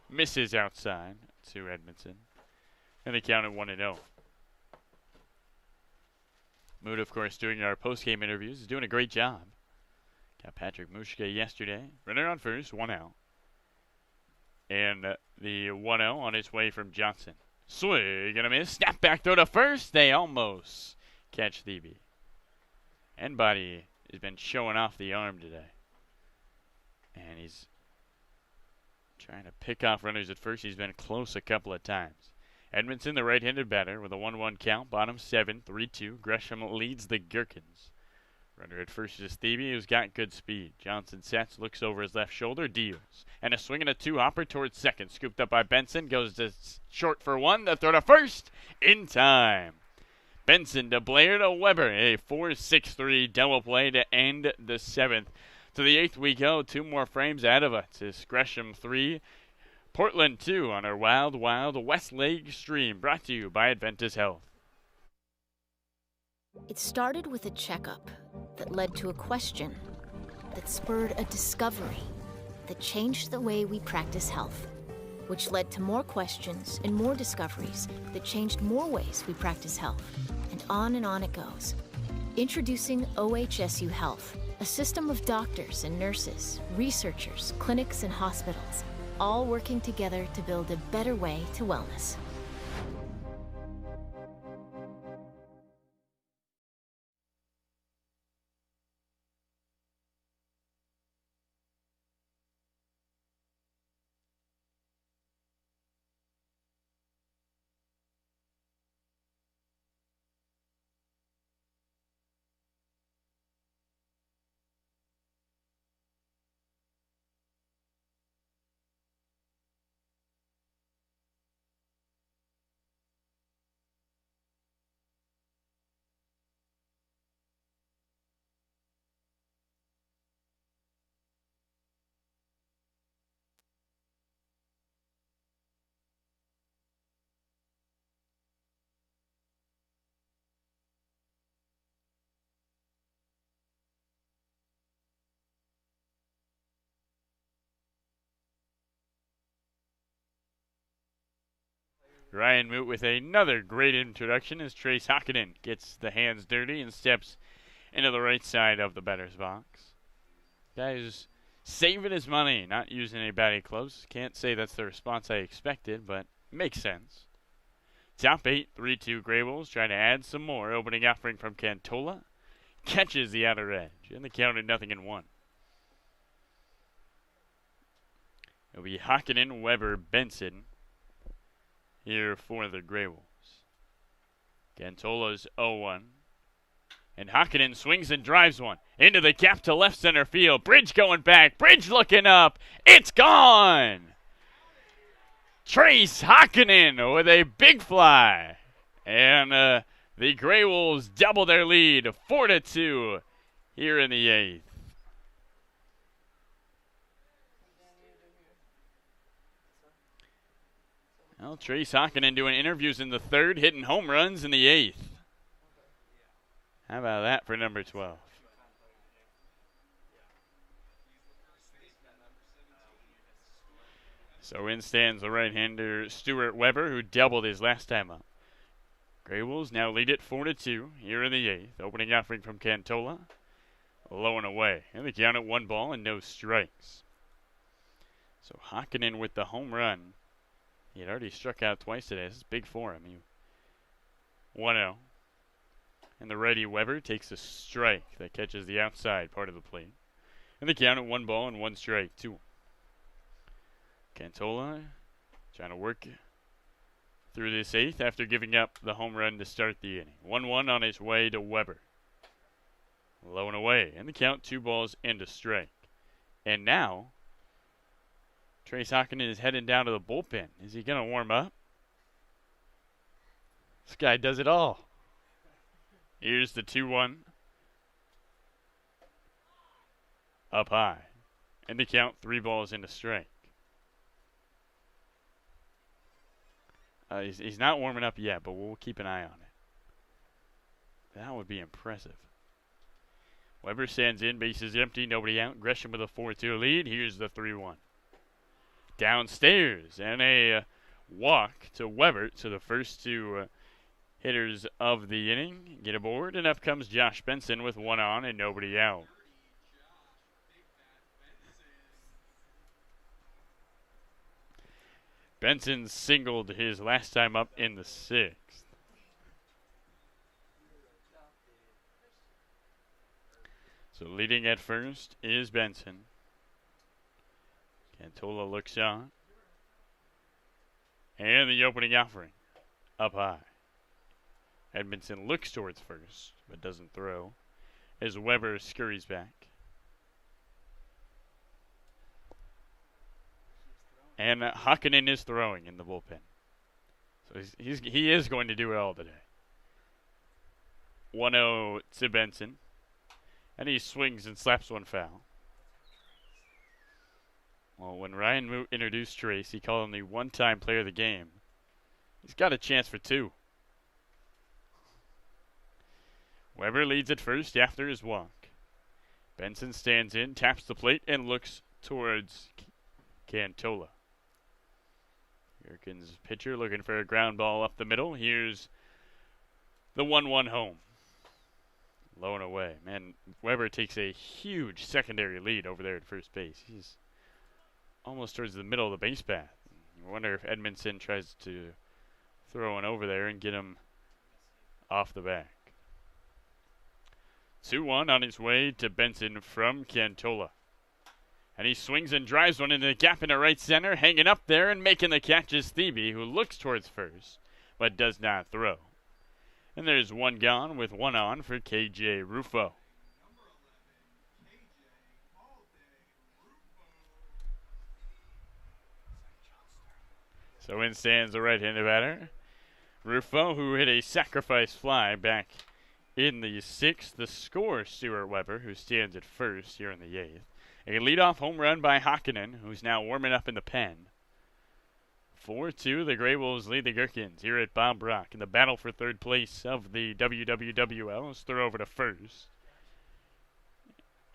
misses outside to Edmondson. And they count at 1-0. Moot, of course, doing our post-game interviews, is doing a great job. Got Patrick Mushke yesterday. Runner on first, 1 out. And the 1-0 on its way from Johnson. Swing and a miss. Snap back throw to first. They almost catch Thebe. Body has been showing off the arm today. And he's trying to pick off runners at first. He's been close a couple of times. Edmondson, the right-handed batter, with a 1-1 count. Bottom 7, 3-2. Gresham leads the Gherkins. Runner at first is Thebe, who's got good speed. Johnson sets, looks over his left shoulder, deals. And a swing and a 2-hopper towards second. Scooped up by Benson, goes to short for 1. The throw to first, in time. Benson to Blair to Weber. A 4-6-3 double play to end the 7th. To the 8th we go. 2 more frames ahead of us. It's Gresham 3, Portland 2 on our Wild Wild West Lake stream. Brought to you by Adventus Health. It started with a checkup that led to a question that spurred a discovery that changed the way we practice health, which led to more questions and more discoveries that changed more ways we practice health. And on it goes. Introducing OHSU Health, a system of doctors and nurses, researchers, clinics, and hospitals, all working together to build a better way to wellness. Ryan Moot with another great introduction as Trace Hakkinen gets the hands dirty and steps into the right side of the batter's box. Guys saving his money, not using any batting gloves. Can't say that's the response I expected, but Makes sense. Top 8, 3-2 GreyWolves trying to add some more. Opening offering from Cantola. Catches the outer edge. And the count at 0-1. It'll be Hakkinen, Weber, Benson here for the GreyWolves. Cantola's 0-1. And Hakkinen swings and drives one into the gap to left center field. Bridge going back. Bridge looking up. It's gone! Trace Hakkinen with a big fly. And the GreyWolves double their lead 4-2 here in the 8th. Well, Trace Hakkinen doing interviews in the 3rd, hitting home runs in the 8th. How about that for number 12? So in stands the right-hander Stuart Weber, who doubled his last time up. GreyWolves now lead it 4-2 here in the 8th. Opening offering from Cantola. Low and away. And the count at 1 ball and no strikes. So Hakkinen with the home run. He had already struck out twice today. This is big for him. 1-0. And the righty Weber takes a strike that catches the outside part of the plate. And the count at 1 ball and 1 strike, 2. Cantola trying to work through this 8th after giving up the home run to start the inning. 1-1 on his way to Weber. Low and away. And the count 2 balls and a strike. And now, Trace Hakkinen is heading down to the bullpen. Is he going to warm up? This guy does it all. Here's the 2-1. Up high. And the count 3 balls and a strike. He's not warming up yet, but we'll keep an eye on it. That would be impressive. Weber stands in, bases empty, nobody out. Gresham with a 4-2 lead. Here's the 3-1. Downstairs, and a walk to Weber. So the first 2 hitters of the inning get aboard, and up comes Josh Benson with 1 on and nobody out. Benson singled his last time up in the 6th. So leading at first is Benson. Cantola looks on. And the opening offering. Up high. Edmondson looks towards first, but doesn't throw, as Weber scurries back. And Hakkinen is throwing in the bullpen. So he is going to do it all today. 1-0 to Benson. And he swings and slaps one foul. Well, when Ryan Moot introduced Trace, he called him the one-time player of the game. He's got a chance for 2. Weber leads at first after his walk. Benson stands in, taps the plate, and looks towards Cantola. Gherkins pitcher looking for a ground ball up the middle. Here's the 1-1 home. Low and away. Man, Weber takes a huge secondary lead over there at first base. He's almost towards the middle of the base path. I wonder if Edmondson tries to throw one over there and get him off the back. 2-1 on his way to Benson from Cantola. And he swings and drives one into the gap into right center. Hanging up there and making the catch is Thebe, who looks towards first, but does not throw. And there's 1 gone with 1 on for KJ Rufo. So in stands the right-handed batter, Rufo, who hit a sacrifice fly back in the 6th. The score, Stuart Weber, who stands at first here in the 8th. A leadoff home run by Hakkinen, who's now warming up in the pen. 4-2, the GreyWolves lead the Gherkins here at Bob Brock in the battle for 3rd place of the WWWL. Let's throw over to first.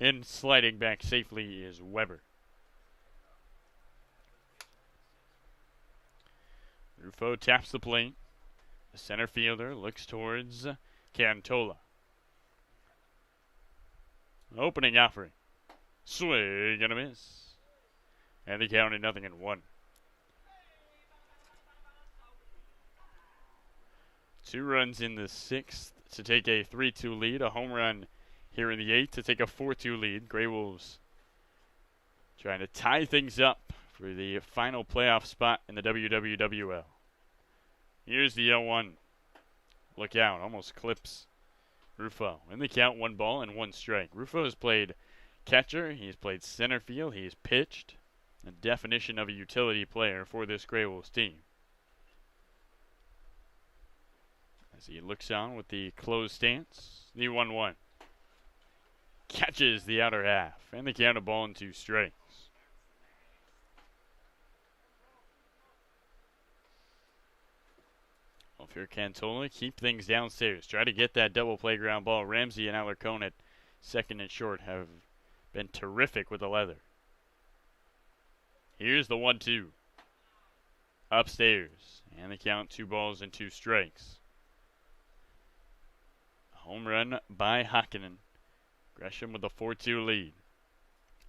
And sliding back safely is Weber. Rufo taps the plate. The center fielder looks towards Cantola. Opening offering. Swing and a miss. And the count at 0-1. 2 runs in the 6th to take a 3-2 lead. A home run here in the 8th to take a 4-2 lead. GreyWolves trying to tie things up for the final playoff spot in the WWWL. Here's the 0-1. Look out, almost clips Rufo. In the count, 1 ball and 1 strike. Rufo has played catcher, he's played center field, he's pitched. A definition of a utility player for this GreyWolves team. As he looks on with the closed stance, the 1-1. Catches the outer half, and the count, a ball and 2 strikes. Well, if you're Cantola, keep things downstairs. Try to get that double play ground ball. Ramsey and Alarcon at second and short have been terrific with the leather. Here's the 1-2. Upstairs. And the count, 2 balls and 2 strikes. A home run by Hakkinen. Gresham with a 4-2 lead.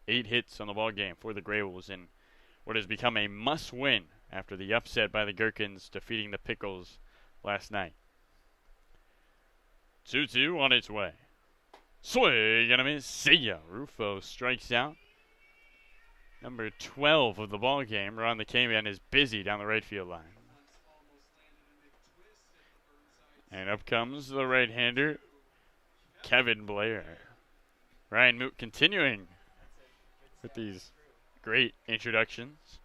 8 hits on the ball game for the GreyWolves in what has become a must-win after the upset by the Gherkins defeating the Pickles last night. 2-2 on its way. Swing and a miss. See ya. Rufo strikes out. Number 12 of the ball game, Ron the K-Man, is busy down the right field line. And up comes the right-hander, Kevin Blair. Ryan Moot continuing with these great introductions.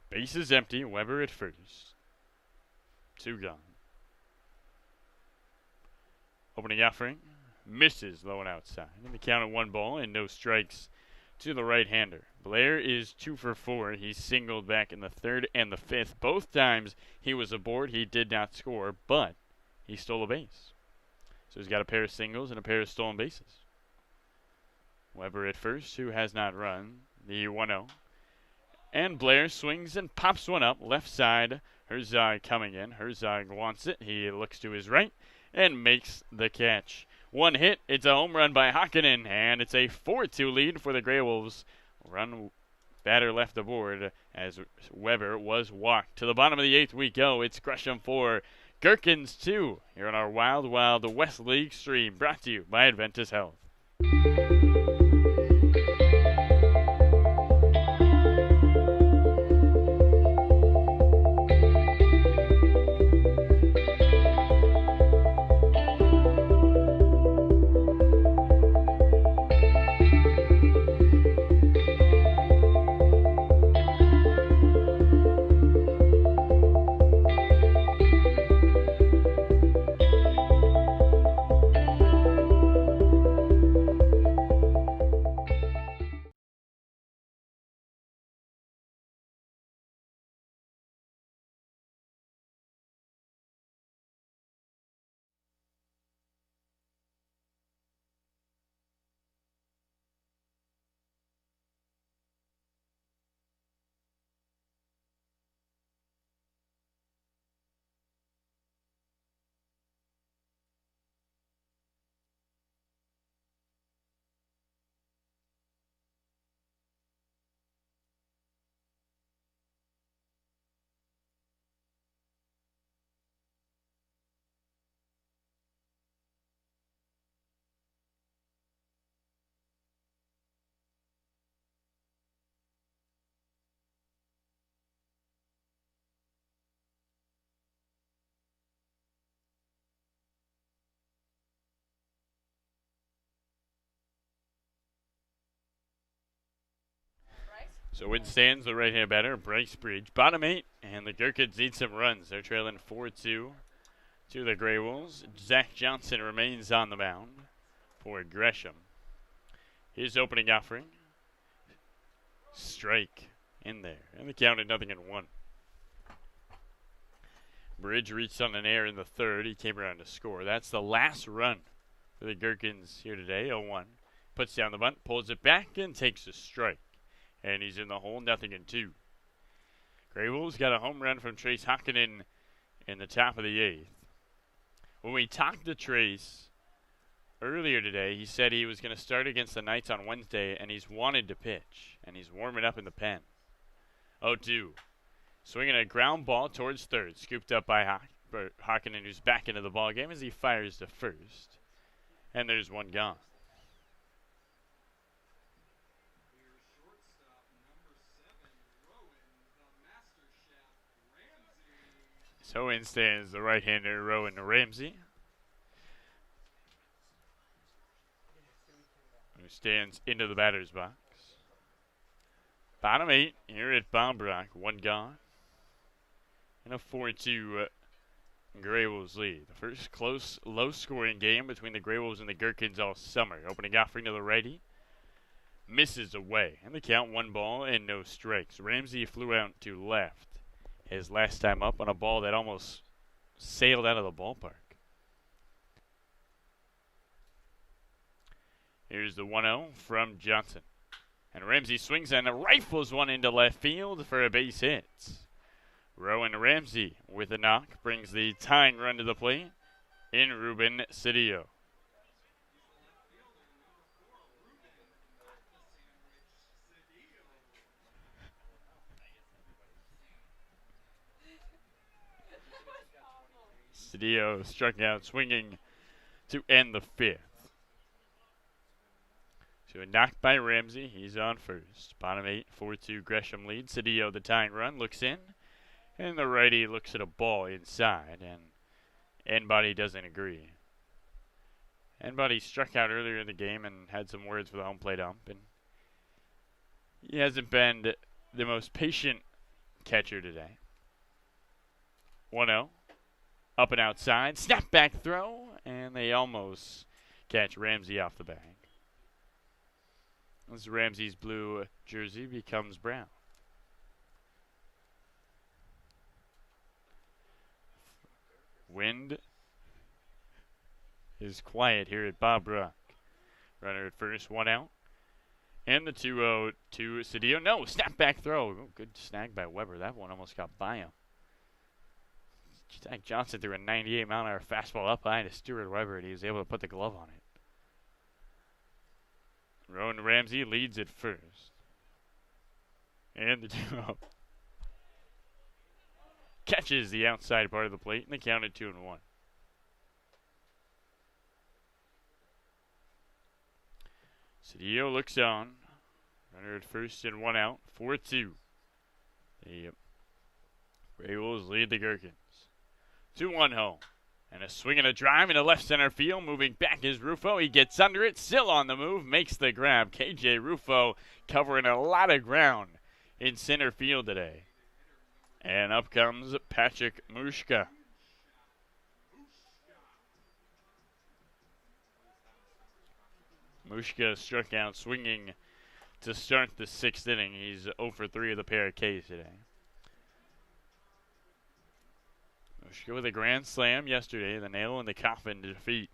Base is empty. Weber at first. 2 gone. Opening offering. Misses low and outside. And the count at 1 ball and no strikes to the right-hander. Blair is 2 for 4. He singled back in the 3rd and the 5th. Both times he was aboard. He did not score, but he stole a base. So he's got a pair of singles and a pair of stolen bases. Weber at first, who has not run. The 1-0. And Blair swings and pops one up. Left side. Herzog coming in. Herzog wants it. He looks to his right and makes the catch. 1 hit. It's a home run by Hakkinen, and it's a 4-2 lead for the GreyWolves. Run batter left aboard as Weber was walked. To the bottom of the 8th we go. It's Gresham 4, Gherkins 2 here on our Wild Wild West League stream, brought to you by Adventus Health. So in stands the right-hand batter, Bryce Bridge. Bottom 8, and the Gherkins need some runs. They're trailing 4-2 to the GreyWolves. Zach Johnson remains on the mound for Gresham. His opening offering. Strike in there. And the count at 0-1. Bridge reached on an error in the 3rd. He came around to score. That's the last run for the Gherkins here today, 0-1. Puts down the bunt, pulls it back, and takes a strike. And he's in the hole, 0-2. GreyWolves got a home run from Trace Hakkinen in the top of the 8th. When we talked to Trace earlier today, he said he was going to start against the Knights on Wednesday, and he's wanted to pitch, and he's warming up in the pen. 0-2. Swinging a ground ball towards third. Scooped up by Hakkinen, who's back into the ball game as he fires to first. And there's one gone. So in stands the right-hander Rowan Ramsey, who stands into the batter's box. Bottom 8 here at Bombrock, one gone. And a 4-2 GreyWolves lead. The first close, low-scoring game between the GreyWolves and the Gherkins all summer. Opening offering to the righty. Misses away. And the count 1 ball and no strikes. Ramsey flew out to left his last time up on a ball that almost sailed out of the ballpark. Here's the 1-0 from Johnson. And Ramsey swings and rifles one into left field for a base hit. Rowan Ramsey with a knock brings the tying run to the plate in Ruben Cedillo. Cedillo struck out swinging to end the 5th. So a knock by Ramsey. He's on first. Bottom 8, 4-2 Gresham lead. Cedillo, the tying run, looks in. And the righty looks at a ball inside. And Enbody doesn't agree. Enbody struck out earlier in the game and had some words for the home plate ump. And he hasn't been the most patient catcher today. 1-0. Up and outside. Snap back throw. And they almost catch Ramsey off the bag. As Ramsey's blue jersey becomes brown. Wind is quiet here at Bob Rock. Runner at first, 1 out. And the 2-0 to Cedillo. No, snap back throw. Oh, good snag by Weber. That one almost got by him. Jack Johnson threw a 98-mile-an-hour fastball up high to Stuart Weber, and he was able to put the glove on it. Rowan Ramsey leads at first. And the 2-0 catches the outside part of the plate, and they count it 2-1. Cedillo looks on. Runner at first and 1 out. 4-2. The GreyWolves lead the Gherkins. 2-1 home. And a swing and a drive into left center field. Moving back is Rufo. He gets under it. Still on the move. Makes the grab. KJ Rufo covering a lot of ground in center field today. And up comes Patrick Mushka. Mushka struck out swinging to start the 6th inning. He's 0 for 3 of the pair of Ks today. Mushka with a grand slam yesterday, the nail in the coffin to defeat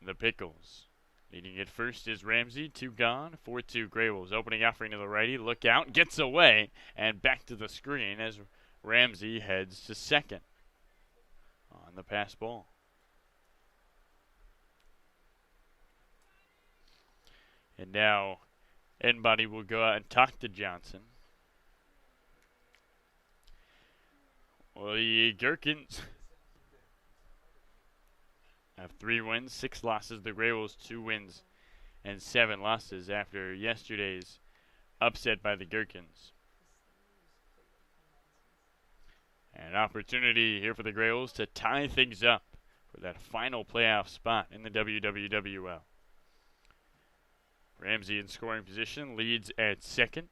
the Pickles. Leading it first is Ramsey, 2 gone, 4-2 GreyWolves. Opening offering to the righty, look out, gets away, and back to the screen as Ramsey heads to second on the pass ball. And now, Enbody will go out and talk to Johnson. Well, the Gherkins have 3 wins, 6 losses. The GreyWolves 2 wins and 7 losses after yesterday's upset by the Gherkins. An opportunity here for the GreyWolves to tie things up for that final playoff spot in the WWWL. Ramsey in scoring position, leads at second.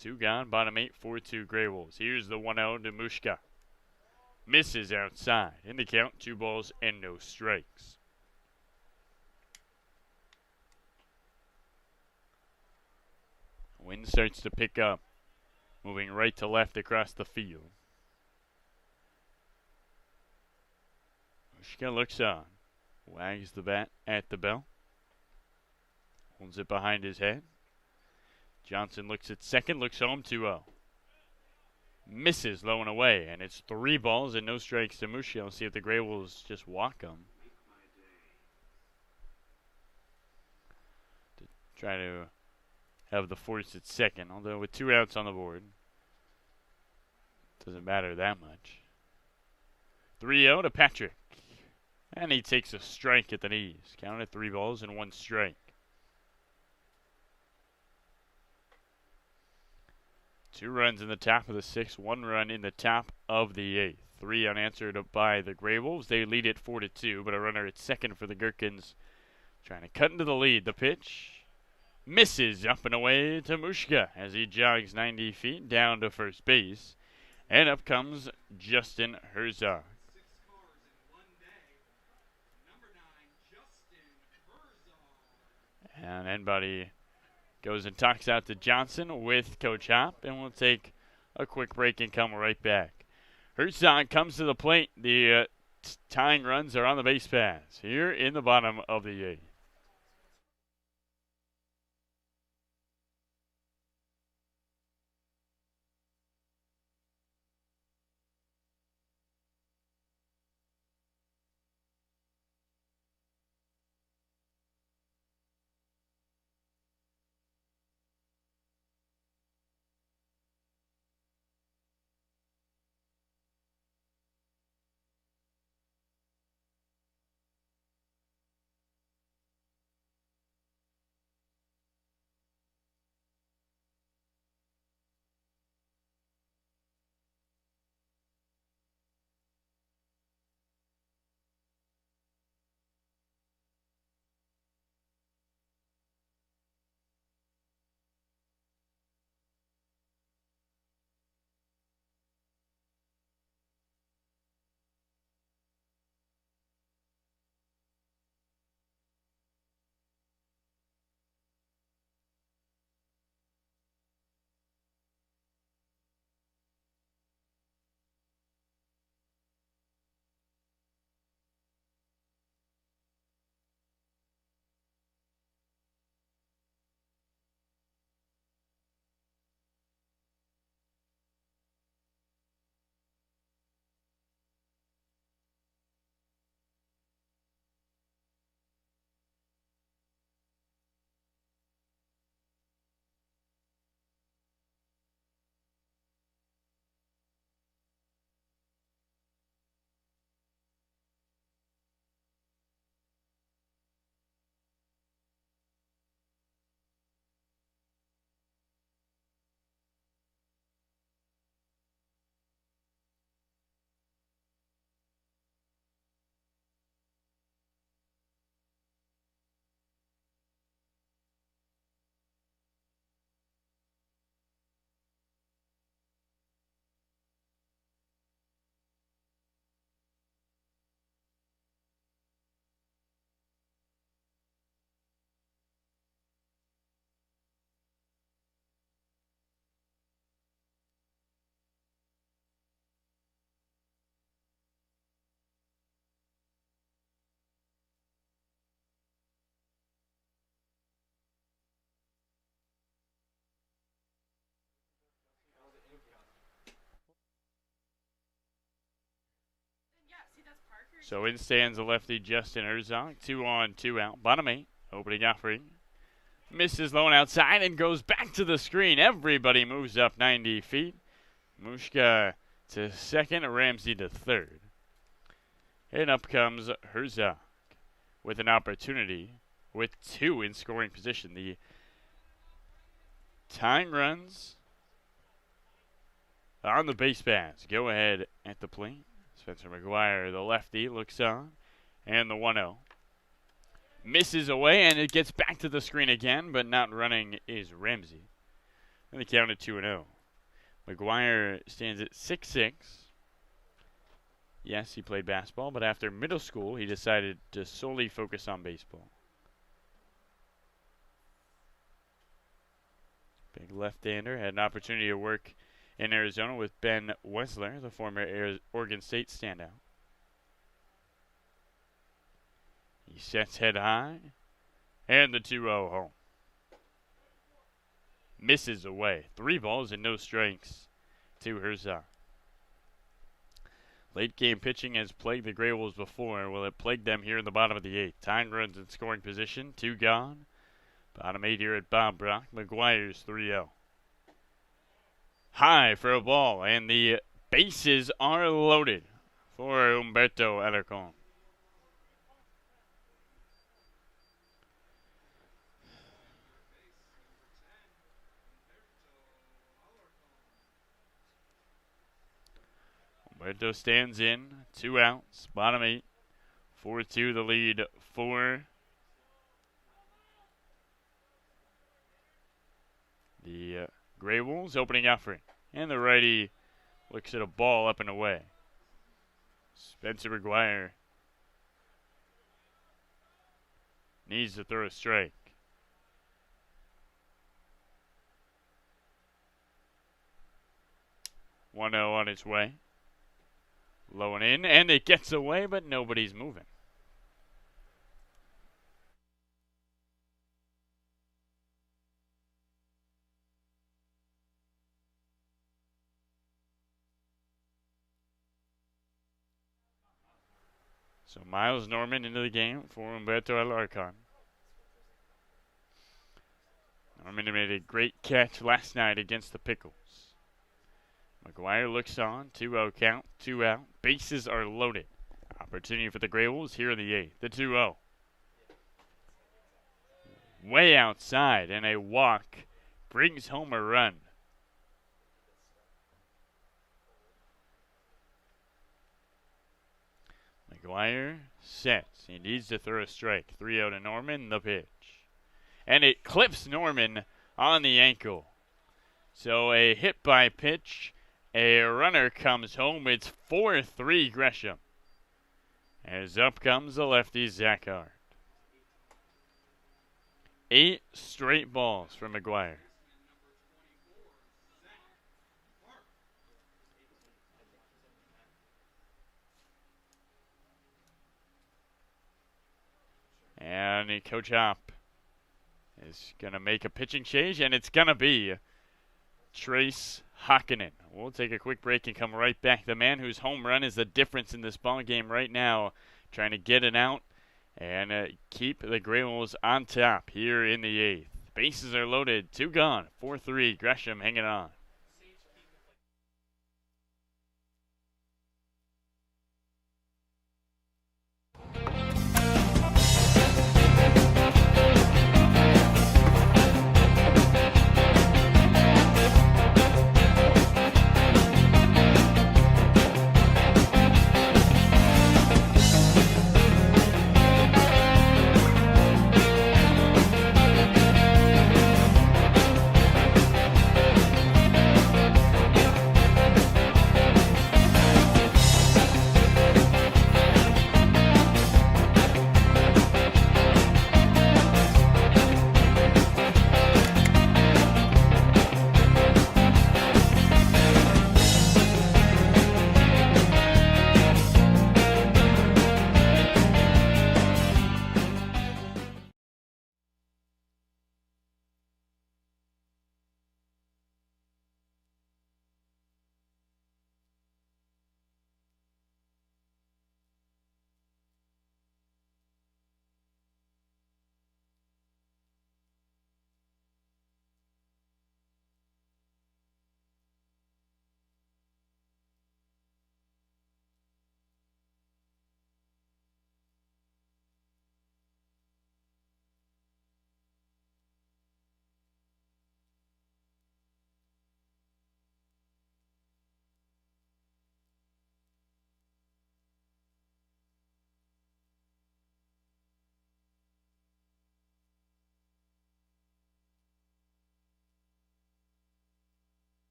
2 gone, bottom 8, 4-2 GreyWolves. Here's the 1-0 to Mushka. Misses outside. In the count, 2 balls and no strikes. Wind starts to pick up, moving right to left across the field. Mushka looks on, wags the bat at the bell, holds it behind his head. Johnson looks at second, looks home, 2-0. Misses low and away, and it's 3 balls and no strikes to Mushka. Let's see if the GreyWolves just walk him. To try to have the force at second, although with 2 outs on the board. Doesn't matter that much. 3-0 to Patrick. And he takes a strike at the knees. Counted 3 balls and 1 strike. 2 runs in the top of the 6th, 1 run in the top of the 8th. 3 unanswered by the GreyWolves. They lead it 4-2, but a runner at second for the Gherkins. Trying to cut into the lead. The pitch misses up and away to Mushka as he jogs 90 feet down to first base. And up comes Justin Herzog. And anybody goes and talks out to Johnson with Coach Hop, and we'll take a quick break and come right back. Herzog comes to the plate. The tying runs are on the base paths here in the bottom of the 8th. So in stands the lefty Justin Herzog. 2 on, 2 out. Bottom 8. Opening offering. Misses low and outside and goes back to the screen. Everybody moves up 90 feet. Mushka to second. Ramsey to third. And up comes Herzog with an opportunity with 2 in scoring position. The tying runs on the base paths. Go ahead at the plate. Spencer McGuire, the lefty, looks on. And the 1-0. Misses away, and it gets back to the screen again, but not running is Ramsey. And the count at 2-0. McGuire stands at 6'6". Yes, he played basketball, but after middle school, he decided to solely focus on baseball. Big left-hander, had an opportunity to work in Arizona with Ben Wessler, the former Oregon State standout. He sets head high, and the 2-0 home. Misses away. 3 balls and no strikes to Herzog. Late game pitching has plagued the GreyWolves before. Will it plague them here in the bottom of the 8th? Tying runs in scoring position. 2 gone. Bottom 8 here at Bob Brock. McGuire's 3-0. High for a ball, and the bases are loaded for Humberto Alarcon. Humberto stands in, 2 outs, bottom 8, 4-2 the lead for the GreyWolves. Opening offering, and the righty looks at a ball up and away. Spencer McGuire needs to throw a strike. 1-0 on its way. Low and in, and it gets away, but nobody's moving. So Miles Norman into the game for Humberto Alarcon. Norman made a great catch last night against the Pickles. McGuire looks on, 2-0 count, 2 out. Bases are loaded. Opportunity for the GreyWolves here in the 8th. The 2-0. Way outside, and a walk brings home a run. McGuire sets. He needs to throw a strike. 3-0 to Norman, the pitch. And it clips Norman on the ankle. So a hit by pitch. A runner comes home. It's 4-3 Gresham. As up comes the lefty Zach Hart. 8 straight balls from McGuire. And Coach Hop is going to make a pitching change, and it's going to be Trace Hakkinen. We'll take a quick break and come right back. The man whose home run is the difference in this ball game right now, trying to get it out and keep the GreyWolves on top here in the 8th. Bases are loaded, 2 gone, 4-3. Gresham hanging on.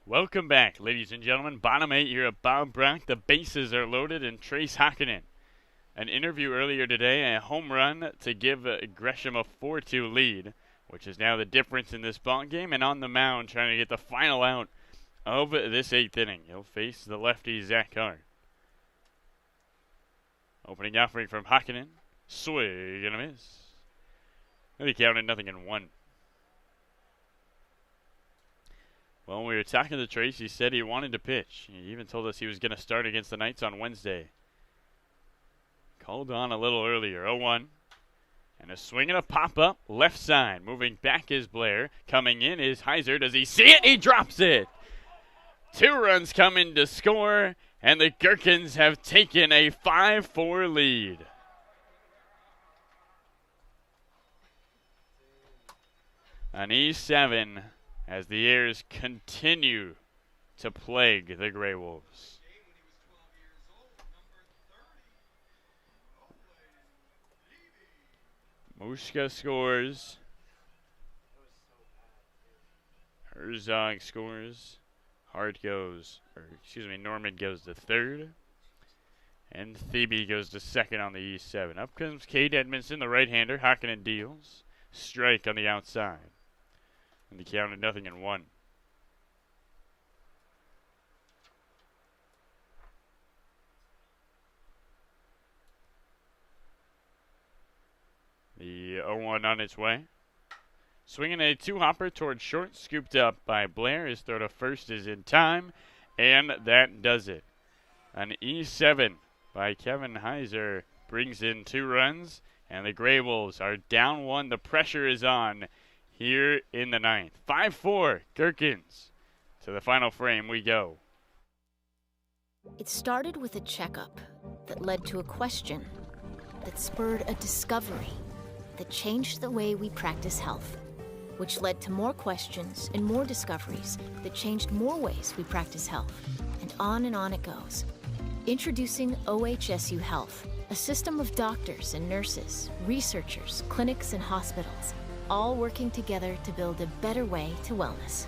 Welcome back, ladies and gentlemen. Bottom 8 here at Bob Brock. The bases are loaded, and Trace Hakkinen. An interview earlier today, a home run to give Gresham a 4-2 lead, which is now the difference in this ball game. And on the mound, trying to get the final out of this 8th inning. He'll face the lefty Zach Hart. Opening offering from Hakkinen. Swing and a miss. He counted 0-1. Well, when we were talking to Trace, he said he wanted to pitch. He even told us he was going to start against the Knights on Wednesday. Called on a little earlier, 0-1. And a swing and a pop-up left side. Moving back is Blair. Coming in is Heiser. Does he see it? He drops it. 2 runs come in to score, and the Gherkins have taken a 5-4 lead. On E7 as the Airs continue to plague the GreyWolves. Mushka scores. Herzog scores. Norman goes to third. And Thebe goes to second on the E7. Up comes Cade Edmondson, the right-hander. Hakkinen deals. Strike on the outside. And the count of 0-1. The 0-1 on its way. Swinging a 2-hopper towards short, scooped up by Blair. His throw to first is in time, and that does it. An E7 by Kevin Heiser brings in 2 runs, and the GreyWolves are down 1. The pressure is on here in the 9th. 5-4, Gherkins. To the final frame we go. It started with a checkup that led to a question that spurred a discovery that changed the way we practice health, which led to more questions and more discoveries that changed more ways we practice health. And on it goes. Introducing OHSU Health, a system of doctors and nurses, researchers, clinics, and hospitals, all working together to build a better way to wellness.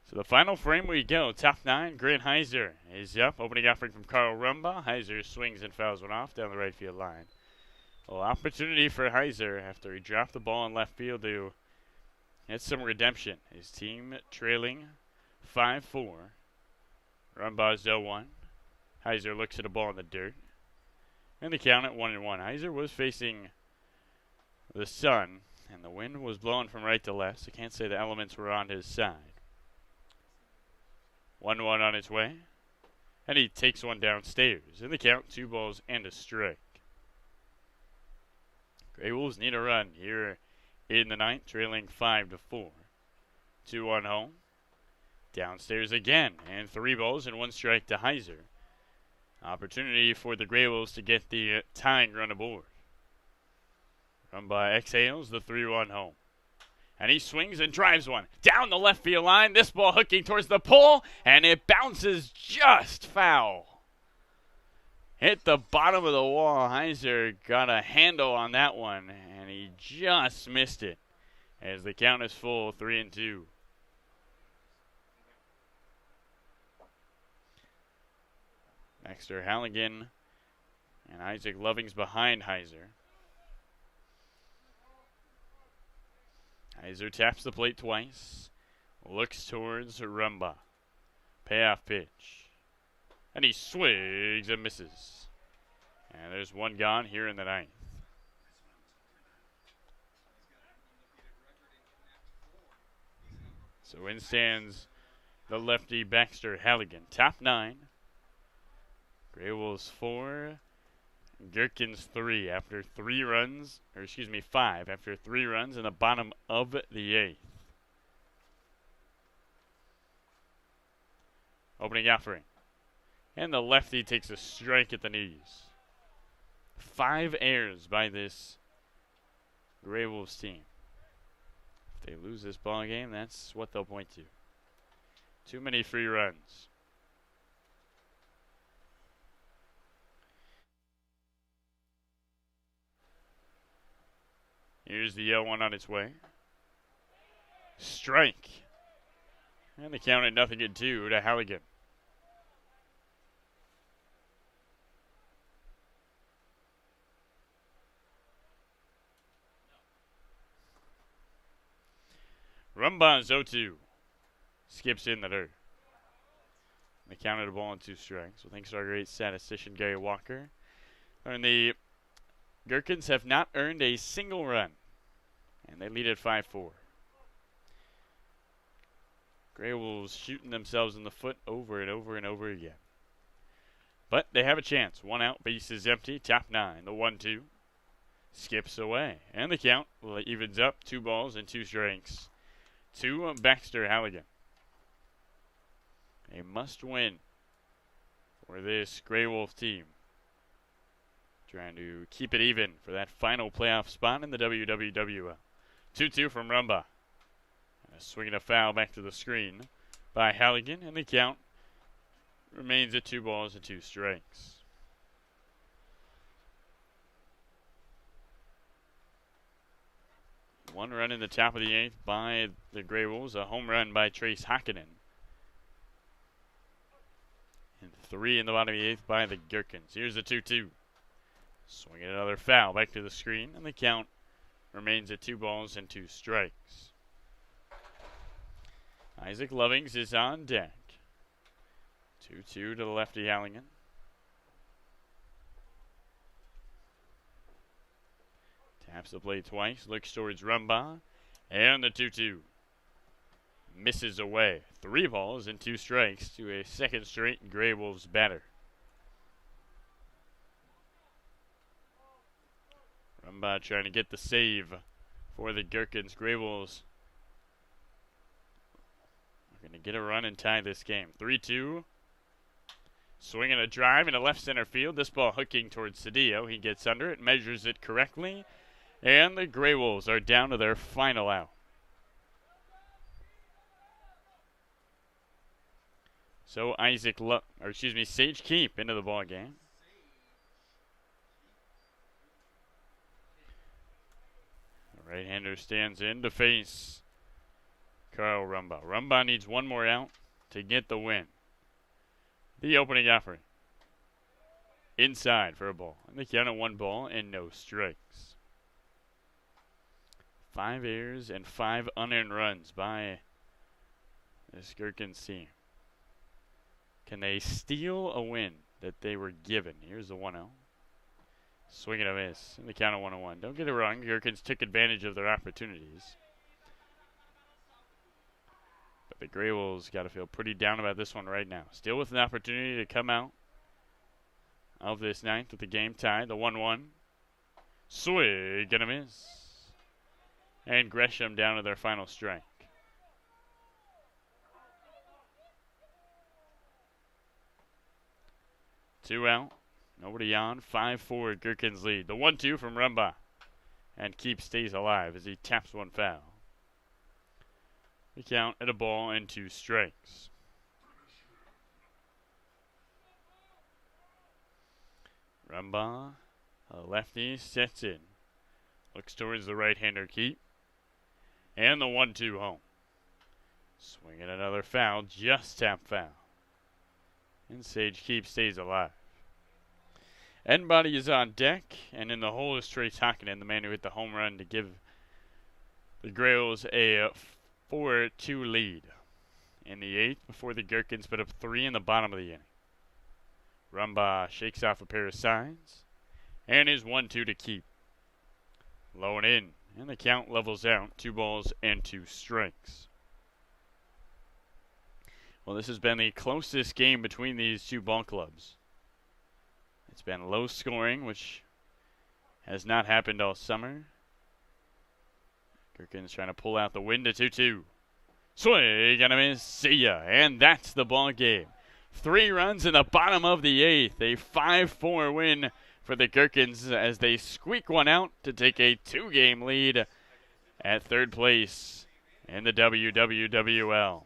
So the final frame we go. Top 9, Grant Heiser is up. Opening offering from Carl Rumba. Heiser swings and fouls one off down the right field line. A little opportunity for Heiser after he dropped the ball in left field to get some redemption. His team trailing 5-4. Rumbaugh's 0-1. Heiser looks at a ball in the dirt. And the count at 1-1. Heiser was facing the sun, and the wind was blowing from right to left, so can't say the elements were on his side. 1-1 on its way. And he takes one downstairs. In the count, 2 balls and a strike. GreyWolves need a run here in the 9th, trailing 5-4. 2-1 home. Downstairs again, and 3 balls and 1 strike to Heiser. Opportunity for the GreyWolves to get the tying run aboard. Run by exhales, the 3-1 home. And he swings and drives one down the left field line. This ball hooking towards the pole, and it bounces just foul. Hit the bottom of the wall. Heiser got a handle on that one, and he just missed it as the count is full, 3-2. Dexter Halligan and Isaac Loving's behind Heiser. Heiser taps the plate twice, looks towards Rumba. Payoff pitch. And he swings and misses. And there's one gone here in the 9th. So in stands the lefty Baxter Halligan. Top 9. GreyWolves 4, Gherkins 3 after 3 runs, or excuse me, 5 after 3 runs in the bottom of the 8th. Opening offering. And the lefty takes a strike at the knees. 5 errors by this GreyWolves team. If they lose this ball game, that's what they'll point to. Too many free runs. Here's the 0-1 on its way. Strike. And the count at 0-2 to Halligan. Rumbaugh's 0-2. Skips in the dirt. They counted a ball and 2 strikes. Well, thanks to our great statistician, Gary Walker. And the Gherkins have not earned a single run. And they lead at 5-4. GreyWolves shooting themselves in the foot over and over and over again. But they have a chance. 1 out, base is empty, top 9. The 1-2 skips away. And the count evens up, 2 balls and 2 strikes to Baxter Halligan. A must win for this GreyWolf team. Trying to keep it even for that final playoff spot in the WWWL. 2-2 from Rumbaugh. Swinging a foul back to the screen by Halligan, and the count remains at 2 balls and 2 strikes. One run in the top of the 8th by the GreyWolves, a home run by Trace Hakkinen. And 3 in the bottom of the 8th by the Gherkins. Here's the 2-2. Swinging another foul back to the screen, and the count remains at 2 balls and 2 strikes. Isaac Lovings is on deck. 2-2 to the lefty Halligan. Taps the plate twice, looks towards Rumbaugh, and the 2-2 misses away. 3 balls and 2 strikes to a second straight GreyWolves batter. Rumbaugh trying to get the save for the Gherkins. GreyWolves are going to get a run and tie this game. 3-2. Swinging a drive into left center field. This ball hooking towards Cedillo. He gets under it, measures it correctly, and the GreyWolves are down to their final out. So Sage Keep into the ball game. The right-hander stands in to face Carl Rumbaugh. Rumbaugh needs 1 more out to get the win. The opening offering. Inside for a ball. And the count of 1 ball and no strikes. 5 errors and 5 unearned runs by this Gherkins team. Can they steal a win that they were given? Here's the 1-0. Swing and a miss. And the count of 1-1. Don't get it wrong. Gherkins took advantage of their opportunities. But the GreyWolves got to feel pretty down about this one right now. Still with an opportunity to come out of this 9th with the game tied. The 1-1. Swing and a miss. And Gresham down to their final strike. Two out. Nobody on. 5-4 Gherkins lead. The 1-2 from Rumbaugh. And Keep stays alive as he taps 1 foul. We count at a ball and 2 strikes. Rumbaugh, a lefty, sets in. Looks towards the right-hander Keep. And the 1-2 home. Swinging another foul, just tap foul. And Sage Keep stays alive. Enbody is on deck, and in the hole is Trace Hakkinen, the man who hit the home run to give the GreyWolves a 4-2 lead in the 8th before the Gherkins put up 3 in the bottom of the inning. Rumbaugh shakes off a pair of signs, and is 1-2 to Keep. Low and in, and the count levels out, 2 balls and 2 strikes. Well, this has been the closest game between these 2 ball clubs It's been low scoring, which has not happened all summer. Gherkins trying to pull out the win to 2-2. Swing and a miss. See ya. And that's the ball game. 3 runs in the bottom of the 8th. A 5-4 win for the Gherkins as they squeak one out to take a 2-game lead at 3rd place in the WWWL.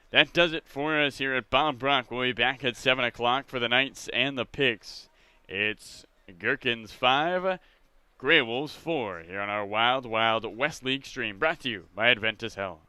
That does it for us here at Bob Brock. We'll be back at 7 o'clock for the Knights and the picks. It's Gherkins 5, GreyWolves 4 here on our Wild Wild West League stream, brought to you by Adventus Health.